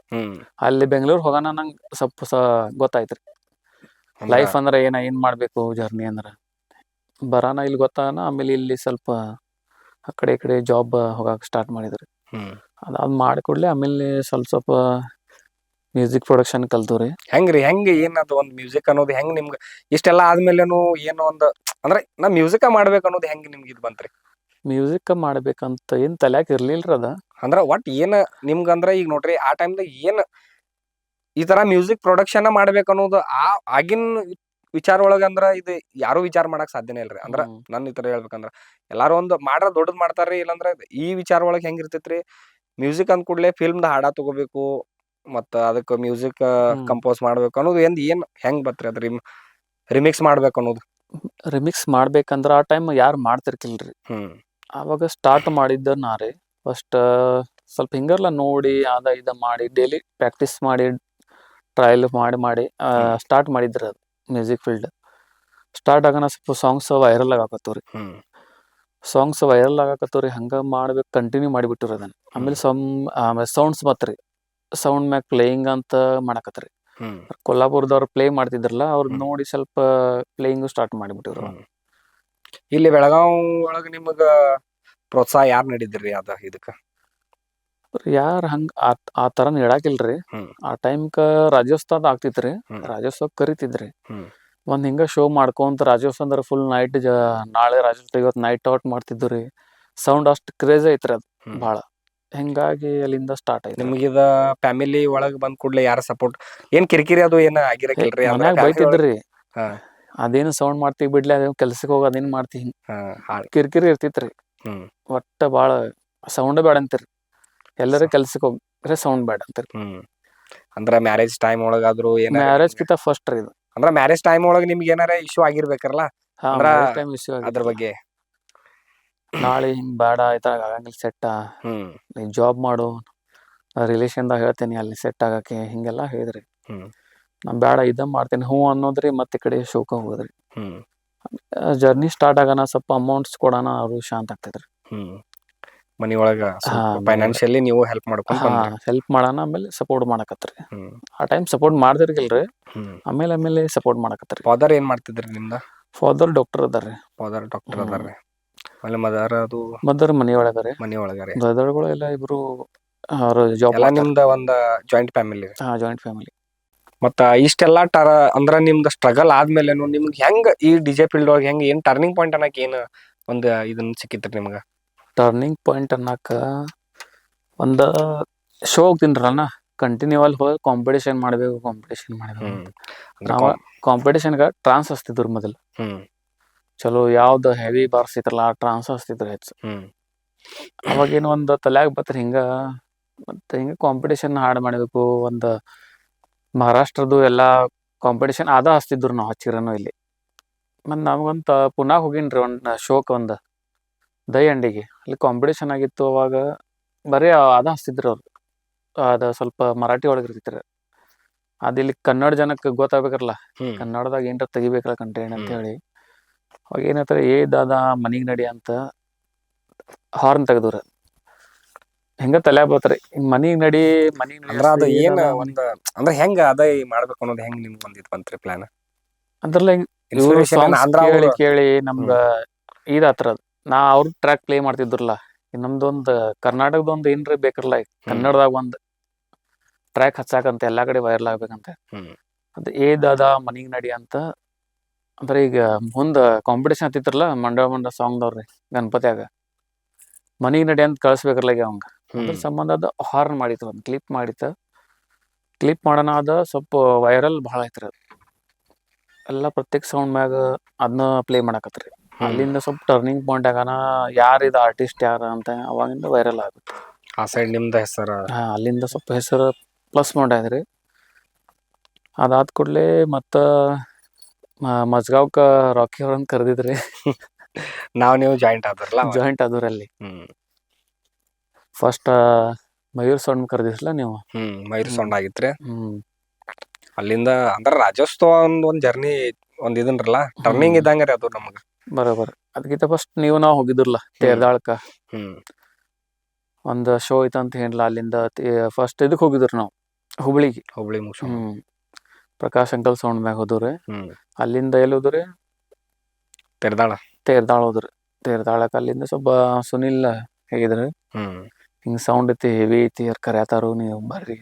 ಅಲ್ಲಿ ಬೆಂಗ್ಳೂರ್ ಹೋಗೋಣ ನಂಗೆ ಸ್ವಲ್ಪ ಗೊತ್ತಾಯ್ತ್ರಿ ಲೈಫ್ ಅಂದ್ರ ಏನ್ ಮಾಡ್ಬೇಕು, ಜರ್ನಿ ಅಂದ್ರ. ಬರಾನ ಇಲ್ಲಿ ಗೊತ್ತಾನ, ಆಮೇಲೆ ಇಲ್ಲಿ ಸ್ವಲ್ಪ ಆ ಕಡೆ ಈ ಕಡೆ ಜಾಬ್ ಹೋಗಾಕ ಸ್ಟಾರ್ಟ್ ಮಾಡಿದ್ರಿ. ಅದಾದ್ ಮಾಡಿಕೊಡ್ಲಿ ಆಮೇಲೆ ಸ್ವಲ್ಪ ಮ್ಯೂಸಿಕ್ ಪ್ರೊಡಕ್ಷನ್ ಕಲ್ತವ್ರಿ. ಹೆಂಗ್ ಏನದು ಒಂದ್ ಮ್ಯೂಸಿಕ್ ಅನ್ನೋದು ಹೆಂಗ್ ನಿಮ್ಗ ಇಷ್ಟೆಲ್ಲಾ ಆದ್ಮೇಲೆನು ಏನೋ ಒಂದ್ ಅಂದ್ರೆ ನಾ ಮ್ಯೂಸಿಕ್ ಮಾಡ್ಬೇಕು ಅನ್ನೋದು ಹೆಂಗ್ ನಿಮ್ಗೆ ಇದು ಬಂತ್ರಿ? ಮ್ಯೂಸಿಕ್ ಮಾಡ್ಬೇಕಂತ ಏನ್ ತಲ್ಯಾಕ ಇರ್ಲಿಲ್ರಿ ಅದ. ಅಂದ್ರ ಒಟ್ ಏನ್ ನಿಮ್ಗಂದ್ರ ಈಗ ನೋಡ್ರಿ, ಆ ಟೈಮ್ದಾಗ ಏನ್ ಈ ತರ ಮ್ಯೂಸಿಕ್ ಪ್ರೊಡಕ್ಷನ್ ಮಾಡ್ಬೇಕು ಅನ್ನೋದು ಆಗಿನ ವಿಚಾರ ಒಳಗ ಅಂದ್ರ ಇದು ಯಾರು ವಿಚಾರ ಮಾಡಕ್ ಸಾಧ್ಯನೇ ಇಲ್ರಿ. ಅಂದ್ರ ನನ್ ಈ ತರ ಹೇಳ್ಬೇಕಂದ್ರ ಎಲ್ಲಾರು ಒಂದ್ ಮಾಡ್ರ ದೊಡ್ಡದ್ ಮಾಡ್ತಾರ್ರಿ. ಇಲ್ಲಾಂದ್ರ ಈ ವಿಚಾರ ಒಳಗ್ ಹೆಂಗ್ ಇರ್ತೈತ್ರಿ, ಮ್ಯೂಸಿಕ್ ಅಂದ್ ಕೂಡ್ಲೆ ಫಿಲ್ಮ್ದ ಹಾಡ ತಗೋಬೇಕು, ಮತ್ತ ಅದಕ್ಕ ಮ್ಯೂಸಿಕ್ ಕಂಪೋಸ್ ಮಾಡ್ಬೇಕು ಅನ್ನೋದು ಏನ್ ಹೆಂಗ್ ಬತ್ರಿ ಅದ್ರ ರಿಮಿಕ್ಸ್ ಮಾಡ್ಬೇಕು ಅನ್ನೋದು? ರಿಮಿಕ್ಸ್ ಮಾಡ್ಬೇಕಂದ್ರ ಆ ಟೈಮ್ ಯಾರು ಮಾಡ್ತಿರ್ಕಿಲ್ರಿ. ಅವಾಗ ಸ್ಟಾರ್ಟ್ ಮಾಡಿದ್ದ ನಾರೇ ಫಸ್ಟ್ ಸ್ವಲ್ಪ ಹಿಂಗರ್ಲ ನೋಡಿ ಅದ ಇದ ಮಾಡಿ ಡೈಲಿ ಪ್ರಾಕ್ಟೀಸ್ ಮಾಡಿ ಟ್ರಯಲ್ ಮಾಡಿ ಸ್ಟಾರ್ಟ್ ಮಾಡಿದ್ರಿ ಅದು ಮ್ಯೂಸಿಕ್ ಫೀಲ್ಡ್. ಸ್ಟಾರ್ಟ್ ಆಗೋಣ ಸ್ವಲ್ಪ ಸಾಂಗ್ಸ್ ವೈರಲ್ ಆಗಾಕತ್ತವ್ರಿ. ಸಾಂಗ್ಸ್ ವೈರಲ್ ಆಗಾಕತ್ತವ್ರಿ, ಹಂಗ ಮಾಡ್ಬೇಕು ಕಂಟಿನ್ಯೂ ಮಾಡಿಬಿಟ್ರಿ ಅದನ್ನ. ಆಮೇಲೆ ಸೌಂಡ್ಸ್ ಮತ್ರಿ ಸೌಂಡ್ ಮ್ಯಾಕ್ ಪ್ಲೇಯಿಂಗ್ ಅಂತ ಮಾಡಕತ್ರಿ. ಕೊಲ್ಲಾಪುರದವ್ರು ಪ್ಲೇ ಮಾಡ್ತಿದ್ರಲ್ಲ, ಅವ್ರದ್ ನೋಡಿ ಸ್ವಲ್ಪ ಪ್ಲೇಯಿಂಗ್ ಸ್ಟಾರ್ಟ್ ಮಾಡಿಬಿಟ್ಟಿವ್ರು. ಇಲ್ಲಿ ಬೆಳಗಾವ್ ಒಳಗ ನಿಮಗ ಪ್ರೋತ್ಸಾಹ ಯಾರ್ ನೀಡಿದ್ರಿ ಅದ ಇದಕ್ಕ? ಯಾರು ಹಂಗೆ ಆ ಥರ ಹೇಳಾಕಿಲ್ರಿ. ಹ್ಮ್ ಆ ಟೈಮ್ಕ ರಾಜ್ಯೋತ್ಸವ ಆಗ್ತಿತ್ರಿ. ಹ್ಮ್ ರಾಜ್ಯೋತ್ಸವಕ್ಕೆ ಕರಿತಿದ್ರಿ. ಹ್ಮ್ ಒಂದು ಹಿಂಗೆ ಶೋ ಮಾಡ್ಕೊಂತ ರಾಜ್ಯೋತ್ಸವ ಅಂದ್ರೆ ಫುಲ್ ನೈಟ್ ನಾಳೆ ರಾಜ್ಯೋತ್ಸವ ಇವತ್ತು ನೈಟ್ ಔಟ್ ಮಾಡ್ತಿದ್ದು ರೀ. ಸೌಂಡ್ ಅಷ್ಟು ಕ್ರೇಜ್ ಐತ್ರಿ ಅದು ಹ್ಮ್ ಭಾಳ. ಹಿಂಗಾಗಿ ಅಲ್ಲಿಂದ ಸ್ಟಾರ್ಟ್ ಐತ್ರಿ ಅದು. ನಿಮಗಿದ ಫ್ಯಾಮಿಲಿ ಒಳಗ್ ಬಂದ್ ಕೂಡ್ಲೆ ಯಾರ ಸಪೋರ್ಟ್ ಏನ್ ಕಿರಿಕಿರಿ ಅದು ಏನ ಆಗಿರಕಿಲ್ರಿ? ಅಂದ್ರ ಮನ್ಯಾಗ ಫ್ಯಾಮಿಲಿ ಒಳಗ್ ಬೈತಿದ್ರಿ. ಹಾ ಅದೇನು ಸೌಂಡ್ ಮಾಡ್ತಿ ಬಿಡ್ಲಿ, ಅದೇನು ಕೆಲ್ಸಕ್ಕೆ ಹೋಗಿ ಅದೇನು ಮಾಡ್ತಿ, ಹಿಂಗೆ ಹಾ ಹಾಳ್ ಕಿರಿಕಿರಿ ಇರ್ತಿತ್ರಿ. ಹ್ಮ್ ಒಟ್ಟ ಭಾಳ ಸೌಂಡ್ ಬೇಡ ಅಂತೀರಿ. ಎಲ್ಲರೂ ಕೆಲ್ಸಕ್ಕೆ ಹೋಗ್ರೆ ಸೌಂಡ್ ಬೇಡ ಅಂತೀರಿ. ಹ್ಮ್ ಅಂದ್ರ ಮ್ಯಾರೇಜ್ ಟೈಮ್ ಒಳಗಾದ್ರು ಏನಾರ ನಿಮ್ಗೆ ಮ್ಯಾರೇಜ್ಕಿಂತ ಫಸ್ಟ್ ರೀ ಇದು. ಅಂದ್ರ ಮ್ಯಾರೇಜ್ ಟೈಮ್ ಒಳಗ್ ನಿಮ್ಗೆ ಏನಾರ ಇಶ್ಯೂ ಆಗಿರ್ಬೇಕಲ್ಲ ಹಾ, ಅಂದ್ರ ಮ್ಯಾರೇಜ್ ಟೈಮ್ ಇಶ್ಯೂ ಅದ್ರ ಆಗಿತ್ತಲ್ಲ. ಬಗ್ಗೆ. ನಾಳೆ ಹಿಂಗೆ ಬೇಡ ಆಯ್ತಾ ಆಗಂಗಿಲ್ಲ ಸೆಟ್ಟ, ಹ್ಮ್ ನೀನು ಜಾಬ್ ಮಾಡು, ರಿಲೇಷನ್ದಾಗ ಹೇಳ್ತೀನಿ ಅಲ್ಲಿ ಸೆಟ್ ಆಗಕ್ಕೆ, ಹಿಂಗೆಲ್ಲ ಹೇಳಿದ್ರಿ. ಹ್ಮ್ ನಾನು ಬೇಡ ಇದ ಮಾಡ್ತೀನಿ ಹ್ಞೂ ಅನ್ನೋದ್ರಿ. ಮತ್ತೆ ಈ ಕಡೆ ಶೋಕ ಹೋಗೋದ್ರಿ. ಹ್ಮ್ ಜರ್ನಿ ಸ್ಟಾರ್ಟ್ ಆಗೋಣ ಸ್ವಲ್ಪ ಅಮೌಂಟ್ಸ್ ಕೊಡೋಣ, ಅವರು ಶಾಂತ ಆಗ್ತೈತ್ರಿ. ಹ್ಮ್ ಮನಿ ಒಳಗ ಹಾ, ಸ್ವಲ್ಪ ಮನೆಯೊಳಗೆ ಫೈನಾನ್ಷಿಯಲಿ ನೀವು ಹೆಲ್ಪ್ ಮಾಡ್ಕೊಂಡ್ ಹಾ ಬಂದ್ರಿ. ಹೆಲ್ಪ್ ಮಾಡೋಣ, ಆಮೇಲೆ ಸಪೋರ್ಟ್ ಮಾಡಕತ್ರಿ. ಹ್ಮ್ ಆ ಟೈಮ್ ಸಪೋರ್ಟ್ ಮಾಡ್ದಿರ್ಗಿಲ್ರಿ. ಹ್ಮ್ ಆಮೇಲೆ ಸಪೋರ್ಟ್ ಮಾಡಕತ್ರಿ. ಫಾದರ್ ಏನ್ ಮಾಡ್ತಿದ್ರಿ ನಿಮ್ದ? ಫಾದರ್ ಡಾಕ್ಟರ್ ಅದಾರ್ರಿ. ಫಾದರ್ ಡಾಕ್ಟರ್ ಹ್ಮ್ ಅದಾರ್ರಿ. ಆಮೇಲೆ ಮದರ್ ಅದು ಮದರ್ ಮನೆಯೊಳಗರಿ. ಮನಿ ಒಳಗಾರಿ. ಬ್ರದರ್ಗಳು ಎಲ್ಲ ಇಬ್ರು ಅವ್ರು ಜಾಬ್ ಎಲ್ಲಾ ಮಾಡ್ತಾರೆ. ನಿಮ್ದ ಒಂದ್ ಜಾಯಿಂಟ್ ಫ್ಯಾಮಿಲಿ. ಹಾ, ಜಾಯಿಂಟ್ ಫ್ಯಾಮಿಲಿ. ಮತ್ತ ಇಷ್ಟೆಲ್ಲಾ ಅಂದ್ರ ನಿಮ್ದ ಸ್ಟ್ರಗಲ್ ಆದ್ಮೇಲೆನು ನಿಮ್ಗೆ ಹೆಂಗ್ ಈ ಡಿಜೆ ಫೀಲ್ಡ್ ಒಳಗೆ ಹೆಂಗ್ ಏನ್ ಟರ್ನಿಂಗ್ ಪಾಯಿಂಟ್ ಅನ್ನಕ್ ಏನ್ ಒಂದ್ ಇದನ್ ಸಿಕ್ಕಿತ್ರಿ ನಿಮ್ಗ? ಟರ್ನಿಂಗ್ ಪಾಯಿಂಟ್ ಅನ್ನಕ ಒಂದು ಶೋ ಹೋಗ್ತೀನಿರಲ್ಲ ನಾ, ಕಂಟಿನ್ಯೂ ಅಲ್ಲಿ ಹೋಗಿ ಕಾಂಪಿಟೇಷನ್ ಮಾಡಬೇಕು ಹ್ಮ್ ಅಂತ. ಅಂದ್ರ ನಾವು ಕಾಂಪಿಟೇಷನ್ಗೆ ಟ್ರಾನ್ಸ್ ಹಚ್ತಿದ್ರು ಮೊದಲು. ಹ್ಮ್ ಚಲೋ ಯಾವ್ದು ಹೆವಿ ಬಾರ್ಸ್ ಐತ್ರಲ್ಲ ಆ ಟ್ರಾನ್ಸ್ ಹಚ್ತಿದ್ರು ಹೆಚ್ಚು. ಹ್ಮ್ ಅವಾಗೇನು ಒಂದು ತಲ್ಯಾಗ ಬತ್ರಿ ಹಿಂಗೆ. ಮತ್ತು ಹಿಂಗೆ ಕಾಂಪಿಟೇಷನ್ ಹಾಡು ಮಾಡಬೇಕು. ಒಂದು ಮಹಾರಾಷ್ಟ್ರದ್ದು ಎಲ್ಲ ಕಾಂಪಿಟೇಷನ್ ಅದ ಹಚ್ತಿದ್ರು ನಾವು ಹಚ್ಚಿರೋನು ಇಲ್ಲಿ. ಮತ್ತು ನಮಗಂತ ಪುನಃ ಹೋಗೀನಿ ಒಂದು ಶೋಕ್, ಒಂದು ದಹಿ ಅಲ್ಲಿ ಕಾಂಪಿಟೇಷನ್ ಆಗಿತ್ತು. ಅವಾಗ ಬರೀ ಅದ ಹಚ್ತಿದ್ರು ಅವ್ರು. ಅದು ಸ್ವಲ್ಪ ಮರಾಠಿ ಒಳಗೆ ಇರ್ತಿತ್ತು. ಅದು ಇಲ್ಲಿ ಕನ್ನಡ ಜನಕ್ಕೆ ಗೊತ್ತಾಗ್ಬೇಕಲ್ಲ, ಹ್ಮ್ ಕನ್ನಡದಾಗ ಏನಾರ ತೆಗಿಬೇಕಲ್ಲ ಕಂಟೆಂಟ್ ಅಂತ ಹ್ಮ್ ಹೇಳಿ. ಅವಾಗ ಏನಂತಾರೆ, ದಾದಾ ಮನಿಗೆ ನಡಿ ಅಂತ ಹಾರ್ನ್ ತೆಗೆದವ್ರು. ಹಿಂಗೆ ತಲೆ ಬತ್ರಿ, ಮನಿಗೆ ನಡಿ ಅಂದ್ರ ಅದು ಏನ್ ದಾದಾ ಒಂದ್ ಅಂದ್ರ ಹೆಂಗ ಅದ ಮಾಡ್ಬೇಕು ಅನ್ನೋದು ಹೆಂಗ್ ನಿಮ್ಗೆ ಒಂದಿದ್ ಬಂತ್ರಿ ಪ್ಲಾನ್? ಅದ್ರಲ್ಲ ಇವರು ಇನ್ಸ್ಪಿರೇಷನ್ ಏನ ಸಾಂಗ್ಸ್ ಅಂದ್ರ ಕೇಳಿ ಅವ್ರು ಕೇಳಿ ನಮ್ಗ ಹ್ಮ್ ಇದಾತ್ರ. ನಾ ಅವ್ರ ಟ್ರ್ಯಾಕ್ ಪ್ಲೇ ಮಾಡ್ತಿದ್ರಲ್ಲ, ನಮ್ದೊಂದು ಕರ್ನಾಟಕದೊಂದು ಏನ್ರಿ ಬೇಕಲ್ಲ, ಹ್ಮ್ ಕನ್ನಡದಾಗ ಒಂದು ಟ್ರ್ಯಾಕ್ ಹಚ್ಚಾಕಂತ ಎಲ್ಲಾ ಕಡೆ ವೈರಲ್ ಆಗ್ಬೇಕಂತ. ಹ್ಮ್ ಅದು ದಾದಾ ಮನಿಗೆ ನಡಿ ಅಂತ. ಅಂದ್ರೆ ಈಗ ಮುಂದೆ ಕಾಂಪಿಟೇಷನ್ ಹತ್ತಿತ್ರಲ್ಲ, ಮಂಡ್ಯ ಸಾಂಗ್ದವ್ರಿ ಗಣಪತಿಯಾಗ ಮನಿಗೆ ನಡಿ ಅಂತ ಕಳಿಸ್ಬೇಕಲ್ಲ ಈಗ ಅವಂಗ. ಅದ್ರ ಹ್ಮ್ ಸಂಬಂಧ ಅದು ಹಾರ್ನ್ ಮಾಡಿತ್ತು, ಒಂದು ಕ್ಲಿಪ್ ಮಾಡಿತ್ತು. ಕ್ಲಿಪ್ ಮಾಡೋಣ, ಅದು ಸ್ವಲ್ಪ ವೈರಲ್ ಭಾಳ ಐತ್ರಿ. ಅದು ಎಲ್ಲ ಪ್ರತ್ಯೇಕ ಸೌಂಡ್ ಮ್ಯಾಗ ಅದನ್ನ ಪ್ಲೇ ಮಾಡಕತ್ರಿ. ಹ್ಮ್ ಅಲ್ಲಿಂದ ಸ್ವಲ್ಪ ಟರ್ನಿಂಗ್ ಪಾಯಿಂಟ್ ಆಗಾನ, ಯಾರಿದು ಆರ್ಟಿಸ್ಟ್ ಯಾರು ಅಂತ ಅವಾಗಿಂದ ವೈರಲ್ ಆಗುತ್ತೆ. ಆ ಸೈಡ್ ನಿಮ್ದ ಹೆಸರ ಹಾಂ, ಅಲ್ಲಿಂದ ಸ್ವಲ್ಪ ಹೆಸರು ಪ್ಲಸ್ ಮಾಡಿದ್ರಿ. ಅದಾದ ಕೂಡಲೇ ಮತ್ತು ಮಜ್ಗಾವ್ಕ ರಾಕಿ ಅವ್ರನ್ನ ಕರೆದಿದ್ರಿ. ನೀವು ಜಾಯಿಂಟ್ ಆದ್ರಲ್ಲ ಅವಾಗ? ಜಾಯಿಂಟ್ ಆದವ್ರಲ್ಲಿ ಹ್ಮ್ ಫಸ್ಟ್ ಮಯೂರ್ ಸೌಂಡ್ ಕರೆದಿದ್ರಲ್ಲ ನೀವು. ಮೈರ್ ಹ್ಮ್ ಸೌಂಡ್ ಆಗಿತ್ರಿ. ಹ್ಮ್ ಅಲ್ಲಿಂದ ಅಂದ್ರ ರಾಜ್ಯೋತ್ಸವ ಒಂದ್ ಜರ್ನಿ ಒಂದ್ ಇದನ್ರಲ್ಲ, ಟರ್ನಿಂಗ್ ಹ್ಮ್ ಇದ್ದಂಗ ರೀ ಅದು ನಮಗ. ಬರೋಬರ್. ಅದಕ್ಕಿಂತ ಫಸ್ಟ್ ನಾವು ಹೋಗಿದ್ರಲ್ಲ ಹ್ಮ್ ತೇರ್ದಾಳಕ್ಕ, ಹ್ಮ್ ಒಂದು ಶೋ ಐತೆ ಅಂತ ಹೇಳಿಲ್ಲ. ಅಲ್ಲಿಂದ ಫಸ್ಟ್ ಇದಕ್ಕೆ ಹೋಗಿದ್ರು ನಾವು, ಹುಬ್ಳಿಗೆ. ಹುಬ್ಳಿ ಮುಗ್ಸೋಣ. ಪ್ರಕಾಶ್ ಅಂಕಲ್ ಸೌಂಡ್ ಮ್ಯಾಗ ಹೋದವ್ರಿ. ಹ್ಮ್ ಅಲ್ಲಿಂದ ಎಲ್ಲಿ ಹೋದ್ರಿ? ತೆರ್ದಾಳ. ತೇರ್ದಾಳ ಹೋದ್ರಿ. ತೇರ್ದಾಳಕ್ಕೆ ಅಲ್ಲಿಂದ ಸ್ವಲ್ಪ ಸುನಿಲ್ ಹೇಗಿದ್ರಿ, ಹ್ಮ್ ಹಿಂಗೆ ಸೌಂಡ್ ಐತಿ, ಹೆವಿ ಐತಿ, ಅವ್ರು ಕರ್ಯಾತಾರು, ನೀವು ಬರ್ರಿ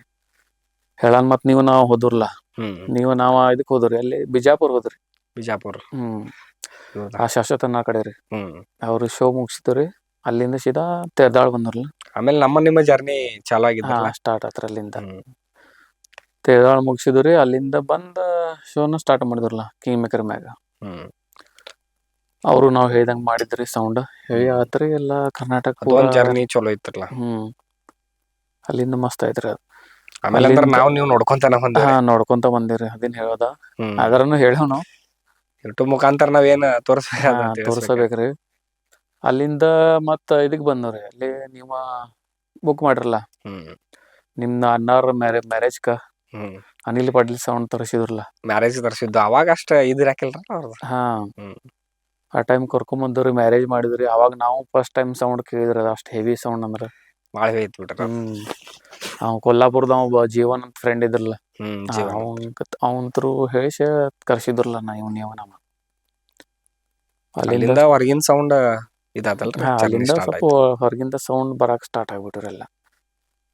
ಹೇಳನ್. ಮತ್ತು ನಾವು ಹೋದ್ರಲ್ಲ, ಹ್ಮ್ ನಾವು ಇದಕ್ಕೆ ಹೋದ್ರಿ, ಅಲ್ಲಿ ಬಿಜಾಪುರ್ ಹೋದ್ರಿ. ಬಿಜಾಪುರ್. ಹೌದಾ? ಆ ಶಾಶ್ವತನ ಕಡೆ ರೀ. ಹ್ಮ್ ಅವರು ಶೋ ಮುಗಿಸಿದ್ರಿ. ಅಲ್ಲಿಂದ ಸೀದಾ ತೇರ್ದಾಳ ಬಂದ್ರಲ್ಲ. ಆಮೇಲೆ ನಿಮ್ಮ ಜರ್ನಿ ಚಾಲು ಆಗಿದ್ರಲ್ಲ. ಸ್ಟಾರ್ಟ್ ಆತ್ರ ಅಲ್ಲಿಂದ. ಹ್ಮ್ ತೇರ್ದಾಳ ಮುಗಿಸಿದ್ರಿ. ಅಲ್ಲಿಂದ ಬಂದ ಶೋನ ಸ್ಟಾರ್ಟ್ ಮಾಡಿದ್ರಲ್ಲ ಕಿಂಗ್ ಮೇಕರ್ ಮ್ಯಾಗ. ಹ್ಮ್ ಅವರು ನಾವು ಹೇಳ್ದಂಗೆ ಮಾಡಿದ್ರಿ. ಸೌಂಡ್ ಹೇಳಿ ಹ್ಮ್ ಆತ್ರಿ, ಎಲ್ಲ ಕರ್ನಾಟಕ ಪೂರಾ. ಅದೊಂದ್ ಜರ್ನಿ ಚಲೋ ಇತ್ತಲ್ಲ. ಅಲ್ಲಿಂದ ಮಸ್ತ್ ಐತ್ರಿ ಅದು. ಆಮೇಲೆ ಅಂದ್ರ ಅಲ್ಲಿಂದ ನೀವು ನೋಡ್ಕೊಂತಾನ ಬಂದಿರಿ. ನೋಡ್ಕೊಂತ ಬಂದಿರಿ. ಅದನ್ನ ಹೇಳೋದ ಹ್ಮ್ ಅದ್ರನು ಹೇಳೇವ್ ನಾವು. ಯೂಟ್ಯೂಬ್ ಮುಖಾಂತರ ನಾವೇನ್ ತೋರ್ಸ್ಬೇಕ ಅದ ತಿಳಿಸ್ಬೇಕ. ತೋರ್ಸಬೇಕ್ರಿ. ಅಲ್ಲಿಂದ ಮತ್ತ ಇದಕ್ ಬಂದವ್ರಿ. ಅಲ್ಲಿ ನೀವ ಬುಕ್ ಮಾಡ್ರಲ್ಲ, ಹ್ಮ್ ನಿಮ್ದ ಅಣ್ಣಾರ ಮ್ಯಾರೇಜ್ಕ ಹ್ಮ್ ಅನಿಲ್ ಪಾಟೀಲ್ ಸೌಂಡ್ ತರಿಸಿದ್ರಲ್ಲ. ಮ್ಯಾರೇಜ್ ತರ್ಸಿದ್ದು ಅವಾಗ ಅಷ್ಟ ಇರಾಕಿಲ್ರ ಅವ್ರದ್ದು. ಹಾ, ಹ್ಮ್ ಆ ಟೈಮ್ ಕರ್ಕೊಂಬಂದವ್ರಿ. ಮ್ಯಾರೇಜ್ ಮಾಡಿದ್ರಿ. ಅವಾಗ ನಾವು ಫಸ್ಟ್ ಟೈಮ್ ಸೌಂಡ್ ಕೇಳಿದ್ರಿ. ಅದು ಅಷ್ಟು ಹೆವಿ ಸೌಂಡ್ ಅಂದ್ರೆ. ಭಾಳ ಹೆವಿ ಐತ್ ಬಿಟ್ರ. ಅವ್ ಕೊಲ್ಲಾಪುರದ ಜೀವನ್ ಅಂತ ಫ್ರೆಂಡ್ ಇದ್ರಲ್ಲ, ಜೀವನ ಅವನ್ ತ್ರೂ ಹೇಳಿಸಿ ಕರ್ಸಿದ್ರಲ್ಲ. ಅಲ್ಲಿಂದ ಅಲ್ಲಿಂದ ಹೊರಗಿನ ಸೌಂಡ್ ಇದಾತಲ್ರಿ ಜರ್ನಿ ಅಲ್ಲಿಂದ ಸ್ಟಾರ್ಟ್ ಸ್ವಲ್ಪ ಆಯ್ತು. ಹೊರಗಿಂದ ಸೌಂಡ್ ಬರಕ್ಕೆ ಸ್ಟಾರ್ಟ್ ಆಗ್ಬಿಟ್ರೆಲ್ಲ.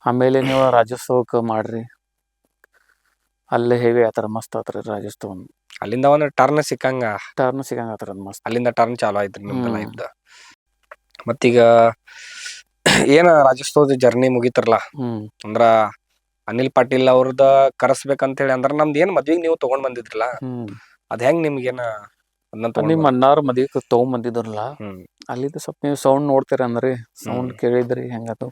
ಆಮೇಲೆ ನೀವು ರಾಜ್ಯೋತ್ಸವಕ್ಕೆ ಮಾಡ್ರಿ, ಅಲ್ಲೇ ಹೆವಿ ಆತರ ಮಸ್ತ್ ಆತರ ರಾಜ್ಯೋತ್ಸವ. ಅಲ್ಲಿಂದ ಒಂದು ಟರ್ನ್ ಸಿಕ್ಕಂಗ ಟರ್ನ್ ಸಿಗಂಗ ಆತರ ಮಸ್ತ್. ಅಲ್ಲಿಂದ ಟರ್ನ್ ಚಾಲು ಆಯ್ತ್ರಿ ನಿಮ್ದು ಹ್ಮ್. ಲೈಫ್ದ. ಮತ್ತೀಗ ಏನ ರಾಜ್ಯೋತ್ಸವದ ಜರ್ನಿ ಮುಗಿತಿರಲ್ಲ, ಹ್ಮ್ ಅಂದ್ರ ಅನಿಲ್ ಪಾಟೀಲ್ ಅವ್ರದ ಕರೆಸ್ಬೇಕಂತ ಹೇಳಿ ಅಂದ್ರ ನಮ್ದು ಏನ್ ಮದ್ವಿಗ್ ನೀವು ತಗೊಂಡ್ ಬಂದಿದ್ರಲ್ಲ, ಹ್ಮ್ ಅದ್ ಹೆಂಗ್ ನಿಮ್ಗೇನ ಅದನ್ನ ತಗೊಂಡ್ ನಿಮ್ ಬಂದ್ ಅಣ್ಣಾರ್ ಮದ್ವಿಗ್ ತಗೊಂಬಂದಿದ್ರಲ್ಲ, ಹ್ಮ್ ಅಲ್ಲಿದ್ದ ಸ್ವಲ್ಪ ನೀವು ಸೌಂಡ್ ನೋಡ್ತೀರ ಅಂದ್ರಿ, ಹ್ಮ್ ಸೌಂಡ್ ಕೇಳಿದ್ರಿ ಹೆಂಗದು.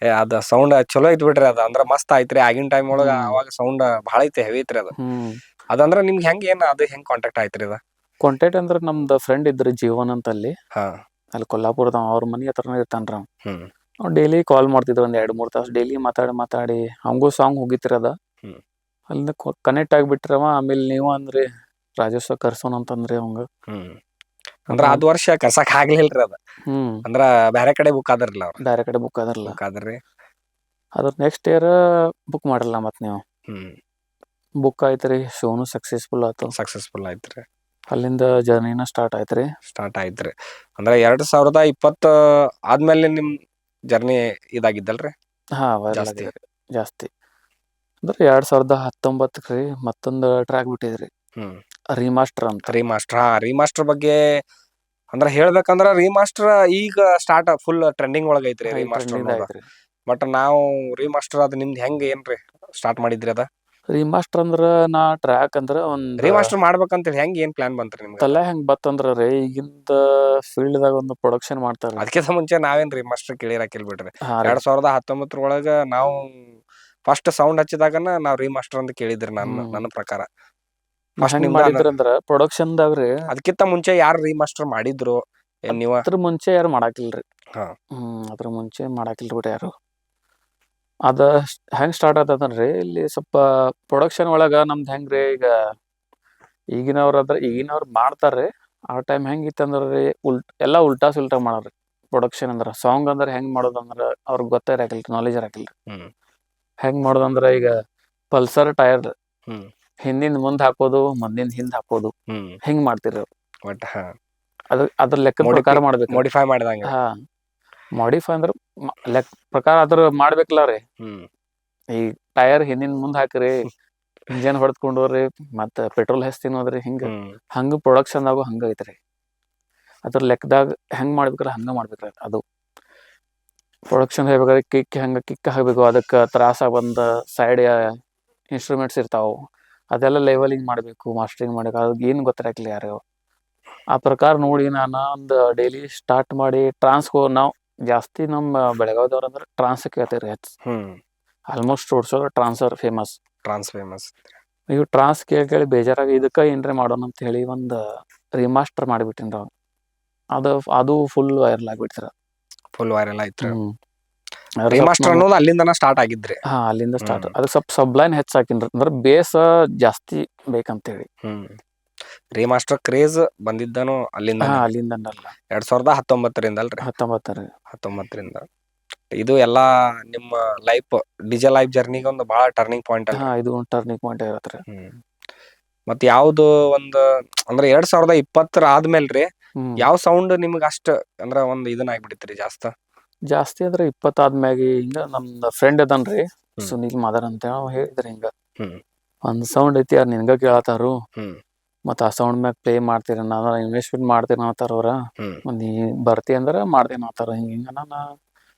ಅದ ಸೌಂಡ್ ಚಲೋ ಐತ್ ಬಿಡ್ರಿ, ಅದ ಅಂದ್ರ ಮಸ್ತ್ ಐತ್ರಿ. ಆಗಿನ ಟೈಮ್ ಒಳಗ ಹ್ಮ್ ಅವಾಗ ಸೌಂಡ್ ಭಾಳ ಐತಿ, ಹೆವಿ ಐತ್ರಿ ಅದ. ಹ್ಮ್ ಅದಂದ್ರ ನಿಮ್ಗೆ ಹೆಂಗ್ ಏನ್ ಅದು ಹೆಂಗ್ ಕಾಂಟ್ಯಾಕ್ಟ್ ಆಯ್ತ್ರಿ ಅದ? ಕಾಂಟ್ಯಾಕ್ಟ್ ಅಂದ್ರೆ ನಮ್ದು ಫ್ರೆಂಡ್ ಇದ್ರಿ ಜೀವನ್ ಅಂತ ಅಲ್ಲಿ ಹಾ ಕೊಲ್ಲಾಪುರದ, ಅವ್ರ ಮನಿ ಹತ್ರನೇ ಇರ್ತಾನ್ರಿ ಅವ. ಹ್ಮ್ ಅವ್ನು ಡೈಲಿ ಕಾಲ್ ಮಾಡ್ತಿದ್ರು, ಒಂದ್ 2-3 ತಾಸು ಡೈಲಿ ಮಾತಾಡಿ ಹಂಗೂ ಸಾಂಗ್ ಹೋಗಿತ್ರಿ ಅದ. ಹ್ಮ್ ಅಲ್ಲಿಂದ ಕನೆಕ್ಟ್ ಆಗಿಬಿಟ್ರವ. ಆಮೇಲೆ ನೀವು ಅಂದ್ರಿ ರಾಜೇಶ್ವರ ಕರ್ಸೋಣ ಅಂತಂದ್ರಿ ಅವಂಗ. ಹ್ಮ್ ಅಂದ್ರ ಅದ್ ವರ್ಷ ಕರ್ಸಕ್ ಆಗ್ಲಿಲ್ರಿ ಅದ, ಹ್ಮ್ ಅಂದ್ರ ಬ್ಯಾರೆ ಕಡೆ ಬುಕ್ ಆದ್ರಲ್ಲ ಅವ್ರ. ಬೇರೆ ಕಡೆ ಬುಕ್ ಆದ್ರಲ್ಲ, ಬುಕ್ ಆದ್ರಿ. ಅದ್ರ ನೆಕ್ಸ್ಟ್ ಇಯರ್ ಬುಕ್ ಮಾಡಲ್ಲ ಮತ್ ನೀವು. ಹ್ಮ್ ಬುಕ್ ಆಯ್ತ್ರಿ, ಶೋನು ಸಕ್ಸಸ್ಫುಲ್ ಆಯ್ತು. ಸಕ್ಸಸ್ಫುಲ್ ಆಯ್ತ್ರಿ. ಅಲ್ಲಿಂದ ಜರ್ನಿನ ಸ್ಟಾರ್ಟ್ ಆಯ್ತ್ರಿ. ಸ್ಟಾರ್ಟ್ ಆಯ್ತ್ರಿ. ಅಂದ್ರ 2020 ಆದ್ಮೇಲೆ ನಿಮ್ ಜರ್ನಿ ಇದಾಗಿದ್ದಲ್ರಿ ವೈರಲ್ ಜಾಸ್ತಿ. ಆಗಿದ್ರಿ ಜಾಸ್ತಿ. ಅಂದ್ರೆ 2019 ರೀ ಮತ್ತೊಂದು ಟ್ರ್ಯಾಕ್ ಬಿಟ್ಟಿದ್ರಿ, ಹ್ಮ್ ರಿಮಾಸ್ಟರ್ ಅಂತ. ರೀಮಾಸ್ಟರ್ ಬಗ್ಗೆ ಅಂದ್ರ ಹೇಳ್ಬೇಕಂದ್ರ ರೀಮಾಸ್ಟರ್ ಈಗ ಸ್ಟಾರ್ಟ್ ಫುಲ್ ಟ್ರೆಂಡಿಂಗ್ ಒಳಗ ಐತ್ರಿ ಹೈ ರೀಮಾಸ್ಟರ್ ಟ್ರೆಂಡಿಂಗ್ ಅನ್ನೋದ. ಆಯ್ತ್ರಿ. ಬಟ್ ನಾವು ರೀಮಾಸ್ಟರ್ ಅದ್ ನಿಮ್ದ್ ಹೆಂಗ್ ಏನ್ರಿ ಸ್ಟಾರ್ಟ್ ಮಾಡಿದ್ರಿ ಅದ? ರಿಮಾಸ್ಟರ್ ಅಂದ್ರ ನಾ ಟ್ರ್ಯಾಕ್ ಅಂದ್ರ ಒಂದ್ ರೀಮಾಸ್ಟರ್ ಮಾಡ್ಬೇಕಂತೇಳಿ ಹೆಂಗ್ ಏನ್ ಪ್ಲಾನ್ ಬಂತ್ರಿ ನಿಮ್ಗ ಅದ? ತಲೆ ಹೆಂಗ್ ಬತ್ತಂದ್ರ ರೀ, ಈಗಿಂದ ಫೀಲ್ಡ್ದಾಗ ಒಂದು ಪ್ರೊಡಕ್ಷನ್ ಮಾಡ್ತಾರ್ರಿ. ಅದಕ್ಕಿಂತ ಮುಂಚೆ ನಾವೇನ್ ರೀಮಾಸ್ಟರ್ ಕೇಳಿರಾಕಿಲ್ ಬಿಡ್ರಿ. ಹಾ ರೀ 2019 ಒಳಗ ನಾವು ಫಸ್ಟ್ ಸೌಂಡ್ ಹಚ್ಚಿದಾಗನ ನಾವ್ ರೀಮಾಸ್ಟರ್ ಅಂತ ಕೇಳಿದ್ರಿ ನನ್ನ ಪ್ರಕಾರ. ಫಸ್ಟ್ ಹೆಂಗ್ ನಿಮ್ದ ಮಾಡಿದ್ರಂದ್ರ ಪ್ರೊಡಕ್ಷನ್ದಾಗ್ರಿ, ಅದಕ್ಕಿಂತ ಮುಂಚೆ ಯಾರು ರೀಮಾಸ್ಟರ್ ಮಾಡಿದ್ರು ಏನ್ ನೀವ? ಅದ್ರ ಮುಂಚೆ ಯಾರು ಮಾಡಾಕಿಲ್ರಿ. ಹಾ ಅದ್ರ ಮುಂಚೆ ಮಾಡಾಕಿಲ್ ಬಿಡ್ರಿ ಯಾರು. ಅದ ಹೆಂಗ್ ಸ್ಟಾರ್ಟ್ ಆತದನ್ರಿ, ಇಲ್ಲಿ ಸ್ವಲ್ಪ ಪ್ರೊಡಕ್ಷನ್ ಒಳಗ ನಮ್ದ್ ಹೆಂಗ್ರಿ, ಈಗಿನವ್ರು ಮಾಡ್ತಾರ್ರಿ. ಆ ಟೈಮ್ ಹೆಂಗಿತ್ತಂದ್ರಿ, ಎಲ್ಲಾ ಉಲ್ಟಾ ಸುಲ್ಟಾ ಮಾಡಾರ್ರಿ ಪ್ರೊಡಕ್ಷನ್. ಅಂದ್ರ ಸಾಂಗ್ ಅಂದ್ರ ಹೆಂಗ್ ಮಾಡೋದಂದ್ರ ಅವ್ರಿಗೆ ಗೊತ್ತ ಇರಾಕಿಲ್ರಿ, ನಾಲೆಜ್ ಇರಾಕಿಲ್ರಿ. ಹ್ಮ್ ಹೆಂಗ್ ಮಾಡೋದಂದ್ರ, ಈಗ ಪಲ್ಸರ್ ಟೈರ್ ಹ್ಮ್ ಹಿಂದಿಂದ ಮುಂದ್ ಹಾಕೋದು, ಮುಂದಿಂದ ಹಿಂದ್ ಹಾಕೋದು, ಹ್ಮ್ ಹಿಂಗ್ ಮಾಡ್ತಿರಿ ಅವ್ರು. ಒಟ್ಟ ಹಾ ಅದ್ರ ಲೆಕ್ಕದ ಪ್ರಕಾರ ಮಾಡ್ಬೇಕ್ರಿ. ಮಾಡಿಫೈ ಮಾಡಿದಂಗ. ಹಾ ಮಾಡಿಫೈ ಅಂದ್ರ ಲೆಕ್ಕ ಪ್ರಕಾರ ಅದ್ರ ಮಾಡ್ಬೇಕಲ್ಲ ರೀ. ಹ್ಮ್ ಈ ಟೈರ್ ಹಿಂದಿನ ಮುಂದ್ ಹಾಕ್ರಿ, ಇಂಜನ್ ಹೊಡೆದ್ಕೊಂಡೋರಿ, ಮತ್ತ ಪೆಟ್ರೋಲ್ ಹಚ್ತೀನಿ ಹೋದ್ರಿ, ಹ್ಮ್ ಹಂಗ ಪ್ರೊಡಕ್ಷನ್ದಾಗು ಹಂಗ ಐತ್ರಿ. ಅದ್ರ ಲೆಕ್ಕದಾಗ ಹೆಂಗ್ ಮಾಡ್ಬೇಕ್ರ ಹಂಗ ಮಾಡ್ಬೇಕ್ರಿ ಅದು. ಪ್ರೊಡಕ್ಷನ್ ಹೇಳ್ಬೇಕಾದ್ರೆ ಕಿಕ್ ಹಾಕ್ಬೇಕು, ಅದಕ್ಕೆ ತ್ರಾಸ ಬಂದ ಸೈಡ್ ಇನ್ಸ್ಟ್ರೂಮೆಂಟ್ಸ್ ಇರ್ತಾವು, ಅದೆಲ್ಲ ಲೆವೆಲಿಂಗ್ ಮಾಡ್ಬೇಕು, ಮಾಸ್ಟರಿಂಗ್ ಮಾಡ್ಬೇಕು. ಅದ್ ಏನ್ ಗೊತ್ತಿರಾಕಿಲ್ಲ ಯಾರು. ಆ ಪ್ರಕಾರ ನೋಡಿ ನಾನು ಒಂದು ಡೈಲಿ ಸ್ಟಾರ್ಟ್ ಮಾಡಿ ನಾವು ಜಾಸ್ತಿ ನಮ್ಮ ಬೆಳಗಾವದವ್ರ ಅಂದ್ರೆ ಟ್ರಾನ್ಸ್ ಕೇಳ್ತೀವ್ರಿ ಹ್ಮ್ ಆಲ್ಮೋಸ್ಟ್ ಓಡ್ಸೋದು ಟ್ರಾನ್ಸ್ಫರ್ ಫೇಮಸ್. ಫೇಮಸ್. ಈಗ ಟ್ರಾನ್ಸ್ ಕೇಳಿ ಬೇಜಾರಾಗಿ ಇದಕ್ಕ ಏನ್ರಿ ಮಾಡೋಣ ಅಂತ ಹೇಳಿ ಒಂದು ರಿಮಾಸ್ಟರ್ ಮಾಡಿಬಿಟ್ಟಿನಿ ನಾವು. ಅದು ಫುಲ್ ವೈರಲ್ ಆಗ್ಬಿಡ್ತೀರ. ಫುಲ್ ವೈರಲ್ ಆಯ್ತು. ಅದ್ರ ಸ್ವಲ್ಪ ರೀಮಾಸ್ಟರ್ ನಾನು ಅನ್ನೋದು ಅಲ್ಲಿಂದನ ಸ್ಟಾರ್ಟ್ ಆಗಿದ್ರಿ. ಅಲ್ಲಿಂದ ಸ್ಟಾರ್ಟ್. ಹ್ಮ್ ಅದಕ್ಕೆ ಸ್ವಲ್ಪ ಸಬ್ಲೈನ್ ಹೆಚ್ಚಾಕಿನ್ರಿ, ಅಂದ್ರೆ ಬೇಸ್ ಜಾಸ್ತಿ ಬೇಕಂತೇಳಿ. ಹ್ಮ್ ರೀಮಾಸ್ಟರ್ ಕ್ರೇಜ್ ಬಂದಿದ್ದನು ಅಲ್ಲಿಂದಾನೆ. ಅಲ್ಲಿಂದನಲ್ಲ 2019 ಅಲ್ರಿ? 19 19ರಿಂದ ಇದು ಎಲ್ಲಾ ನಿಮ್ಮ ಲೈಫ್ ಡಿಜೆ ಲೈಫ್ ಜರ್ನಿಗೆ ಒಂದು ಬಹಳ ಟರ್ನಿಂಗ್ ಪಾಯಿಂಟ್ ಅಲ್ರಿ. ಇದು ಒಂದು ಟರ್ನಿಂಗ್ ಪಾಯಿಂಟ್ ಆಗತ್ರಿ. ಮತ್ ಯಾವ್ದು ಒಂದು ಅಂದ್ರೆ 2020 ಆದ್ಮೇಲ್ರಿ ಯಾವ ಸೌಂಡ್ ನಿಮ್ಗ ಅಷ್ಟ ಅಂದ್ರ ಒಂದ್ ಇದನ್ನ ಆಗ್ಬಿಟ್ಟಿತ್ರಿ ಜಾಸ್ತಿ ಅಂದ್ರೆ 20 ಆದ್ಮ್ಯಾಗಿ ಹಿಂಗ ನಮ್ದ ಫ್ರೆಂಡ್ ಅದನ್ರಿ ಹ್ಮ್ ಸುನೀಲ್ ಮಾದರ್ ಅಂತ ಹೇಳಿದ್ರಿ, ಹಿಂಗ ಹ್ಮ್ ಒಂದ್ ಸೌಂಡ್ ಐತಿ ಅದ್ ನಿನ್ಗ ಕೇಳತಾರು, ಹ್ಮ್ ಮತ್ತ ಆ ಸೌಂಡ್ ಮ್ಯಾಗ ಪ್ಲೇ ಮಾಡ್ತೀರ, ನಾನು ಇನ್ವೆಸ್ಟ್ಮೆಂಟ್ ಮಾಡ್ತೀನ ಅಂತಾರ ಅವ್ರ. ಹ್ಮ್ ನೀ ಬರ್ತಿ ಅಂದ್ರ ಮಾಡ್ತೇನ ಅಂತಾರ. ಹಿಂಗ ನಾನು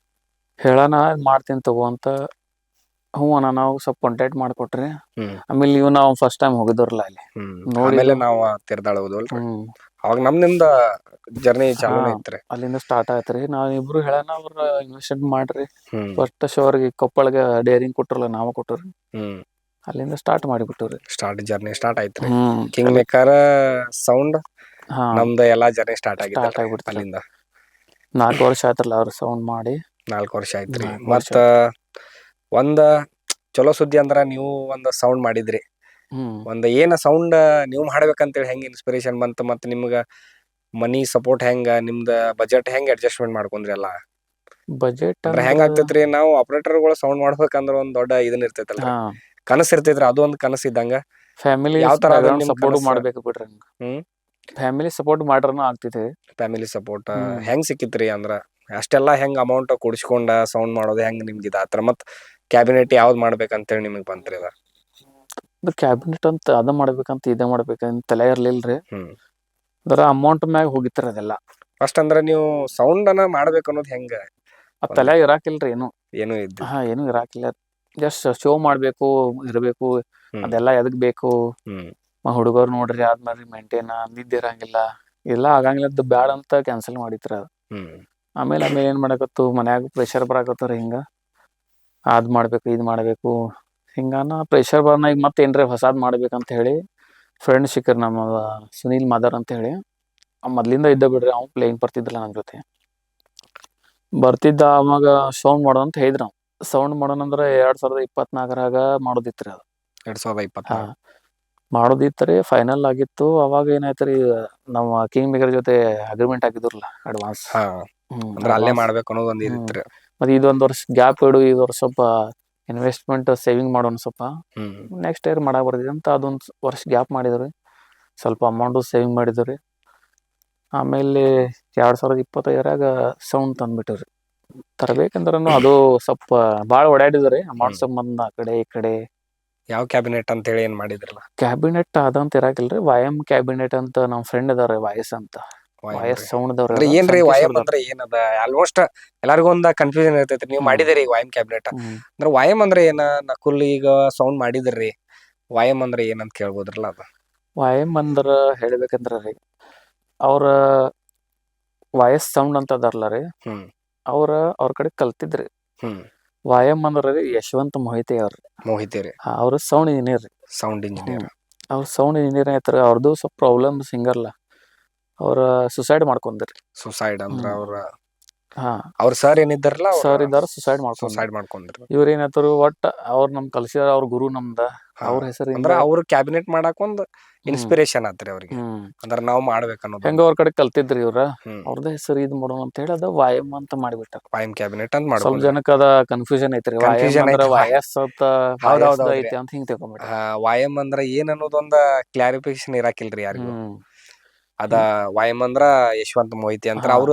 ಹೇಳಾನ ಮಾಡ್ತೀನಿ ತಗೋ ಅಂತ ನಾವು ಸ್ವಲ್ಪ ಕಾಂಟ್ಯಾಕ್ಟ್ ಮಾಡಿಕೊಟ್ರಿ. ಹ್ಮ್ ಆಮೇಲೆ ನಾವು ಫಸ್ಟ್ ಟೈಮ್ ಹೋಗಿದ್ರಲ್ಲ ಅಲ್ಲಿ ಆಮೇಲೆ ನೋಡಿದ್ದು. ನಾವು ತಿರ್ದಾಳ ಹೋದವಲ್ರಿ, ಅವಾಗ ನಮ್ನಿಂದ ಜರ್ನಿ ಚಾಲೂನ ಇತ್ರಿ. ಅಲ್ಲಿಂದ ಸ್ಟಾರ್ಟ್ ಆಯ್ತ್ರಿ. ನಾವ್ ಇಬ್ರು ಹೇಳಾನ ಅವ್ರ ಇನ್ವೆಸ್ಟ್ಮೆಂಟ್ ಮಾಡ್ರಿ. ಹ್ಮ್ ಫಸ್ಟ್ ಶೋ ಅವ್ರಿಗೆ ಕೊಪ್ಪಳಗೆ ಡೇರಿಂಗ್ ಕೊಟ್ರಲ್ಲ, ನಾವ ಕೊಟ್ಟವ್ರಿ. ಹ್ಮ್ ಅಲ್ಲಿಂದ ಸ್ಟಾರ್ಟ್ ಮಾಡಿಬಿಟ್ಟವ್ರಿ. ಜರ್ನಿ ಸ್ಟಾರ್ಟ್ ಆಯ್ತ್ರಿ. ಕಿಂಗ್ ಮೇಕರ್ ಸೌಂಡ್ ನಮ್ದು ಎಲ್ಲಾ ಜರ್ನಿ ಸ್ಟಾರ್ಟ್ ಆಗಿದ್ದಲ್ರಿ ಆಗ್ಬಿಡ್ತಾರ. ಅಲ್ಲಿಂದ. 4 ವರ್ಷ ಆಯ್ತ್ರಲ್ಲ ಅವ್ರ ಸೌಂಡ್ ಮಾಡಿ. 4 ವರ್ಷ ಆಯ್ತ್ರಿ. 4 ವರ್ಷ ಮತ್ತ ಆಯ್ತು. ಒಂದ ಚಲೋ ಸುದ್ದಿ ಅಂದ್ರ ನೀವು ಒಂದ್ ಸೌಂಡ್ ಮಾಡಿದ್ರಿ. ಒಂದ್ ಏನ ಸೌಂಡ್ ನೀವು ಮಾಡ್ಬೇಕಂತೇಳಿ ಹೆಂಗ್ ಇನ್ಸ್ಪಿರೇಷನ್ ಬಂತ? ಮತ್ ನಿಮ್ಗ ಮನಿ ಸಪೋರ್ಟ್ ಹೆಂಗ, ನಿಮ್ದ ಬಜೆಟ್ ಹೆಂಗ್ ಅಡ್ಜಸ್ಟ್ಮೆಂಟ್ ಮಾಡ್ಕೊಂಡ್ರಿ ಎಲ್ಲಾ? ಬಜೆಟ್ ಅಂದ್ರ ಹೆಂಗ್ ಆಗ್ತೈತ್ರಿ, ನಾವು ಆಪರೇಟರ್ಗಳು ಸೌಂಡ್ ಮಾಡ್ಬೇಕಂದ್ರ ಒಂದ್ ದೊಡ್ಡ ಇದನ್ ಇರ್ತೈತಲ್ರಿ, ಕನಸ ಇರ್ತೈತ್ರಿ. ಅದು ಒಂದ್ ಕನಸ ಇದ್ದಂಗ. ಫ್ಯಾಮಿಲಿ ಯಾವ ತರ ಅದ ಬ್ಯಾಕ್ಗ್ರೌಂಡ್ ನಿಮ್ ಸಪೋರ್ಟ್ ಕನಸ? ಮಾಡ್ಬೇಕು ಬಿಡ್ರಿ. ಫ್ಯಾಮಿಲಿ ಸಪೋರ್ಟ್ ಮಾಡ್ರನ ಆಗ್ತೈತಿ. ಫ್ಯಾಮಿಲಿ ಸಪೋರ್ಟ್ ಹ್ಮ್. ಹೆಂಗ್ ಸಿಕ್ಕಿತ್ರಿ ಅಂದ್ರ ಅಷ್ಟೆಲ್ಲಾ ಹೆಂಗ್ ಅಮೌಂಟ್ ಕೂಡಿಸ್ಕೊಂಡ ಸೌಂಡ್ ಮಾಡೋದು ಹೆಂಗ್ ನಿಮ್ಗೆ ಇದಾತ್ರ ಮತ್ ಕ್ಯಾಬಿನೆಟ್ ಯಾವ್ದ್ ಮಾಡ್ಬೇಕಂತೇಳಿ ನಿಮಗ್ ಬಂತ್ರಿ ಅದ? ಅದು ಕ್ಯಾಬಿನೆಟ್ ಅಂತ ಅದ ಮಾಡ್ಬೇಕಂತ ಇದ ಮಾಡ್ಬೇಕಂತ ತಲೆ ಇರ್ಲಿಲ್ರಿ. ಹ್ಮ್. ಅದರ ಅಮೌಂಟ್ ಮ್ಯಾಗ ಹೋಗಿತ್ರಿ ಅದೆಲ್ಲ. ಫಸ್ಟ್ ಅಂದ್ರ ನೀವು ಸೌಂಡ್ ಅನ್ನ ಮಾಡ್ಬೇಕು ಅನ್ನೋದು ಹೆಂಗ ಆ ತಲೆ ಇರಾಕಿಲ್ರಿ ಏನು. ಏನು ಇದ್ದು? ಏನು ಇರಾಕಿಲ್ಲ. ಜಸ್ಟ್ ಶೋ ಮಾಡ್ಬೇಕು ಇರ್ಬೇಕು. ಹ್ಮ್. ಅದೆಲ್ಲ ಎದಕ್ ಬೇಕು? ಹ್ಮ್. ಹುಡುಗರು ನೋಡ್ರಿ ಆದ್ಮೇಲೆ ಮೇಂಟೈನ್ ನಿದ್ದೆ ಇರಂಗಿಲ್ಲ, ಇಲ್ಲ ಆಗಂಗಿಲ್ಲ ಬ್ಯಾಡ ಅಂತ ಕ್ಯಾನ್ಸಲ್ ಮಾಡಿತ್ರ ಅದು. ಹ್ಮ್. ಆಮೇಲೆ ಏನ್ ಮಾಡಕತ್ತು ಮನ್ಯಾಗ ಪ್ರೆಷರ್ ಬರಾಕತ್ತಾರ ಹಿಂಗ ಅದ್ ಮಾಡ್ಬೇಕು ಇದ್ ಮಾಡ್ಬೇಕು ಹಿಂಗಾನ ಪ್ರೆಷರ್ ಬರ್ನ ಈಗ ಮತ್ತೆ ಏನ್ರ ಹೊಸಾದ್ ಮಾಡ್ಬೇಕಂತ ಹೇಳಿ ಫ್ರೆಂಡ್ ಸಿಕ್ಕರ್ ನಮ್ಮ ಸುನೀಲ್ ಮಾದರ್ ಅಂತ ಹೇಳಿ. ಮೊದ್ಲಿಂದ ಇದ್ದ ಬಿಡ್ರಿ, ಅವ್ನು ಪ್ಲೇಯಿಂಗ್ ಬರ್ತಿದ್ದಿಲ್ಲ ನನ್ನ ಜೊತೆ ಬರ್ತಿದ್ದ. ಅವಾಗ ಸೌಂಡ್ ಮಾಡೋಣ ಅಂತ ಹೇಳಿದ್ರು. ಸೌಂಡ್ ಮಾಡೋಣ ಅಂದ್ರೆ 2024ರಾಗ ಮಾಡೋದಿತ್ರಿ ಅದು. 2024. ಹಾ, ಮಾಡೋದಿತ್ರಿ. ಫೈನಲ್ ಆಗಿತ್ತು. ಅವಾಗ ಏನಾಯ್ತ್ರಿ, ನಮ್ಮ ಕಿಂಗ್ ಮೇಕರ್ ಜೊತೆ ಅಗ್ರಿಮೆಂಟ್ ಆಗಿದ್ರಲ್ಲ ಅಡ್ವಾನ್ಸ್. ಹಾ, ಅಂದ್ರ ಅಲ್ಲೇ ಮಾಡ್ಬೇಕು ಅನ್ನೋದು ಒಂದ್ ಇದಿತ್ರಿ. ಮತ್ತೆ ಇದೊಂದ್ ವರ್ಷ ಗ್ಯಾಪ್ ಇಡು, ಈ ವರ್ಷ ಸ್ವಲ್ಪ ಇನ್ವೆಸ್ಟ್ಮೆಂಟ್ ಸೇವಿಂಗ್ ಮಾಡೋಣ ಸ್ವಲ್ಪ, ಹ್ಮ್. ನೆಕ್ಸ್ಟ್ ಇಯರ್ ಮಾಡಕ್ ಬರ್ತಿದೆ ಅಂತ ಅದೊಂದು ವರ್ಷ ಗ್ಯಾಪ್ ಮಾಡಿದ್ರಿ. ಸ್ವಲ್ಪ ಅಮೌಂಟು ಸೇವಿಂಗ್ ಮಾಡಿದ್ರಿ. ಆಮೇಲೆ 2025ರಾಗ ಸೌಂಡ್ ತಂದ್ಬಿಟ್ಟಿವ್ರಿ. ತರಬೇಕಂದ್ರನು ಅದು ಸ್ವಲ್ಪ ಭಾಳ ಓಡಾಡಿದ್ರಿ ಅಮೌಂಟ್ ಸಂಬಂಧ ಆ ಕಡೆ ಈ ಕಡೆ. ಯಾವ ಕ್ಯಾಬಿನೆಟ್ ಅಂತ ಹೇಳಿ ಏನ್ ಮಾಡಿದ್ರಲ್ಲ? ಕ್ಯಾಬಿನೆಟ್ ಅದಂತ ಇರಾಕಿಲ್ರಿ, ವಾಯಮ್ ಕ್ಯಾಬಿನೆಟ್ ಅಂತ ನಮ್ ಫ್ರೆಂಡ್ ಅದಾರ ವಾಯಸ್ ಅಂತ. ವಾಯಸ್ ಸೌಂಡ್ ದವ್ರ ಅಂದ್ರೆ ಏನ್ರಿ ವಾಯಮ್ ಅಂದ್ರೆ ಏನದ? ಆಲ್ಮೋಸ್ಟ್ ಎಲ್ಲಾರ್ಗು ಒಂದ ಕನ್ಫ್ಯೂಷನ್ ಇರ್ತೈತ್ರಿ. ನೀವು ಮಾಡಿದಿರಿ ವಾಯಮ್ ಕ್ಯಾಬಿನೆಟ್ ಅಂದ್ರೆ ವಾಯಮ್ ಅಂದ್ರೆ ಏನ? ನಕುಲ್ ಈಗ ಸೌಂಡ್ ಮಾಡಿದ್ರಿ, ವಾಯಮ್ ಅಂದ್ರೆ ಏನಂತ ಕೇಳ್ಬೋದ್ರಲ್ಲ ಅದ? ವಾಯಮ್ ಅಂದ್ರ ಹೇಳ್ಬೇಕಂದ್ರ ರೀ, ಅವ್ರ ವಾಯಸ್ ಸೌಂಡ್ ಅಂತ ಅದಾರಲ್ಲ ರೀ, ಹ್ಮ್. ಅವ್ರ ಕಡೆ ಕಲ್ತಿದ್ರಿ. ಹ್ಮ್. ವಾಯಮ್ ಅಂದ್ರ ರೀ ಯಶವಂತ್ ಮೊಹಿತೆ ಅವ್ರಿ. ಮೋಹಿತೇರಿ ಅವ್ರ ಸೌಂಡ್ ಇಂಜಿನಿಯರ್ ರೀ. Sound engineer. ಅವ್ರ ಸೌಂಡ್ ಇಂಜಿನಿಯರ್ ಐತ್ರಿ. ಅವ್ರದ್ದು ಸ್ವಲ್ಪ ಪ್ರಾಬ್ಲಮ್ ಸಿಂಗರ್ಲ, ಅವ್ರ ಸುಸೈಡ್ ಮಾಡ್ಕೊಂಡ್ರಿ. ಸುಸೈಡ್ ಅಂದ್ರ ಹಾ, ಅವ್ರ ಸರ್ ಏನಿದ್ದಾರಲ್ಲ ಸರ್ ಇದ್ದಾರ ಸುಸೈಡ್ ಮಾಡ್ಕೊಂಡ್ರಿ. ಇವ್ರ ಏನಾಯ್ತರು, ಒಟ್ಟ ಅವ್ರ ನಮ್ ಕಲ್ಸಿದಾರ, ಅವ್ರ ಗುರು ನಮ್ದ. ಅವ್ರ ಹೆಸರಿಂದ ಅಂದ್ರ ಅವ್ರ ಕ್ಯಾಬಿನೆಟ್ ಮಾಡಕ್ ಒಂದ್ ಇನ್ಸ್ಪಿರೇಷನ್ ಆತ್ರಿ ಅವ್ರಿಗೆ. ಅಂದ್ರ ನಾವ್ ಮಾಡ್ಬೇಕು ಅನ್ನೋದು. ಹೆಂಗ ಅವ್ರ ಕಡೆ ಕಲ್ತಿದ್ರಿ ಇವ್ರ, ಹ್ಮ್. ಅವ್ರದೇ ಹೆಸರು ಇದ್ ಮಾಡೋಣ ಅಂತ ಹೇಳಿ ಅದ ವಾಯಮ್ ಅಂತ ಮಾಡಿಬಿಟ್ಟಾರ. ವಾಯಮ್ ಕ್ಯಾಬಿನೆಟ್ ಅಂತ ಸ್ವಲ್ಪ ಮಾಡ್ಕೊಂಡ್ರಿ. ಜನಕ್ಕೆ ಅದ ಕನ್ಫ್ಯೂಷನ್ ಐತ್ರಿ. ವಾಯಮ್ ಕನ್ಫ್ಯೂಷನ್ ಅಂದ್ರ ಐತಿ. ವಾಯಸ್ ಅಂತ ವಾಯಸ್ ಐತಿ ಅಂತ ಹಿಂಗ್ ತಿಳ್ಕೊಂಡ್ಬಿಟ್ಟ. ವಾಯಮ್ ಅಂದ್ರ ಏನ್ ಅನ್ನೋದೊಂದ ಕ್ಲಾರಿಫಿಕೇಶನ್ ಇರಾಕಿಲ್ರಿ ಯಾರಿಗೂ. ಅದ ವಾಯಮ್ ಅಂದ್ರ ಯಶವಂತ್ ಮೊಹಿತಿ ಅಂತ ಅವ್ರ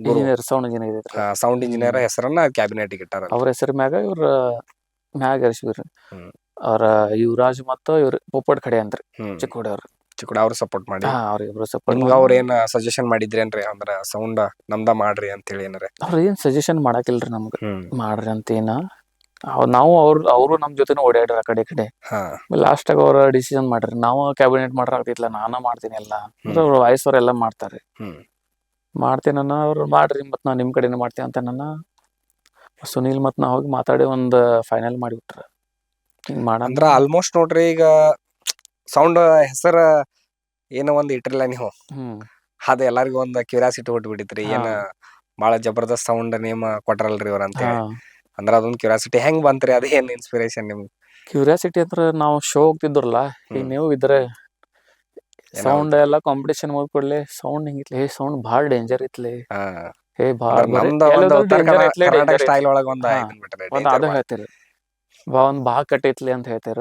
ಗುರು, engineer, sound engineer. Sound engineer ಹೆಸರನ್ನ ಕ್ಯಾಬಿನೆಟ್ ಇಟ್ಟಾರ. ಅವ್ರ ಹೆಸರು ಮ್ಯಾಗ ಇವ್ರ ಮ್ಯಾಗ ಎರ್ಸಿದ್ರಿ. ಅವ್ರ ಯುವರಾಜ್ ಮತ್ತ ಇವ್ರ ಪೋಪಟ್ ಖಡೆ ಅಂತ್ರಿ, ಚಿಕ್ಕೋಡಿ ಅವ್ರ. ಚಿಕ್ಕೋಡಿ ಅವ್ರು ಸಪೋರ್ಟ್ ಮಾಡಿ ಅವ್ರಿಬ್ರು ಸಪೋರ್ಟ್ ನಿಮ್ಗ ಅವ್ರ ಏನ್ ಸಜೆಷನ್ ಮಾಡಿದ್ರೇನ್ರಿ? ಅಂದ್ರ ಸೌಂಡ್ ನಮ್ದ ಮಾಡ್ರಿ ಅಂತ ಹೇಳಿ ಏನಾರ? ಅವ್ರ ಏನ್ ಸಜೆಷನ್ ಮಾಡಾಕಿಲ್ರಿ ನಮ್ಗ, ಮಾಡ್ರಿ ಅಂತ ಏನ. ನಾವು ಅವ್ರು ನಮ್ ಜೊತೆನ ಓಡಾಡ್ರಿ ಆ ಕಡೆ ಈ ಕಡೆ. ಲಾಸ್ಟ್ ಆಗ ಅವ್ರ ಡಿಸಿಷನ್ ಮಾಡ್ರಿ, ನಾವು ಕ್ಯಾಬಿನೆಟ್ ಮಾಡ್ರ ಆಗ್ತಿತ್ಲ, ನಾನ ಮಾಡ್ತೀನಿ ಎಲ್ಲ ಅಂದ್ರೆ ಅವ್ರ ವಾಯ್ಸ್ ಅವ್ರ ಎಲ್ಲಾ ಮಾಡ್ತಾರ್ರಿ. ಮಾಡ್ತೀನ ಅವ್ರು ಮಾಡ್ರಿ, ಮತ್ ನಾ ನಿಮ್ ಕಡೆನೇ ಮಾಡ್ತೀನಿ ಅಂತ ನನ್ನ ಸುನೀಲ್ ಮತ್ ನಾ ಹೋಗಿ ಮಾತಾಡಿ ಒಂದ್ ಫೈನಲ್ ಮಾಡಿಬಿಟ್ರ. ಹಿಂಗ್ ಅಂದ್ರ ಆಲ್ಮೋಸ್ಟ್ ನೋಡ್ರಿ, ಈಗ ಸೌಂಡ್ ಹೆಸರ ಏನೋ ಒಂದ್ ಇಟ್ರಲ್ಲ ನೀವು, ಅದ ಎಲ್ಲಾರ್ಗು ಒಂದ್ ಕ್ಯೂರಿಯಾಸಿಟಿ ಹೊಟ್ಬಿಟ್ಟಿತ್ರಿ. ಏನ ಬಾಳ ಜಬರ್ದಸ್ತ್ ಸೌಂಡ್ ನೇಮ್ ಕೊಟ್ರಲ್ರಿ ಇವ್ರ ಅಂತ ಹೇಳಿ. ಅಂದ್ರ ಅದೊಂದ್ ಕ್ಯೂರಿಯಾಸಿಟಿ ಹೆಂಗ್ ಬಂತ್ರಿ? ಅದ ಏನ್ ಇನ್ಸ್ಪಿರೇಷನ್ ನಿಮ್ಗೆ? ಕ್ಯೂರಿಯಾಸಿಟಿ ಅಂದ್ರ ನಾವು ಶೋ ಹೋಗ್ತಿದ್ರಲ್ಲ, ಈಗ ನೀವು ಇದ್ರೆ ಸೌಂಡ್ ಎಲ್ಲ ಕಾಂಪಿಟೇಷನ್ ಹೋದ್ ಕೂಡಲೇ ಸೌಂಡ್ ಹಿಂಗಿತ್ಲಿ, ಸೌಂಡ್ ಭಾಳ ಡೇಂಜರ್ ಇತ್ಲಿ, ಕರ್ನಾಟಕ ಸ್ಟೈಲ್ ಒಳಗ ಒಂದ್ ಅದು ಹೇಳ್ತೀರಿ, ಒಂದ್ ಭಾಳ ಕಟ್ಟೈತ್ಲಿ ಅಂತ ಹೇಳ್ತಾರ.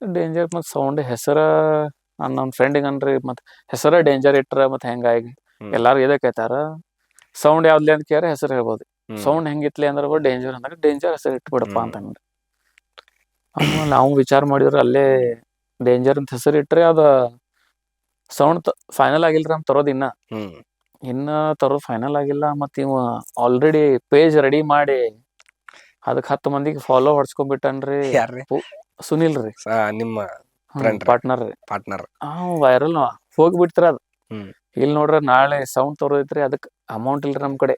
ಡೇಂಜರ್ ಮತ್ ಸೌಂಡ್ ಹೆಸರ ನಮ್ ಫ್ರೆಂಡಿಗನ್ರಿ, ಮತ್ ಹೆಸರ ಡೇಂಜರ್ ಇಟ್ರ ಮತ್ ಹೆಂಗಾಗಿ ಎಲ್ಲಾರು ಇದಕ್ ಹೇಳ್ತಾರ. ಸೌಂಡ್ ಯಾವ್ದ್ಲಿ ಅಂತ ಕೇಳ್ರ ಹೆಸರು ಹೇಳ್ಬೋದು. ಸೌಂಡ್ ಹೆಂಗಿತ್ಲಿ ಅಂದ್ರ ಡೇಂಜರ್ ಅಂದಾಗ ಡೇಂಜರ್ ಹೆಸರು ಇಟ್ಬಿಡಪ್ಪ ಅಂತಂದ್ರಿ. ಆಮೇಲೆ ನಾವು ವಿಚಾರ ಮಾಡಿದ್ರ ಅಲ್ಲೇ ಡೇಂಜರ್ ಅಂತ ಹೆಸರು ಇಟ್ರೆ ಅದ ಸೌಂಡ್ ಫೈನಲ್ ಆಗಿಲ್ರಿ ನಮ್ ತರೋದ್. ಇನ್ನ ತರೋದ್ ಫೈನಲ್ ಆಗಿಲ್ಲ. ಮತ್ ಇವ ಆಲ್ರೆಡಿ ಪೇಜ್ ರೆಡಿ ಮಾಡಿ ಅದಕ್ 10 ಮಂದಿಗೆ ಫಾಲೋ ಹೊಡ್ಸ್ಕೊಂಡ್ಬಿಟ್ಟನ್ರಿ. ಸುನಿಲ್ ರೀ, ನಿಮ್ಮ ಪಾರ್ಟ್ನರ್ ರೀ. ವೈರಲ್ ಹೋಗ್ಬಿಡ್ತಿರ ಅದ್. ಇಲ್ಲಿ ನೋಡ್ರ ನಾಳೆ ಸೌಂಡ್ ತರೋದೈತ್ರಿ, ಅದಕ್ ಅಮೌಂಟ್ ಇಲ್ರಿ ನಮ್ ಕಡೆ,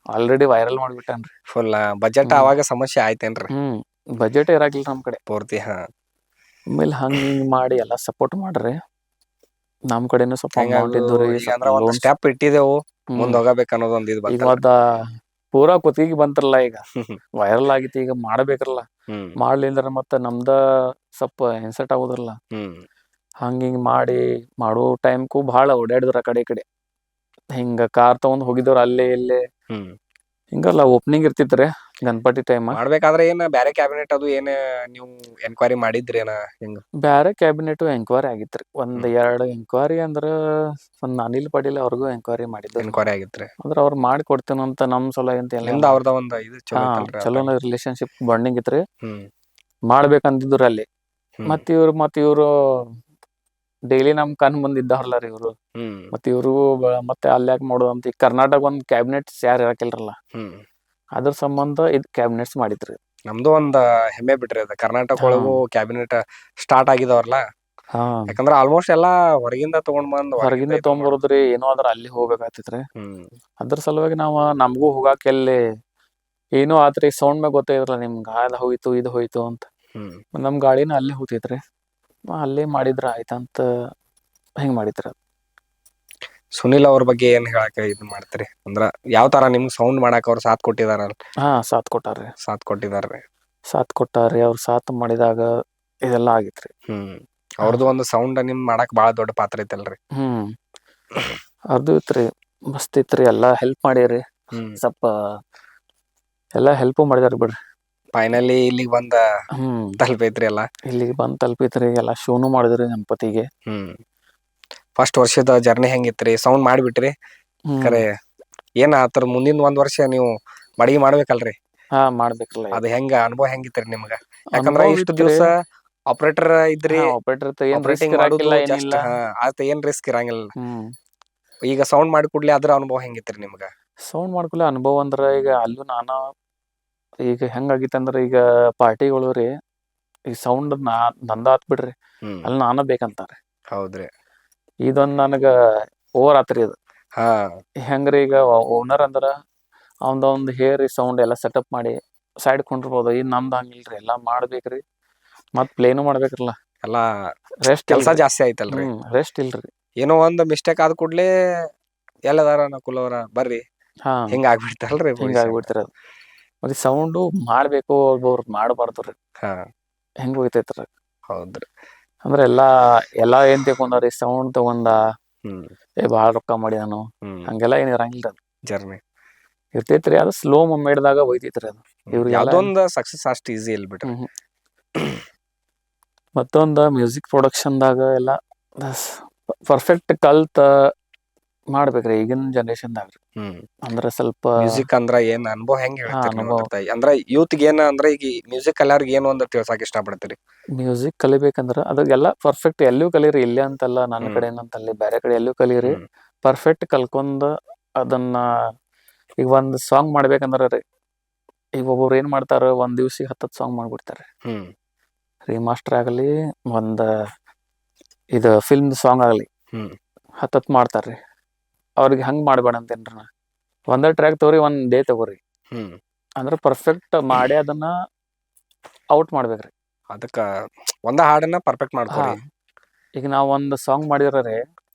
ಆಲ್ರೆಡಿ ವೈರಲ್ ಮಾಡ್ಬಿಟ್ಟನ್ರಿ. ಫುಲ್ ಬಜೆಟ್ ಅವಾಗ ಸಮಸ್ಯೆ ಆಯ್ತೇನ್ರಿ? ಬಜೆಟ್ ಇರಾಕಿಲ್ರಿ ನಮ್ ಕಡೆ ಪೂರ್ತಿ. ಆಮೇಲೆ ಹಂಗ ಹಿಂಗ್ ಮಾಡಿ ಎಲ್ಲಾ ಸಪೋರ್ಟ್ ಮಾಡ್ರಿ. ನಮ್ ಕಡೆನು ಸ್ವಲ್ಪ ಅಮೌಂಟ್ ಇದ್ದು ಸ್ಟೆಪ್ ಇಟ್ಟಿದೆವು, ಮುಂದ್ ಹೋಗಬೇಕು ಅನ್ನೋದೊಂದು ಇದು ಈಗ ಮತ್ತ ಪೂರಾ ಕುತ್ತಿಗೆ ಬಂತ್ರಲ್ಲ, ಈಗ ವೈರಲ್ ಆಗಿತ್ತು, ಈಗ ಮಾಡ್ಬೇಕ್ರಲ್ಲ. ಮಾಡ್ಲಿಂದ್ರ ಮತ್ತ ನಮ್ದ ಸ್ವಲ್ಪ ಇನ್ಸರ್ಟ್ ಆಗೋದ್ರಲ್ಲ. ಹಂಗ ಹಿಂಗ್ ಮಾಡೋ ಟೈಮ್ಗೂ ಭಾಳ ಓಡಾಡಿದ್ರ ಆ ಕಡೆ ಈ ಕಡೆ. ಹಿಂಗ ಕಾರ್ ತಗೊಂಡ್ ಹೋಗಿದವ್ರ ಅಲ್ಲೇ ಇಲ್ಲೇ, ಹಿಂಗಲ್ಲ ಓಪನಿಂಗ್ ಇರ್ತಿತ್ರಿ, ಗಣಪತಿ ಟೈಮ್ ಮಾಡ್ಬೇಕಾದ್ರೆ ಏನ್ ಬ್ಯಾರೆ ಕ್ಯಾಬಿನೆಟ್ ಅದು ಏನ್ ನೀವು ಎನ್ಕ್ವೈರಿ ಮಾಡಿದ್ರಿ ಏನ ಹೆಂಗ? ಬ್ಯಾರೆ ಕ್ಯಾಬಿನೆಟ್ ಎಂಕ್ವೈರಿ ಆಗಿತ್ರಿ. ಒಂದ್ ಹ್ಮ್ 2 ಎಂಕ್ವೈರಿ ಅಂದ್ರ ಒಂದ್ ಅನಿಲ್ ಪಾಟೀಲ್ ಅವ್ರಿಗೂ ಎಂಕ್ವೈರಿ ಮಾಡಿದ್ದೆವ್ರಿ ನಾವು. ಎನ್ಕ್ವೈರಿ ಆಗಿತ್ರಿ. ಅಂದ್ರ ಅವ್ರು ಮಾಡ್ಕೊಡ್ತೇನಂತ ನಮ್ ಸಲುವಾಗಿ ಅಂತ ಎಲ್ಲ ನಿಮ್ದ ಅವ್ರದ ಒಂದ್ ಇದು ಚಲೋ ಐತಲ್ರಿ ಚಲೋನ ಅದ್ರಾಗ. ರಿಲೇಶನ್ಶಿಪ್ ಬಾಂಡಿಂಗ್ ಇತ್ರಿ. ಹ್ಮ್ ಮಾಡ್ಬೇಕಂತಿದ್ರು ಅಲ್ಲಿ. ಹ್ಮ್ ಮತ್ ಇವ್ರು ಡೈಲಿ ನಮ್ ಕಣ್ ಮುಂದ್ ಇದ್ದಾವ್ರಲ್ಲ ರೀ ಇವ್ರು. ಹ್ಮ್ ಮತ್ ಇವ್ರಿಗೂ ಮತ್ತೆ ಅಲ್ಯಾಕ್ ಮಾಡೋದಂತ ಈಗ ಕರ್ನಾಟಕ ಒಂದ್ ಕ್ಯಾಬಿನೆಟ್ಸ್ ಯಾರು ಇರಾಕಿಲ್ರಲ್ಲ. ಹ್ಮ್ ಅದ್ರ ಸಂಬಂಧ ಇದ್ ಕ್ಯಾಬಿನೆಟ್ಸ್ ಮಾಡಿದ್ರಿ. ನಮ್ದು ಒಂದ್ ಹೆಮ್ಮೆ ಬಿಡ್ರಿ ಅದ ಕರ್ನಾಟಕ ಹಾ ಒಳಗೂ ಕ್ಯಾಬಿನೆಟ್ ಸ್ಟಾರ್ಟ್ ಆಗಿದಾವಲ್ಲ. ಹಾ ಯಾಕಂದ್ರ ಆಲ್ಮೋಸ್ಟ್ ಎಲ್ಲಾ ಹೊರಗಿಂದ ತಗೊಂಡ್ ಬಂದ್ ಹೊರಗಿಂದ ಹೊರಗಿಂದ ಇದನ್ ಮಾಡೋದು. ತೊಗೊಂಬರುದ್ರಿ ಏನೋ ಆದ್ರ ಅಲ್ಲಿ ಹೋಗ್ಬೇಕಾಗ್ತಿತ್ರಿ. ಹ್ಮ್ ಅದ್ರ ಸಲುವಾಗಿ ನಾವ್ ನಮಗೂ ಹೋಗಾಕ್ ಎಲ್ಲಿ ಏನೋ ಆತ್ರಿ ಸೌಂಡ್ ಮ್ಯಾಗ ಗೊತ್ತಾಗಿದ್ರಲ್ಲ ನಿಮ್ಗ ಅದ್ ಹೋಯ್ತು ಇದು ಹೋಯ್ತು ಅಂತ. ಹ್ಮ್ ನಮ್ ಗಾಡಿನ ಅಲ್ಲೇ ಹೋಗ್ತೈತ್ರಿ. ಅಲ್ಲೇ ಮಾಡಿದ್ರ ಆಯ್ತಂತ ಹಿಂಗ್ ಮಾಡಿದ್ರಿ. ಸುನಿಲ್ ಅವ್ರ ಬಗ್ಗೆ ಏನ್ ಹೇಳಾಕ ಇದ್ ಮಾಡ್ತೀರಿ? ಅಂದ್ರ ಯಾವ್ ತರ ನಿಮ್ಗ್ ಸೌಂಡ್ ಮಾಡಾಕ್ ಅವ್ರ ಸಾಥ್ ಕೊಟ್ಟಿದಾರಲ್? ಹಾ ಸಾಥ್ ಕೊಟ್ಟಾರ್ರಿ. ಸಾಥ್ ಕೊಟ್ಟಿದಾರ್ರಿ. ಸಾಥ್ ಕೊಟ್ಟಾರ್ರಿ ಅವ್ರ ಸಾಥ್ ಮಾಡಿದಾಗ ಇದೆಲ್ಲಾ ಆಗಿತ್ರಿ. ಹ್ಮ್ ಹಾ ಅವ್ರದ್ದು ಒಂದು ಸೌಂಡ್ ನಿಮ್ ಮಾಡಾಕ್ ಬಾಳ ದೊಡ್ಡ ಪಾತ್ರ ಐತಲ್ರಿ. ಹ್ಮ್ ಅದು ಇತ್ರಿ ಮಸ್ತ್ ಇತ್ರಿ ಎಲ್ಲಾ ಹೆಲ್ಪ್ ಮಾಡಿರಿ. ಹ್ಮ್ ಸಪ್ಪ ಎಲ್ಲಾ ಹೆಲ್ಪು ಮಾಡಿದಾರ ಬಿಡ್ರಿ. ಫೈನಲಿ ಇಲ್ಲಿಗ್ ಬಂದ ಹ್ಮ್ ತಲುಪೈತ್ರಿ ಎಲ್ಲಾ. ಇಲ್ಲಿಗ್ ಬಂದ್ ತಲುಪಿತ್ರಿ ಎಲ್ಲಾ ಶೋನು ಮಾಡಿದ್ರಿ ಗಣಪತಿಗೆ. ಹ್ಮ್ ಫಸ್ಟ್ ವರ್ಷದ ಜರ್ನಿ ಹೆಂಗಿತ್ರಿ? ಸೌಂಡ್ ಮಾಡ್ಬಿಟ್ರಿ ಹ್ಮ್ ಖರೆ ಏನ್ ಆತರ ಮುಂದಿನ ಒಂದ್ ವರ್ಷ ನೀವು ಬಾಡಿಗೆ ಮಾಡ್ಬೇಕಲ್ರಿ? ಹಾ ಮಾಡ್ಬೇಕಲ್ಲ ಅದ್ ಹೆಂಗ ಅನುಭವ ಹೆಂಗಿತ್ರಿ ನಿಮ್ಗ? ಯಾಕಂದ್ರ ಅನುಭವ ಇಷ್ಟು ಇತ್ರಿ. ದಿವ್ಸ ಆಪರೇಟರ್ ಇದ್ರಿ. ಹಾ ಆಪರೇಟರ್ ಏನ್ ರಿಸ್ಕ್ ಆಪರೇಟಿಂಗ್ ಮಾಡುದು ಇರಾಕಿಲ್ಲ ಜಸ್ಟ್ ಏನಿಲ್ಲ. ಆತ ಏನ್ ರಿಸ್ಕ್ ಇರಂಗಿಲ್ಲ. ಹ್ಮ್ ಈಗ ಸೌಂಡ್ ಮಾಡಿ ಕೂಡ್ಲೆ ಅದ್ರ ಅನುಭವ ಹೆಂಗಿತ್ರಿ ನಿಮ್ಗ? ಸೌಂಡ್ ಮಾಡ್ಕೊಳೇ ಅನುಭವ ಅಂದ್ರ ಈಗ ಅಲ್ಲೂ ಈಗ ಹೆಂಗ್ ಆಗಿತ್ತ ಅಂದ್ರ ಈಗ ಪಾರ್ಟಿಗಳು ರೀ ಈ ಸೌಂಡ್ ನಂದ ಆತ್ ಬಿಡ್ರಿ. ಹ್ಮ್ ಅಲ್ಲಿ ನಾನ ಬೇಕಂತಾರ. ಹೌದ್ರಿ. ಇದೊಂದ್ ನನಗ ಓವರ್ ಆತ್ರಿ ಇದು. ಹಾ ಹೆಂಗ್ರಿ ಈಗ ಓನರ್ ಅಂದ್ರ ಅವಂದ ಒಂದ್ ಹೇರ್ ಸೌಂಡ್ ಎಲ್ಲಾ ಸೆಟಪ್ ಮಾಡಿ ಸೈಡ್ ಕುಂಡ್ರಬಹುದು. ಇದ್ ನಮ್ದ್ ಹಂಗಿಲ್ರಿ ಎಲ್ಲಾ ಮಾಡ್ಬೇಕ್ರಿ. ಮತ್ ಪ್ಲೇನು ಮಾಡ್ಬೇಕ್ರಲ್ಲಾ. ಎಲ್ಲಾ ರೆಸ್ಟ್ ಕೆಲ್ಸ ಇಲ್ರಿ. ಜಾಸ್ತಿ ಆಯ್ತಲ್ರಿ. ರೆಸ್ಟ್ ಇಲ್ರಿ. ಏನೋ ಒಂದ್ ಮಿಸ್ಟೇಕ್ ಆದ್ ಕೂಡ್ಲೆ ಎಲ್ಲದಾರ ನಕುಲ್ ಅವ್ರ ಬರ್ರಿ ಹಾ ಹಿಂಗ ಆಗ್ಬಿಡ್ತಲ್ರಿ ಹಿಂಗ ಪೊಸಿಷನ್. ಆಗ್ಬಿಡ್ತಿರ ಅದು. ಮತ್ತೆ ಸೌಂಡು ಮಾಡ್ಬೇಕು ಒಬ್ಬೊಬ್ರ ಮಾಡ್ಬಾರ್ದ್ರಿ. ಹಾ ಹೆಂಗ್ ಹೋಯ್ತೈತ್ರಿ. ಹೌದ್ರಿ. ಅಂದ್ರೆ ಎಲ್ಲಾ ಏನ್ ತಿಳ್ಕೊಂಡಾರಿ ಸೌಂಡ್ ತಗೊಂಡ ಹ್ಮ್ ಬಾಳ ರೊಕ್ಕ ಮಾಡ್ಯಾನು ಹ್ಮ್ ಹಂಗೆಲ್ಲಾ ಏನ್ ಇರಂಗಿಲ್ರಿ ಅದು. ಜರ್ನಿ ಇರ್ತೈತ್ರಿ ಅದು ಸ್ಲೋ ಮೂಮೆಂಟ್ದಾಗ ಹೋಯ್ತೈತ್ರಿ ಅದು. ಇವ್ರಿಗೆಲ್ಲ ಯಾವ್ದೊಂದ್ ಸಕ್ಸಸ್ ಅಷ್ಟ್ ಈಸಿ ಇಲ್ ಬಿಡ್ರಿ. ಹ್ಮ್ ಮತ್ತೊಂದ ಮ್ಯೂಸಿಕ್ ಪ್ರೊಡಕ್ಷನ್ದಾಗ ಎಲ್ಲ ಪರ್ಫೆಕ್ಟ್ ಕಲ್ತ್ ಮಾಡ್ಬೇಕ್ರಿ ಈಗಿನ ಜನ್ರೇಷನ್ದಾಗ್ರಿ. ಹ್ಮ್ ಅಂದ್ರೆ ಸ್ವಲ್ಪ ಮ್ಯೂಸಿಕ್ ಅಂದ್ರ ಏನ್ ಅನುಭವ ಹೆಂಗ್ ಹಾ ಹೇಳ್ತೀರಿ ನೀವು ಅನುಭವ. ಅದ್ರ ಅಂದ್ರ ಯೂತ್ಗ್ ಏನ್ ಅಂದ್ರೆ ಈಗ ಮ್ಯೂಸಿಕ್ ಕಲ್ಯಾರ್ಗ್ ಏನು ಅಂತ ತಿಳ್ಸಾಕ್ ಇಷ್ಟ ಪಡ್ತೀರಿ? ಮ್ಯೂಸಿಕ್ ಕಲಿಬೇಕಂದ್ರ ಅದಾಗೆಲ್ಲಾ ಪರ್ಫೆಕ್ಟ್ ಎಲ್ಲೂ ಕಲೀರಿ ಇಲ್ಲೇ ಅಂತಲ್ಲ ನನ್ನ ಹ್ಮ್ ಕಡೆನ ಅಂತಲ್ಲಿ ಬೇರೆ ಕಡೆ ಎಲ್ಲೂ ಕಲೀರಿ. ಹ್ಮ್ ಪರ್ಫೆಕ್ಟ್ ಕಲ್ಕೊಂಡ್ ಅದನ್ನ ಈಗ ಒಂದ್ ಸಾಂಗ್ ಮಾಡ್ಬೇಕಂದ್ರ ರೀ ಈಗ ಒಬ್ಬೊಬ್ರು ಏನ್ ಮಾಡ್ತಾರ ಒಂದ್ ದಿವ್ಸಿಗೆ 10 ಸಾಂಗ್ ಮಾಡ್ಬಿಡ್ತಾರ. ಹ್ಮ್ ರೀಮಾಸ್ಟರ್ ಆಗಲಿ ಒಂದ ಇದು ಫಿಲ್ಮ್ ಸಾಂಗ್ ಆಗಲಿ ಹ್ಮ್ 10 ಮಾಡ್ತಾರ್ರಿ. ಅವ್ರಿಗೆ ಹಂಗ್ ಮಾಡ್ಬೇಡ ಅಂತೇನ್ರಿ ನಾ. ಒಂದ ಟ್ರ್ಯಾಕ್ ತಗೋರಿ ಒಂದ್ ಡೇ ತಗೋರಿ. ಹ್ಮ್ ಅಂದ್ರ ಪರ್ಫೆಕ್ಟ್ ಮಾಡಿ ಅದನ್ನ ಔಟ್ ಮಾಡ್ಬೇಕ್ರಿ. ಅದಕ್ಕ ಒಂದ ಹಾಡನ್ನ ಪರ್ಫೆಕ್ಟ್ ಹಾ ಮಾಡ್ಕೋರಿ. ಈಗ ನಾವ್ ಒಂದ್ ಸಾಂಗ್ ಮಾಡಿದ್ರರಿ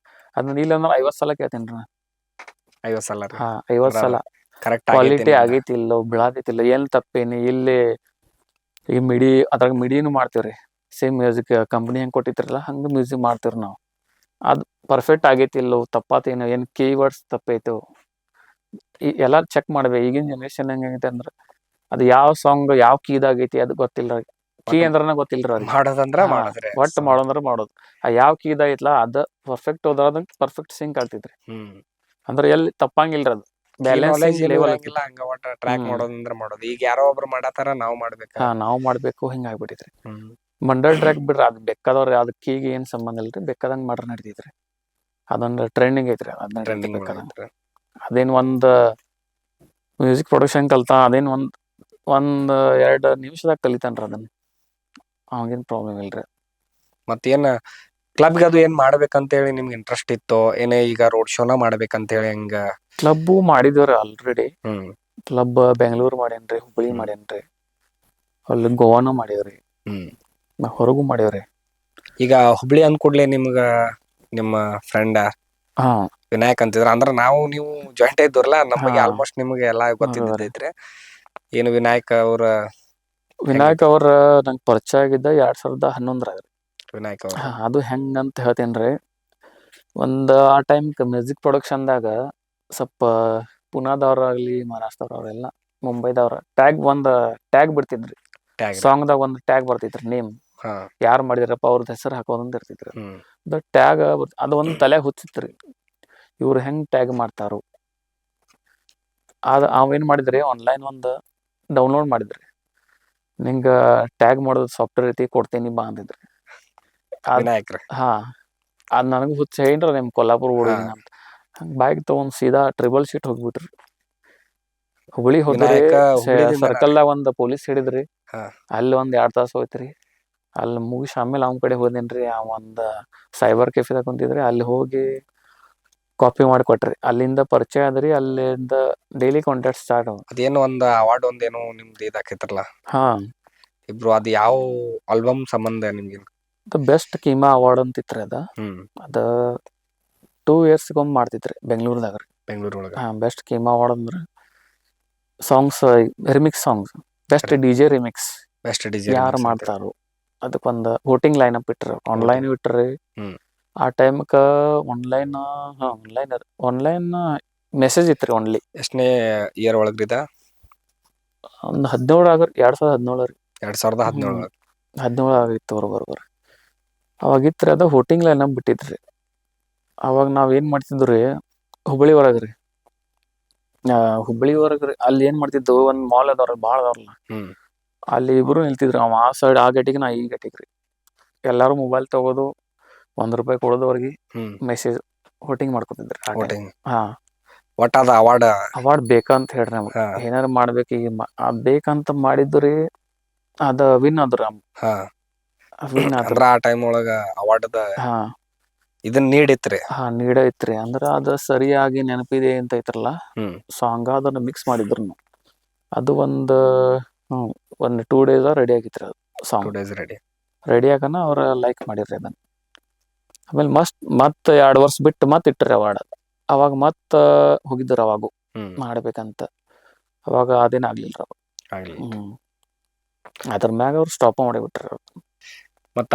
ಅದನ್ನ ಇಲ್ಲ ಅಂದ್ರ 50 ಸಲ ಕೇಳ್ತೇನ್ರಿ ನಾ. 50 ಸಲ ರೀ. ಹಾ 50 ಅಂದ್ರ ಸಲ ಕರೆಕ್ಟ್ ಕ್ವಾಲಿಟಿ ಆಗೇತೇನಿಲ್ಲ. ಆಗೈತಿ ಇಲ್ಲೋ ಬಿಳತೈತಿಲ್ಲೋ ಎಲ್ಲಿ ತಪ್ಪೇನಿ ಇಲ್ಲಿ ಈ ಅದ್ರಾಗ ಮಿಡಿನು ಮಾಡ್ತೇವ್ರಿ. ಸೇಮ್ ಮ್ಯೂಸಿಕ್ ಕಂಪನಿ ಹೆಂಗ್ ಕೊಟ್ಟಿರ್ತಾರಲ್ಲ ಹಂಗ ಮ್ಯೂಸಿಕ್ ಮಾಡ್ತೇವ್ರಿ ನಾವು. ಅದ್ ಪರ್ಫೆಕ್ಟ್ ಆಗೈತಿ ಇಲ್ಲೋ ತಪ್ಪಾತೇನೋ ಏನ್ ಕೀವರ್ಡ್ಸ್ ತಪ್ಪೈತೋ ಈ ಎಲ್ಲಾ ಚೆಕ್ ಮಾಡ್ಬೇಕ್. ಈಗಿನ ಜನ್ರೇಷನ್ ಹೆಂಗೈತೆ ಅಂದ್ರ ಅದು ಯಾವ್ ಸಾಂಗ್ ಯಾವ್ ಕೀದಾಗ ಐತಿ ಅದು ಗೊತ್ತಿಲ್ಲ. ಕೀ ಒಟ್ ಅಂದ್ರನ ಗೊತ್ತಿಲ್ರಿ ಅವ್ರಿಗೆ. ಮಾಡೋದಂದ್ರ ಹಾ ಮಾಡದ್ರಿ ಒಟ್ಟ ಸಾಂಗ್. ಮಾಡೋದಂದ್ರ ಮಾಡೋದು. ಆ ಯಾವ್ ಕೀದಾಗ ಐತ್ಲಾ ಅದ ಪರ್ಫೆಕ್ಟ್ ಹೋದ್ರ ಪರ್ಫೆಕ್ಟ್ ಸಿಂಕ್ ಆಗ್ತೈತ್ರಿ. ಹ್ಮ್ ಅಂದ್ರೆ ಎಲ್ಲಿ ತಪ್ಪಂಗಿಲ್ರಿ ಅದು. ಕೀ ನಾಲೆಜ್ ಬ್ಯಾಲೆನ್ಸಿಂಗ್ ಏನು ಲೆವೆಲ್ ಇರಂಗಿಲ್ಲ ಆಕೈತಿ. ಹಂಗ ಒಟ್ಟ ಟ್ರ್ಯಾಕ್ ಹ್ಮ್ ಮಾಡೋದಂದ್ರ ಮಾಡೋದು. ಈಗ ಯಾರೋ ಒಬ್ರು ಮಾಡತಾರ ನಾವ್ ಮಾಡ್ಬೇಕ. ಹಾ ನಾವ್ ಮಾಡ್ಬೇಕು ಹಿಂಗ ಆಗ್ಬಿಟ್ಟೈತ್ರಿ. ಹ್ಮ್ ಮಂಡಲ್ ಟ್ರ್ಯಾಕ್ ಬಿಡ್ರಿ ಅದ್ ಬೇಕಾದವ್ರಿ ಅದ್ ಕೀಗ್ ಏನ್ ಸಂಬಂಧ ಇಲ್ರಿ ಬೇಕಾದಂಗ್ ಮಾಡ್ರ ನಡಿತೈತ್ರಿ. ಅದೊಂದು ಟ್ರೆಂಡಿಂಗ್ ಐತ್ರಿ ಅದ್ ನಡಿತೈತಿ ಟ್ರೆಂಡಿಂಗ್ ಬೇಕಾದಂಗ. ಐತ್ರಿ. ಅದೇನ್ ಒಂದ್ ಮ್ಯೂಸಿಕ್ ಪ್ರೊಡಕ್ಷನ್ ಕಲ್ತ ಅದೇನ್ ಒಂದ್ 2 ನಿಮಿಷದಾಗ ಕಲಿತಾನ್ರಿ ಅದನ್ನ. ಅವಂಗೇನ್ ಪ್ರಾಬ್ಲಮ್ ಇಲ್ರಿ. ಮತ್ತೇನ್ ಕ್ಲಬ್ಗ್ ಅದು ಏನ್ ಮಾಡ್ಬೇಕಂತ ಹೇಳಿ ನಿಮ್ಗೆ ಇಂಟ್ರೆಸ್ಟ್ ಇತ್ತೋ ಏನೇ ಈಗ ರೋಡ್ ಶೋನ ಮಾಡ್ಬೇಕಂತ ಹೇಳಿ ಹಿಂಗ? ಕ್ಲಬ್ಬು ಮಾಡಿದೇವ್ರಿ ಆಲ್ರೆಡಿ. ಹ್ಮ್ ಕ್ಲಬ್ ಬೆಂಗ್ಳೂರ್ ಮಾಡೇನ್ರಿ ಹುಬ್ಬಳಿ ಹ್ಮ್ ಮಾಡೇನ್ರಿ. ಅಲ್ಲಿ ಗೋವಾನು ಮಾಡೇವ್ರಿ. ಹ್ಮ್ ಹೊರಗೂ ಮಾಡೇವ್ರಿ. ಈಗ ಹುಬ್ಳಿ ಅಂದ್ ಕೂಡ್ಲೆ ನಿಮ್ಗ ನಿಮ್ಮ ಫ್ರೆಂಡ ಹಾ ವಿನಾಯಕ್ ಅಂತಿದ್ರ ಅಂದ್ರ ನಾವು ನೀವು ಜಾಯಿಂಟ್ ಇದ್ದವ್ರಲ್ಲಾ ಹಾ ನಮಗೆ ಆಲ್ಮೋಸ್ಟ್ ನಿಮ್ಗೆ ಎಲ್ಲಾ ಹೌದೌದ್ರಿ. ಗೊತ್ತಿದ್ದಿದ್ದೈತ್ರಿ. ಏನು ವಿನಾಯಕ್ ಅವ್ರ ವಿನಾಯಕ್ ಅವ್ರ ನಂಗ್ ಪರಿಚಯ ಆಗಿದ್ದ 2011ರಾಗ್ರಿ. ವಿನಾಯಕ್ ಅವ್ರ ಹಾ ಅದು ಹೆಂಗಂತ ಹೇಳ್ತೇನ್ರಿ. ಆ ಟೈಮ್ಕ್ ಮ್ಯೂಸಿಕ್ ಪ್ರೊಡಕ್ಷನ್ದಾಗ ಸ್ವಲ್ಪ ಪುನಾದವ್ರಾಗ್ಲಿ ಮಹಾರಾಷ್ಟ್ರದವ್ರೆಲ್ಲ ಮುಂಬೈದವ್ರ ಟ್ಯಾಗ್ ಬಿಡ್ತಿದ್ರಿ ಟ್ಯಾಗ್ ಸಾಂಗ್ದಾಗ ಒಂದು ಟ್ಯಾಗ್ ಬರ್ತಿದ್ರಿ ನೇಮ್ ಹಾ ಯಾರು ಮಾಡಿದ್ರಪ್ಪ ಅವ್ರದ್ದು ಹೆಸರು ಹಾಕೋದಂತ ಇರ್ತಿದ್ರಿ ಹ್ಮ್ ಅದು ಟ್ಯಾಗ್ ಅದು ಒಂದು ತಲೆಗೆ ಹುಚ್ಚಿತ್ರಿ ಇವ್ರು ಹೆಂಗ್ ಟ್ಯಾಗ್ ಮಾಡ್ತಾರೋ ಅವೇನ್ ಮಾಡಿದ್ರಿ ಆನ್ಲೈನ್ ಒಂದು ಡೌನ್ಲೋಡ್ ಮಾಡಿದ್ರಿ ನಿಂಗ ಟ್ಯಾಗ್ ಮಾಡೋದು ಸಾಫ್ಟ್ವೇರ್ ಐತಿ ಕೊಡ್ತೀನಿ ಬಾ ಅಂದಿದ್ರಿ ವಿನಾಯಕ್ರ ಹಾ ಅದ್ ನನಗೂ ಹುಚ್ಚ ಏನ್ರ ನಿಮ್ ಕೊಲ್ಲಾಪುರ ಹಾ ಹುಡುಗಿನ ಅಂತ ಹಂಗ ಬೈಕ್ ತಗೊಂಡ್ ಸೀದಾ ಟ್ರಿಬಲ್ ಶೀಟ್ ಹೋಗ್ಬಿಟ್ರಿ ಹುಬ್ಳಿ ಹೋದ್ರಿ ವಿನಾಯಕ ಹುಬ್ಳಿದಿಂದನ ರೀ ಸರ್ಕಲ್ದಾಗ ಒಂದ್ ಪೊಲೀಸ್ ಹಿಡಿದ್ರಿ ಹಾ ಅಲ್ಲಿ ಒಂದ್ 2 ತಾಸು ಹೋಯ್ತ್ರಿ ಅಲ್ಲಿ ಮುಗಿಸಿ ಆಮೇಲೆ ಅವ್ನ ಕಡೆ ಹೋದೇನ್ರಿ ಆ ಒಂದ್ ಸೈಬರ್ ಕೆಫೆದಾಗ ಕುಂತಿದ್ರಿ ಅಲ್ಲಿ ಹೋಗಿ ಕಾಪಿ ಮಾಡಿಕೊಟ್ರಿ ಅಲ್ಲಿಂದ ಪರಿಚಯ ಆದ್ರಿ ಅಲ್ಲಿಂದ ಡೈಲಿ ಕಾಂಟ್ಯಾಕ್ಟ್ ಸ್ಟಾರ್ಟ್ ಅದೇನೋ ಒಂದ್ ಅವಾರ್ಡ್ ಒಂದೇನೋ ನಿಮ್ದು ಇದಾಕೈತ್ರಲ್ಲ ಹಾ ಇಬ್ರು ಅದ್ ಯಾವ ಆಲ್ಬಮ್ ಸಂಬಂಧ ನಿಮ್ಗೆ ಬೆಸ್ಟ್ ಕೀಮಾ ಅವಾರ್ಡ್ ಅಂತಿತ್ರಿ ಹ್ಮ್ ಅದ 2 ಇಯರ್ಸ್ಗೊಮ್ಮೆ ಮಾಡ್ತಿದ್ರಿ ಬೆಂಗಳೂರದಾಗ ಬೆಂಗಳೂರು ಒಳಗ ಹಾ ಬೆಸ್ಟ್ ಕೀಮಾ ಅವಾರ್ಡ್ ಅಂದ್ರೆ songs remix songs best DJ remix best DJ ಯಾರು ರಿಮಿಕ್ಸ್ ಅಂತೀರಿ ಮಾಡ್ತಾರೋ ಅದಕ್ಕೊಂದು ವೋಟಿಂಗ್ ಲೈನ್ ಅಪ್ ಇಟ್ರಿ ಆನ್ಲೈನ್ ಬಿಟ್ರಿ ಹ್ಮ್ ಆ ಟೈಮ್ಕ ಆನ್ಲೈನ್ ಆನ್ಲೈನ್ ಮೆಸೇಜ್ ಇತ್ರಿ ಓನ್ಲಿ ಎಷ್ಟನೇ ಇಯರ್ ಒಳಗ್ರಿದ ಒಂದು 2017 ರೀ 2017 ಒಳಗ 17 ಆಗಿತ್ತು ಬರೋಬ್ಬರಿ ಅವಾಗಿತ್ರಿ ಅದ ವೋಟಿಂಗ್ ಲೈನ್ ಅಪ್ ಬಿಟ್ಟಿದ್ರಿ ಅವಾಗ ನಾವ್ ಏನ್ ಮಾಡ್ತಿದ್ವಿ ಹುಬ್ಬಳ್ಳಿ ಹೊರಗ್ರಿ ಹುಬ್ಬಳ್ಳಿ ಹೊರಗ್ರಿ ಅಲ್ಲಿ ಏನ್ ಮಾಡ್ತಿದ್ದು ಒಂದ್ ಮಾಲ್ ಅದಾವ್ರ ಭಾಳ ಅದಾವ್ರಲ್ಲ ಹ್ಮ್ ಅಲ್ಲಿ ಇಬ್ರು ನಿಲ್ತಿದ್ರು ಅವ ಆ ಸೈಡ್ ಆ ಗೇಟಿಗೆ ನಾ ಈ ಗೇಟಿಗ್ರಿ ಎಲ್ಲಾರು ಮೊಬೈಲ್ ತಗೋದು $1 ಕೊಡೋದು ಅವ್ರಿಗೆ ಹ್ಮ್ ಮೆಸೇಜ್ ವೋಟಿಂಗ್ ಮಾಡ್ಕೊತಿದ್ರಿ ಆ ಟೈಮ್ ವೋಟಿಂಗ್ ಹಾ ಒಟ್ಟ ಅದ ಅವಾರ್ಡ್ ಅವಾರ್ಡ್ ಬೇಕಂತ ಹೇಳ್ರಿ ನಮ್ಗೆ ಹಾ ಏನಾರು ಮಾಡ್ಬೇಕು ಈಗ ಬೇಕಂತ ಮಾಡಿದ್ರಿ ಅದ ವಿನ್ ಆದ್ರ ಹಾ ವಿನ್ ಆದ್ರ ಅಂದ್ರ ಆ ಟೈಮ್ ಒಳಗ ಅವಾರ್ಡ್ದ ಹಾ ಇದನ್ ನೀಡಿತ್ರಿ ಹಾ ನೀಡ ಐತ್ರಿ ಅಂದ್ರ ಅದ ಸರಿಯಾಗಿ ನೆನಪಿದೆ ಅಂತ ಐತ್ರಲ್ಲ ಹ್ಮ್ ಸಾಂಗ್ ಅದನ್ನ ಮಿಕ್ಸ್ ಮಾಡಿದ್ರು ಅದು ಒಂದು ಒಂದು 2 ಡೇಸ್ ರೆಡಿ ಆಗಿತ್ರಿ ಅದು 2 ಸಾಂಗ್ ಡೇಸ್ ರೆಡಿ ರೆಡಿ ಆಗನ ಅವ್ರ ಲೈಕ್ ಮಾಡಿರ್ರಿ ಅದನ್ನ ಆಮೇಲೆ ಮತ್ 2 ವರ್ಷ ಬಿಟ್ಟು ಮತ್ ಇಟ್ರಿ ಅವಾರ್ಡ್ ಅವಾಗ ಮತ್ ಹೋಗಿದ್ರು ಅವಾಗೂ ಹ್ಮ್ ಮಾಡ್ಬೇಕಂತ ಅವಾಗ ಅದೇನ್ ಆಗ್ಲಿಲ್ಲ ಆಗ್ಲಿ ಅದ್ರ ಮ್ಯಾಗ ಅವ್ರು ಸ್ಟಾಪ್ ಮಾಡಿಬಿಟ್ರಿ ಮತ್ತ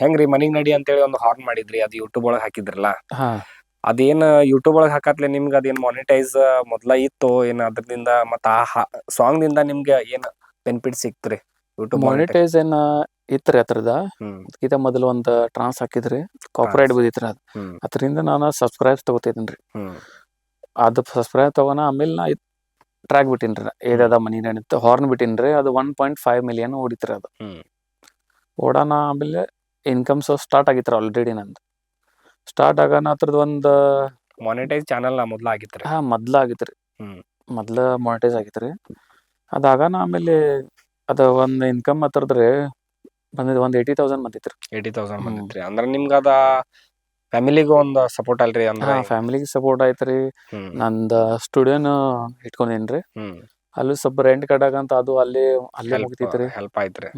ಹೆಂಗ್ರೀ ಮನಿಗ್ ನಡಿ ಅಂತೇಳಿ ಒಂದು ಹಾರ್ನ್ ಮಾಡಿದ್ರಿ ಅದು ಯೂಟ್ಯೂಬ್ ಒಳಗ್ ಹಾಕಿದ್ರಲ್ಲ ಹಾ ಅದೇನ್ ಯೂಟ್ಯೂಬ್ ಒಳಗ್ ಹಾಕತ್ಲೆ ನಿಮ್ಗೆ ಅದೇನ್ ಮಾನಿಟೈಸ್ ಮೊದ್ಲ ಇತ್ತು ಏನ್ ಅದ್ರದಿಂದ ಮತ್ತ ಆ ಸಾಂಗ್ ದಿಂದ ನಿಮ್ಗೆ ಏನ್ ಬೆನಿಫಿಟ್ ಸಿಕ್ತ್ರಿ ಯೂಟ್ಯೂಬ್ ಮಾನಿಟೈಸ್ ಮಾನಿಟೈಸ್ ಏನ ಇತ್ರಿ ಅದ್ರದ ಹ್ಮ್ ಇದಕ್ಕಿಂತ ಮೊದಲು ಒಂದು ಟ್ರಾನ್ಸ್ ಹಾಕಿದ್ರಿ ಕಾಪರೇಟ್ ಟ್ರಾನ್ಸ್ ಬಿದ್ದಿತ್ರಿ ಅದು ಹ್ಮ್ ಅದರಿಂದ ನಾನು ಸಬ್ಸ್ಕ್ರೈಬ್ಸ್ ತಗೋತಿದ್ದೇನ್ರಿ ಹ್ಮ್ ಅದು ಸಬ್ಸ್ಕ್ರೈಬ್ ತಗೋಣ ಆಮೇಲೆ ನಾ ಟ್ರ್ಯಾಕ್ ಬಿಟ್ಟಿನ್ರಿ ಹ್ಮ್ ಏದಾದ ಮನಿ ನಡೀತು ಹಾರ್ನ್ ಬಿಟ್ಟಿನ್ರಿ ಅದು 1.5 ಮಿಲಿಯನ್ ಹೊಡಿತ್ರಿ ಅದು ಹ್ಮ್ ಓಡಾನ ಆಮೇಲೆ ಇನ್ಕಮ್ ಸೋರ್ಸ್ ಸ್ಟಾರ್ಟ್ ಆಗಿತ್ರಿ ಆಲ್ರೆಡಿ ನಂದು ಸ್ಟಾರ್ಟ್ ಆಗಾನ ಅದ್ರದ್ದು ಒಂದು ಮಾನಿಟೈಸ್ ಚಾನಲ್ ಮೊದ್ಲ ಆಗಿತ್ರಿ ಮೊದ್ಲ ಆಗಿತ್ರಿ ಹ್ಮ್ ಮೊದ್ಲ ಮಾನಿಟೈಸ್ ಆಗಿತ್ರಿ ಅದಾಗನ ಆಮೇಲೆ ಅದ ಒಂದ್ ಇನ್ಕಮ್ ಹತ್ರದ್ರಿ ಬಂದಿದ್ ಒಂದ್ 80,000 ಬಂದಿತ್ರಿ 80,000 ಬಂದಿತ್ರಿ ಅಂದ್ರ ನಿಮ್ಗ ಅದ ಫ್ಯಾಮಿಲಿಗೂ ಒಂದು ಸಪೋರ್ಟ್ ಅಲ್ರಿ ಅಂದ್ರ ಹಾ ಫ್ಯಾಮಿಲಿಗೆ ಸಪೋರ್ಟ್ ಆಯ್ತ್ರಿ ಹ್ಮ್ ನಂದ ಸ್ಟುಡಿಯೋನು ಇಟ್ಕೊಂಡೇನ್ರಿ ಹ್ಮ್ ಅಲ್ಲಿ ಸ್ವಲ್ಪ ರೆಂಟ್ ಕಟ್ಟಾಕಂತ ಅದು ಅಲ್ಲೇ ಹೆಲ್ಪ್ ಮುಗಿತೈತ್ರಿ ಹೆಲ್ಪ್ ಆಯ್ತ್ರಿ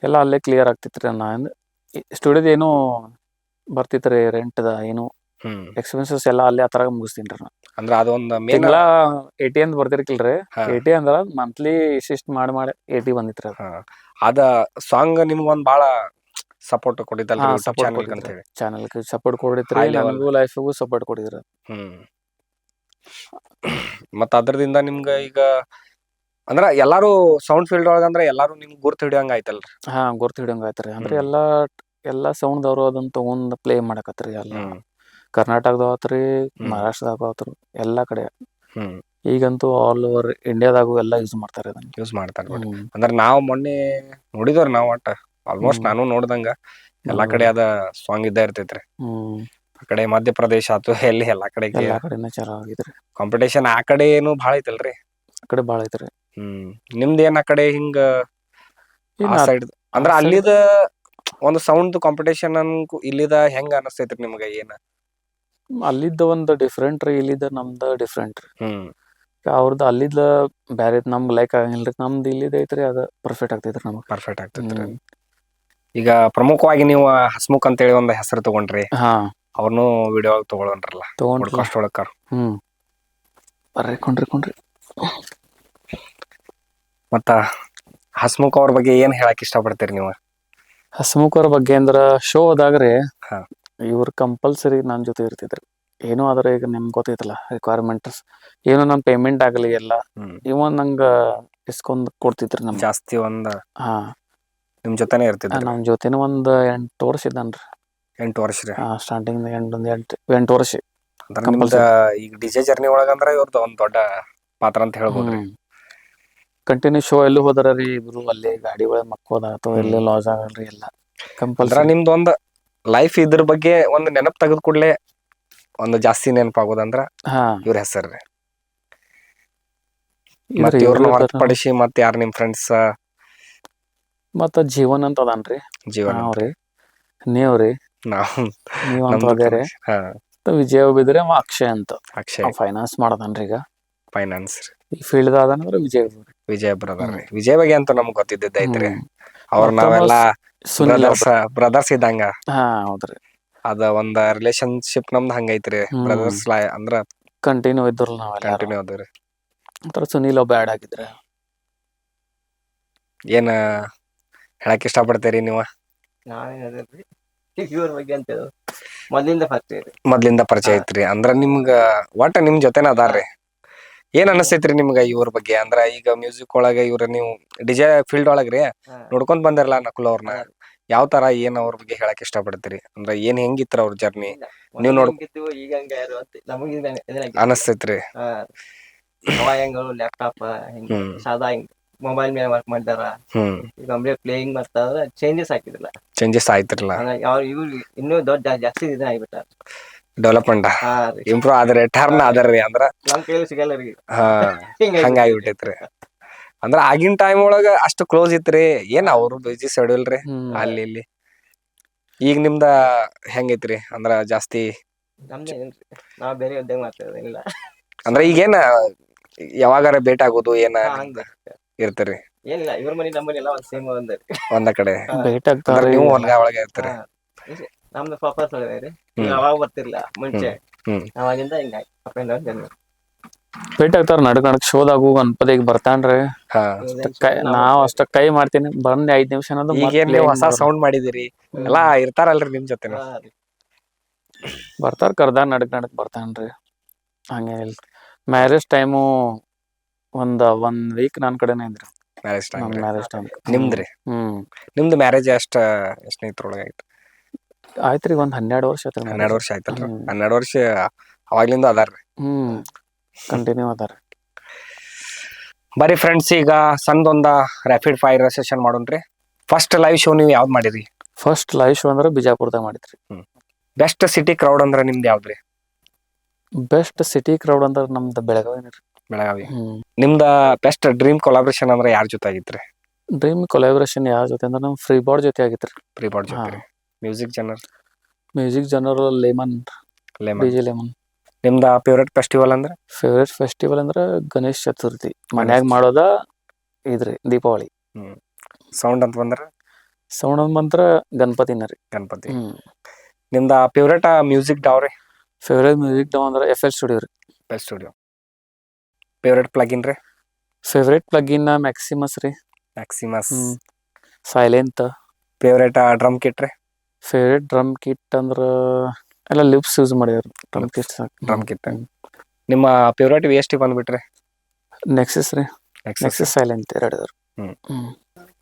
ಎಲ್ಲ ಅಲ್ಲೇ ಕ್ಲಿಯರ್ ಆಗ್ತಿತ್ರಿ ಸ್ಟುಡಿಯೋದ ಏನು ಬರ್ತಿತ್ರಿ ರೆಂಟ್ದ ಏನು ಹ್ಮ್ ಎಕ್ಸ್ಪೆನ್ಸಸ್ ಎಲ್ಲ ಅಲ್ಲೇ ಆತರಾಗ ಮುಗಿಸ್ತೀನ್ರಿ ನಾ ಅಂದ್ರ ಅದೊಂದ್ ಮೇನ್ ತಿಂಗಳ 80 ಅಂತ ಬರ್ತಿರ್ಕಿಲ್ರಿ ಹಾ 80 ಅಂದ್ರ ಮಂತ್ಲಿ ಇಷ್ಟ್ ಮಾಡಿ 80 ಬಂದಿತ್ರಿ ಅದು ಹಾ ಅದ ಸಾಂಗ್ ನಿಮ್ಗೊಂದ್ ಬಾಳ ಸಪೋರ್ಟ್ ಹಾ ಕೊಟ್ಟಿದ್ದಲ್ರಿ ಯೂಟ್ಯೂಬ್ ಸಪೋರ್ಟ್ ಚಾನಲ್ ಕೊಟ್ಟಿದ್ರಿ ಅಂತ ಹೇಳಿ ಚಾನಲ್ಗೆ ಸಪೋರ್ಟ್ ಕೊಡಿತ್ರಿ ಹೈ ಲೆವೆಲ್ ನನಗೂ ಲೈಫಿಗೂ ಸಪೋರ್ಟ್ ಕೊಟ್ಟಿದ್ರಿ ಹ್ಮ್ ಮತ್ತ ಅದ್ರದಿಂದ ನಿಮ್ಗ ಈಗ ಅಂದ್ರ ಎಲ್ಲಾರು ಸೌಂಡ್ ಫೀಲ್ಡ್ ಒಳಗ ಅಂದ್ರ ಎಲ್ಲಾರು ನಿಮ್ಗ್ ಗುರ್ತ್ ಹಿಡಿಯಂಗ ಆಯ್ತಲ್ರಿ ಹಾ ಗುರ್ತ್ ಹಿಡಿಯಂಗ ಆಯ್ತ್ರಿ ಅಂದ್ರೆ ಹ್ಮ್ ಎಲ್ಲಾ ಸೌಂಡ್ದವ್ರು ಅದನ್ನ ತಗೊಂಡ್ ಪ್ಲೇ ಮಾಡಕತ್ರಿ ಎಲ್ಲ ಹ್ಮ್ ಕರ್ನಾಟಕದ ಆತ್ರಿ ಹ್ಮ್ ಮಹಾರಾಷ್ಟ್ರದಾಗ ಆತ್ರಿ ಎಲ್ಲಾ ಕಡೆ ಹ್ಮ್ ಈಗಂತೂ ಆಲ್ ಓವರ್ ಇಂಡಿಯಾದಾಗೂ ಎಲ್ಲಾ ಯೂಸ್ ಮಾಡ್ತಾರೆ ಅದನ್ನ ಯೂಸ್ ಮಾಡ್ತಾರ ಬಿಡ್ರಿ ಅಂದ್ರ ನಾವ್ ಮೊನ್ನೆ ನೋಡಿದವ್ರ ನಾವ್ ಒಟ್ಟ ಆಲ್ಮೋಸ್ಟ್ ಹ್ಮ್ ನಾನು ನೋಡ್ದಂಗ ಎಲ್ಲಾ ಕಡೆ ಹೌದೌದು ಅದ ಸಾಂಗ್ ಇದ್ದ ಇರ್ತೈತ್ರಿ ಹ್ಮ್ ಆ ಕಡೆ ಮಧ್ಯಪ್ರದೇಶ ಆತು ಎಲ್ಲಿ ಎಲ್ಲಾ ಕಡೆಗೆ ಕಡೆನ ಚಲೋ ಆಗಿದ್ರಿ ಕಾಂಪಿಟೇಷನ್ ಆ ಕಡೆ ಏನು ಬಾಳ ಐತಲ್ರರಿ ಆ ಕಡೆ ಬಾಳ ಐತ್ರಿ ನಿಮ್ದ ಏನ್ ಆ ಕಡೆ ಹಿಂಗ ಆ ಇನ್ ಸೈಡ್ ಆ ಅಂದ್ರ ಸೈಡ್ ಅಲ್ಲಿದ ಒಂದ್ ಸೌಂಡ್ ಕಾಂಪಿಟೇಷನ್ ಇಲ್ಲಿದ ಹೆಂಗ್ ಅನಸ್ತೈತ್ರಿ ನಿಮ್ಗ ಏನ್ ಅಲ್ಲಿದ್ದ ಒಂದು ಡಿಫ್ರೆಂಟ್ ರೀ ಇಲ್ಲಿದ್ದ ನಮ್ದ ಡಿಫ್ರೆಂಟ್ ರೀ ಹ್ಮ್ ಅವ್ರದ್ದು ಅಲ್ಲಿದ್ದ ಬ್ಯಾರೆ ನಮ್ಗ್ ಲೈಕ್ ಆಗಂಗಿಲ್ರಿ ನಮ್ದ್ ಇಲ್ಲಿದ್ ಐತ್ರಿ ಅದ ಪರ್ಫೆಕ್ಟ್ ಆಗ್ತೈತ್ರಿ ನಮಗ್ ಪರ್ಫೆಕ್ಟ್ ಆಗ್ತೈತ್ರಿ ಈಗ ಪ್ರಮುಖವಾಗಿ ನೀವು ಹಸ್ಮುಖ್ ಅಂತೇಳಿ ಒಂದ್ ಹೆಸರು ತಗೊಂಡ್ರಿ ಹಾ ಅವ್ರನು ವಿಡಿಯೋ ತಗೊಳನ್ರಲ್ಲ ತಗೊಂಡ್ರಲ್ಲ ಪಾಡ್ಕಾಸ್ಟ್ ಒಳಗ್ ಬರ್ರಿ ಕುಂಡ್ರಿ ಮತ್ತ ಹಸ್ಮುಖ್ ಅವ್ರ ಬಗ್ಗೆ ಏನ್ ಹೇಳಕ್ ಇಷ್ಟ ಪಡ್ತೀರಿ ನೀವು ಹಸ್ಮುಖ್ ಅವ್ರ ಬಗ್ಗೆ ಅಂದ್ರ ಶೋ ಹೋದಾಗ್ರಿ ಹಾ ಇವ್ರ ಕಂಪಲ್ಸರಿ ನನ್ ಜೊತೆ ಇರ್ತಿದ್ರಿ ಏನೋ ಆದ್ರೆ ಈಗ ನಿಮ್ಗೆ ಗೊತ್ತೈತಲ್ಲ ರಿಕ್ವೈರ್ಮೆಂಟ್ಸ್ ಏನೋ ನಮ್ಮ ಪೇಮೆಂಟ್ ಆಗಲಿ ಎಲ್ಲ ಇವನ್ ನಂಗೆ ಇಸ್ಕೊಂಡ್ ಕೊಡ್ತಿದ್ರಿ ನಮ್ಗೆ. ಜಾಸ್ತಿ ಒಂದ್ ಹಾ ನಿಮ್ ಜೊತೆನೆ ಇರ್ತಿದ್ರಿ. ನಮ್ಮ ಜೊತೆನ ಒಂದು 8 ವರ್ಷ ಇದ್ದಾನ್ರಿ. 8 ವರ್ಷ ರೀ. ಸ್ಟಾರ್ಟಿಂಗ್ ಒಂದು 8 ವರ್ಷ ಅಂದ್ರೆ ನಿಮ್ದ ಕಂಪಲ್ಸರಿ. ಈಗ ಡಿಜೆ ಜರ್ನಿ ಒಳಗಂದ್ರ ಇವ್ರದ್ದು ಒಂದ್ ದೊಡ್ಡ ಪಾತ್ರ ಅಂತ ಹೇಳ್ಬೋದ್ರಿ. ಕಂಟಿನ್ಯೂ ಶೋ ಎಲ್ಲಿ ಹೋದಾರ ರೀ ಇಬ್ರು ಅಲ್ಲೇ ಗಾಡಿ ಒಳಗೆ ಮಕ್ಕೋದ ಅಥವಾ ಎಲ್ಲೇ ಲಾಸ್ ಆಗಲ್ರಿ ಎಲ್ಲ ಅಂದ್ರ ಕಂಪಲ್ಸರಿ. ನಿಮ್ದು ಒಂದ್ ಲೈಫ್ ಇದ್ರ ಬಗ್ಗೆ ಒಂದ್ ನೆನಪ್ ತೆಗೆದ್ ಕೂಡ್ಲೆ ಒಂದು ಜಾಸ್ತಿ ನೆನಪಾಗೋದಂದ್ರ ಹಾ ಇವ್ರ ಹೆಸರ್ರಿ. ಇವ್ರು ಮತ್ ಇವ್ರನ್ನ ಇರ್ತಾರ. ಹೊರತುಪಡಿಸಿ ಮತ್ ಯಾರು ನಿಮ್ ಫ್ರೆಂಡ್ಸ್? ಮತ್ತ ಜೀವನ್ ಅಂತ ಅದಾನ್ರಿ. ಜೀವನ್ ಅಂತ ನಾವ್ರಿ ನೀವ್ರಿ ನಾವು ನೀವಂತ ನಮ್ದು ಅದೇರಿ. ಹಾ ವಿಜಯ ಬಿದ್ರೆ ಅಕ್ಷಯ್ ಅಂತ ಅಕ್ಷಯ್ ಫೈನಾನ್ಸ್ ಮಾಡದನ್ರಿ ಈಗ ಫೈನಾನ್ಸ್ ಈ ಫೀಲ್ಡ್ ಅದಾನಂದ್ರ ವಿಜಯ್. ವಿಜಯ್ ಬ್ರದರ್ ರೀ. ವಿಜಯ್ ಬಗ್ಗೆ ಅಂತ ನಮ್ಗ್ ಗೊತ್ತಿದ್ದಿದ್ದ ಐತ್ರಿ. ಅವ್ರ ಮತ್ತ ನಾವೆಲ್ಲಾ ಸುನಿಲ್ ಒಬ್ರಿ. ಬ್ರದರ್ಸ್ ಇದ್ದಂಗ. ಹಾ ಹೌದ್ರಿ. ಅದ ಒಂದ್ ರಿಲೇಶನ್ಶಿಪ್ ನಮ್ದ್ ಹಂಗೈತ್ರಿ. ಬ್ರದರ್ಸ್ ಅಂದ್ರ ಕಂಟಿನ್ಯೂ ಇದ್ರಲ್ಲ ನಾವೆಲ್ಲಾರು. ಕಂಟಿನ್ಯೂ ಅದ್ರಿ. ಒಂಥರ ಸುನೀಲ್ ಒಬ್ಬ ಆಡ್ ಆಗಿದ್ರ. ಏನ ಹೇಳಕ್ ಇಷ್ಟ ಪಡ್ತೀರಿ ನೀವ? ಇವ್ರ ಬಗ್ಗೆ ಅಂತ ಮೊದ್ಲಿಂದ ಪರಿಚಯ ಐತ್ರಿ. ಅಂದ್ರ ನಿಮ್ಗ ಒಟ್ಟ ನಿಮ್ ಜೊತೆನ ಅದಾರ್ರಿ. ಏನ್ ಅನಸ್ತೈತ್ರಿ ನಿಮ್ಗ ಇವ್ರ ಬಗ್ಗೆ? ಅಂದ್ರ ಈಗ ಮ್ಯೂಸಿಕ್ ಒಳಗ ಇವ್ರ ನೀವು ಡಿಜೆ ಫೀಲ್ಡ್ ಒಳಗ್ರಿ ನೋಡ್ಕೊಂಡ್ ಬಂದಿರಲ್ಲ ನಕುಲ್ ಅವ್ರನ್ನ. ಯಾವ ತರ ಏನ್ ಅವ್ರ ಬಗ್ಗೆ ಹೇಳಕ್ ಇಷ್ಟ ಪಡ್ತೀರಿ? ಅಂದ್ರ ಏನ್ ಹೆಂಗಿತ್ರ ಅವ್ರ ಜರ್ನಿ ನೀವ್ ಈಗ ಹಂಗ ಯಾರು ಅನಸ್ತೈತ್ರಿ. ಅವ ಹೆಂಗ ಲ್ಯಾಪ್ಟಾಪ್ ಹಿಂಗ ಸಾದಾ ಹಿಂಗ ಮೊಬೈಲ್ ಮೇಲೆ ವರ್ಕ್ ಮಾಡ್ತಾರ. ಈಗ ಒಮ್ಮೆ ಪ್ಲೇಯಿಂಗ್ ಮಾಡ್ತಾರ ಚೇಂಜಸ್ ಹಾಕಿದಿಲ್ಲ. ಚೇಂಜಸ್ ಆಯ್ತಿರಲ್ಲ. ಇವ್ರು ಇನ್ನೂ ದೊಡ್ಡ ಜಾಸ್ತಿ ಇದನ್ನ ಆಗ್ಬಿಟ್ಟಾರ. ಡೆವಲಪ್ಮೆಂಟ್ ಇಂಪ್ರೂವ್ ಆದ್ರೆ ಟರ್ನ್ ಆದರ್ರಿ. ಅಂದ್ರ ನಮ್ ಕೈಲಿ ಸಿಗಲ್ಲ ರೀ. ಹಂಗ ಆಗ್ಬಿಟ್ಟೈತ್ರಿ. ಅಂದ್ರ ಆಗಿನ ಟೈಮ್ ಒಳಗ ಅಷ್ಟು ಕ್ಲೋಸ್ ಇತ್ರಿ. ಏನ್ ಅವ್ರು ಬಿಜಿ ಶೆಡ್ಯೂಲ್ ರೀ ಅಲ್ಲಿ ಇಲ್ಲಿ. ಈಗ ನಿಮ್ದ ಹೆಂಗೈತ್ರಿ? ಅಂದ್ರ ಜಾಸ್ತಿ ನಾವ್ ಬೇರೆ ಉದ್ಯೋಗ ಮಾಡ್ತೇವೆ ಇಲ್ಲ. ಅಂದ್ರ ಈಗೇನ ಯಾವಾಗಾರ ಭೇಟಿ ಆಗೋದು ಏನ ಇರ್ತರಿ? ಏನಿಲ್ಲ ಇವ್ರ ಮನಿ ನಮ್ಮ ಮನಿ ಎಲ್ಲ ಒಂದ್ ಸೇಮ್ ಒಂದ ಕಡೆ. ಭೇಟಿ ಅಂದ್ರ ಆಗ್ತಾವ್ರಿ ನೀವು ಎಲ್ಲ. ಹೊಂದ್ಗ ಒಳಗೆ ಇರ್ತೀರಿ. ನಮ್ದು ಪಾಪ ರೀ. ಅವಾಗ ಬರ್ತಿರ್ಲಿಲ್ಲ ಮುಂಚೆ. ಅವಾಗಿಂದ ಹಿಂಗ ಭೇಟಿ ಆಗ್ತಾರ ನಡಕ್ ಶೋದಾಗು ಗಣಪತಿಗ್ ಬರ್ತಾನ್ರಿ. ನಾವ್ ಅಷ್ಟ ಕೈ ಮಾಡ್ತೀನಿ ಬಂದ್ 5 ನಿಮಿಷ ಅನ್ನೋದು ಮತ್ ಈಗೇನ್ ನೀವು ಪ್ಲೇಯಿಂಗ್ ಹೊಸ ಸೌಂಡ್ ಮಾಡಿದಿರಿ ಎಲ್ಲಾ ಇರ್ತಾರಲ್ರಿ ನಿಮ್ ಜೊತೆನ? ಬರ್ತಾರ ಕರ್ದಾರ್ ನಡಕ್ ಬರ್ತಾನ್ರಿ. ಹಂಗೇನಿಲ್ಲ. ಮ್ಯಾರೇಜ್ ಟೈಮು ಒಂದ್ ವೀಕ್ ನನ್ ಕಡೆನೇ ಇದ್ರಿ. ಮ್ಯಾರೇಜ್ ಟೈಮ್ ನಮ್ ರೀ. ಮ್ಯಾರೇಜ್ ಟೈಮ್ ನಿಮ್ದ್ರಿ? ನಿಮ್ದು ಮ್ಯಾರೇಜ್ ಎಷ್ಟನೇ ಇದ್ರೊಳಗ ಆಯ್ತು? ಆಯ್ತ್ರಿ ಒಂದ್ 12 ವರ್ಷ ಆಯ್ತ್ರಿ 12 ಮ್ಯಾರೇಜ್. ವರ್ಷ ಆಯ್ತಲ್ರಿ. 12 ವರ್ಷ ಅವಾಗ್ಲಿಂದ ಅದಾರ್ರಿ. ಕಂಟಿನ್ಯೂ ಅದಾರ. ಬರೀ ಫ್ರೆಂಡ್ಸ್ ಈಗ ಸಣ್ಣದೊಂದ ರ್ಯಾಪಿಡ್ ಫೈರ್ ಸೆಷನ್ ಮಾಡೋಣ್ರಿ. ಫಸ್ಟ್ ಲೈವ್ ಶೋ ನೀವು ಯಾವ್ದ್ ಮಾಡಿರಿ? ಫಸ್ಟ್ ಲೈವ್ ಶೋ ಅಂದ್ರ ಬಿಜಾಪುರದಾಗ ಮಾಡಿದ್ರಿ. ಬೆಸ್ಟ್ ಸಿಟಿ ಕ್ರೌಡ್ ಅಂದ್ರ ನಿಮ್ದ್ ಯಾವ್ದ್ರಿ? ಬೆಸ್ಟ್ ಸಿಟಿ ಕ್ರೌಡ್ ಅಂದ್ರ ನಮ್ದು ಬೆಳಗಾವಿನ ರೀ. ಬೆಳಗಾವಿ. ನಿಮ್ದ ಬೆಸ್ಟ್ ಡ್ರೀಮ್ ಕೊಲಾಬ್ರೇಷನ್ ಅಂದ್ರ ಯಾರ್ ಜೊತೆ ಆಗಿತ್ರಿ? ಡ್ರೀಮ್ ಕೊಲಾಬ್ರೇಷನ್ ಯಾರ ಜೊತೆ ಅಂದ್ರೆ ನಮ್ ಫ್ರೀ ಬಾರ್ಡ್ ಜೊತೆ ಆಗಿತ್ರಿ. ಫ್ರೀ ಬಾರ್ಡ್ ಜೊತೆ. Music genre? ಮ್ಯೂಸಿಕ್ ಜನರ್ ಲೇಮನ್. ಡಿಜೆ ಲೇಮನ್. ನಿಮ್ದ ಫೇವ್ರೇಟ್ ಫೆಸ್ಟಿವಲ್ ಅಂದ್ರ? ಫೇವ್ರೇಟ್ ಫೆಸ್ಟಿವಲ್ ಅಂದ್ರ ಗಣೇಶ್ ಚತುರ್ಥಿ. ಮನ್ಯಾಗ ಮಾಡೋದ ಇದ್ರಿ ದೀಪಾವಳಿ. ಸೌಂಡ್ ಅಂತ ಬಂದ್ರ? ಸೌಂಡ್ ಅಂತ ಬಂದ್ರ ಗಣಪತಿನ ರೀ. ಗಣಪತಿ. ನಿಮ್ದ ಫೇವ್ರೇಟ್ ಮ್ಯೂಸಿಕ್ ಡಾವ್ರಿ? ಫೇವ್ರೇಟ್ ಮ್ಯೂಸಿಕ್ ಡಾವ್ ಅಂದ್ರ FL ಸ್ಟುಡಿಯೋ ರೀ. FL studio. ಫೇವ್ರೇಟ್ ಪ್ಲಗಿನ್ ರೀ? ಫೇವ್ರೇಟ್ ಪ್ಲಗಿನ್ ಮ್ಯಾಕ್ಸಿಮಸ್ ರೀ. Maximus. Silent. Favourite drum kit ರೀ? ಫೇವ್ರೇಟ್ ಡ್ರಮ್ ಕಿಟ್ ಅಂದ್ರ ಎಲ್ಲ ಲಿಪ್ಸ್ ಯೂಸ್ ಮಾಡ್ಯಾರ ಡ್ರಮ್ ಕಿಟ್. Drum kit. ನಿಮ್ಮ ಫೇವ್ರೇಟ್ VST ಬಂದ್ಬಿಟ್ರಿ? ನೆಕ್ಸಸ್ ರೀ. ನೆಕ್ಸಸ್ ಸೈಲೆಂಟ್ ಎರಡು.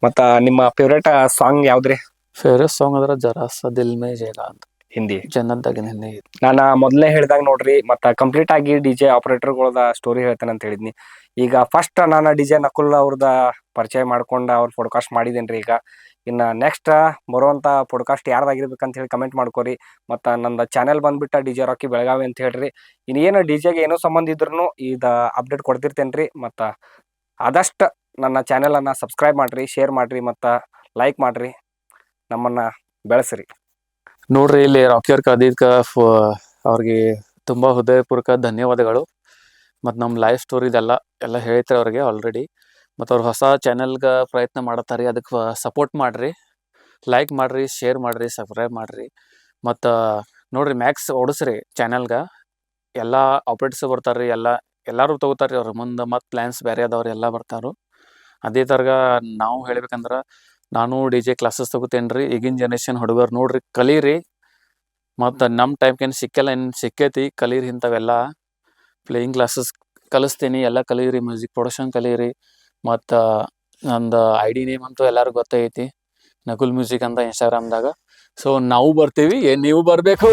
ಮತ್ತ ನಿಮ್ಮ ಫೇವ್ರೇಟ್ ಸಾಂಗ್ ಯಾವ್ದ್ರಿ? ಫೇವ್ರೇಟ್ ಸಾಂಗ್ ಅಂದ್ರ ಜರಾ ಸಾ ದಿಲ್ ಮೇ ಜಗಹ ಅಂತ. ಹಿಂದಿ. ಜನ್ನತ್ದಾಗಿನ ಹಿಂದಿ. ನಾನ ಮೊದ್ಲೇ ಹೇಳ್ದಾಗ ನೋಡ್ರಿ ಮತ್ತ ಕಂಪ್ಲೀಟ್ ಆಗಿ ಡಿಜೆ ಆಪರೇಟರ್ಗಳದ ಸ್ಟೋರಿ ಹೇಳ್ತೇನೆ ಅಂತ ಹೇಳಿದ್ನಿ. ಈಗ ಫಸ್ಟ್ ನಾನು ಡಿಜೆ ನಕುಲ್ ಅವ್ರದ ಪರಿಚಯ ಮಾಡ್ಕೊಂಡ ಅವ್ರ ಪಾಡ್ಕಾಸ್ಟ್ ಮಾಡಿದೇನ್ರಿ. ಈಗ ಇನ್ನ ನೆಕ್ಸ್ಟ್ ಬರುವಂತ ಪಾಡ್ಕಾಸ್ಟ್ ಯಾರ್ದಾಗಿರ್ಬೇಕಂತ ಹೇಳಿ ಕಮೆಂಟ್ ಮಾಡ್ಕೋರಿ. ಮತ್ತ ನಂದ ಚಾನೆಲ್ ಬಂದ್ಬಿಟ್ಟ ಡಿಜೆ ರಾಕಿ ಬೆಳಗಾವಿ ಅಂತ ಹೇಳ್ರಿ. ಇನ್ನೇನು ಡಿಜೆಗೆ ಏನೋ ಸಂಬಂಧ ಇದ್ರುನು ಇದ ಅಪ್ಡೇಟ್ ಕೊಡ್ತಿರ್ತೇನ್ರಿ. ಮತ್ತ ಆದಷ್ಟು ನನ್ನ ಚಾನೆಲ್ ಅನ್ನ ಸಬ್ಸ್ಕ್ರೈಬ್ ಮಾಡ್ರಿ, ಶೇರ್ ಮಾಡ್ರಿ, ಮತ್ತ ಲೈಕ್ ಮಾಡ್ರಿ. ನಮ್ಮನ್ನ ಬೆಳೆಸ್ರಿ. ನೋಡ್ರಿ ಇಲ್ಲಿ ರಾಕಿಯರ್ ಕದೀದ್ಕ ಅವ್ರಿಗೆ ತುಂಬಾ ಹೃದಯಪೂರ್ವಕ ಧನ್ಯವಾದಗಳು. ಮತ್ತು ನಮ್ಮ ಲೈಫ್ ಸ್ಟೋರಿದೆಲ್ಲ ಹೇಳ್ತಾರೆ ಅವ್ರಿಗೆ ಆಲ್ರೆಡಿ. ಮತ್ತು ಅವ್ರು ಹೊಸ ಚಾನೆಲ್ಗೆ ಪ್ರಯತ್ನ ಮಾಡತ್ತಾರೆ. ಅದಕ್ಕೆ ಸಪೋರ್ಟ್ ಮಾಡಿರಿ, ಲೈಕ್ ಮಾಡಿರಿ, ಶೇರ್ ಮಾಡಿರಿ, ಸಬ್ಸ್ಕ್ರೈಬ್ ಮಾಡಿರಿ. ಮತ್ತು ನೋಡಿರಿ ಮ್ಯಾಕ್ಸ್ ಓಡಿಸ್ರಿ ಚಾನೆಲ್ಗೆ. ಎಲ್ಲ ಆಪ್ರೇಟರ್ಸ್ ಬರ್ತಾರೆ ರೀ. ಎಲ್ಲರೂ ತೊಗೋತಾರೆ ರೀ. ಅವ್ರು ಮುಂದೆ ಮತ್ತು ಪ್ಲ್ಯಾನ್ಸ್ ಬೇರೆ ಅದಾವ್ರಿ ಎಲ್ಲ ಬರ್ತಾರು. ಅದೇ ಥರ ನಾವು ಹೇಳ್ಬೇಕಂದ್ರೆ ನಾನು DJ ಕ್ಲಾಸಸ್ ತೊಗೋತೇನೆ ರೀ. ಈಗಿನ ಜನ್ರೇಷನ್ ಹುಡುಗರು ನೋಡಿರಿ ಕಲೀರಿ. ಮತ್ತು ನಮ್ಮ ಟೈಮ್ಗೇನು ಸಿಕ್ಕೆಲ್ಲ ಏನು ಸಿಕ್ಕೈತಿ ಕಲೀರಿ ಇಂಥವೆಲ್ಲ ಪ್ಲೇಯಿಂಗ್ ಕ್ಲಾಸಸ್ ಕಲಿಸ್ತೀನಿ ಎಲ್ಲ ಕಲೀರಿ ಮ್ಯೂಸಿಕ್ ಪ್ರೊಡಕ್ಷನ್ ಕಲೀರಿ ಮತ್ತು ನಂದು ID ನೇಮ್ ಅಂತೂ ಎಲ್ಲರಿಗೂ ಗೊತ್ತೈತಿ ನಕುಲ್ ಮ್ಯೂಸಿಕ್ ಅಂತ ಇನ್ಸ್ಟಾಗ್ರಾಮ್ದಾಗ. ಸೊ ನಾವು ಬರ್ತೀವಿ, ನೀವು ಬರಬೇಕು.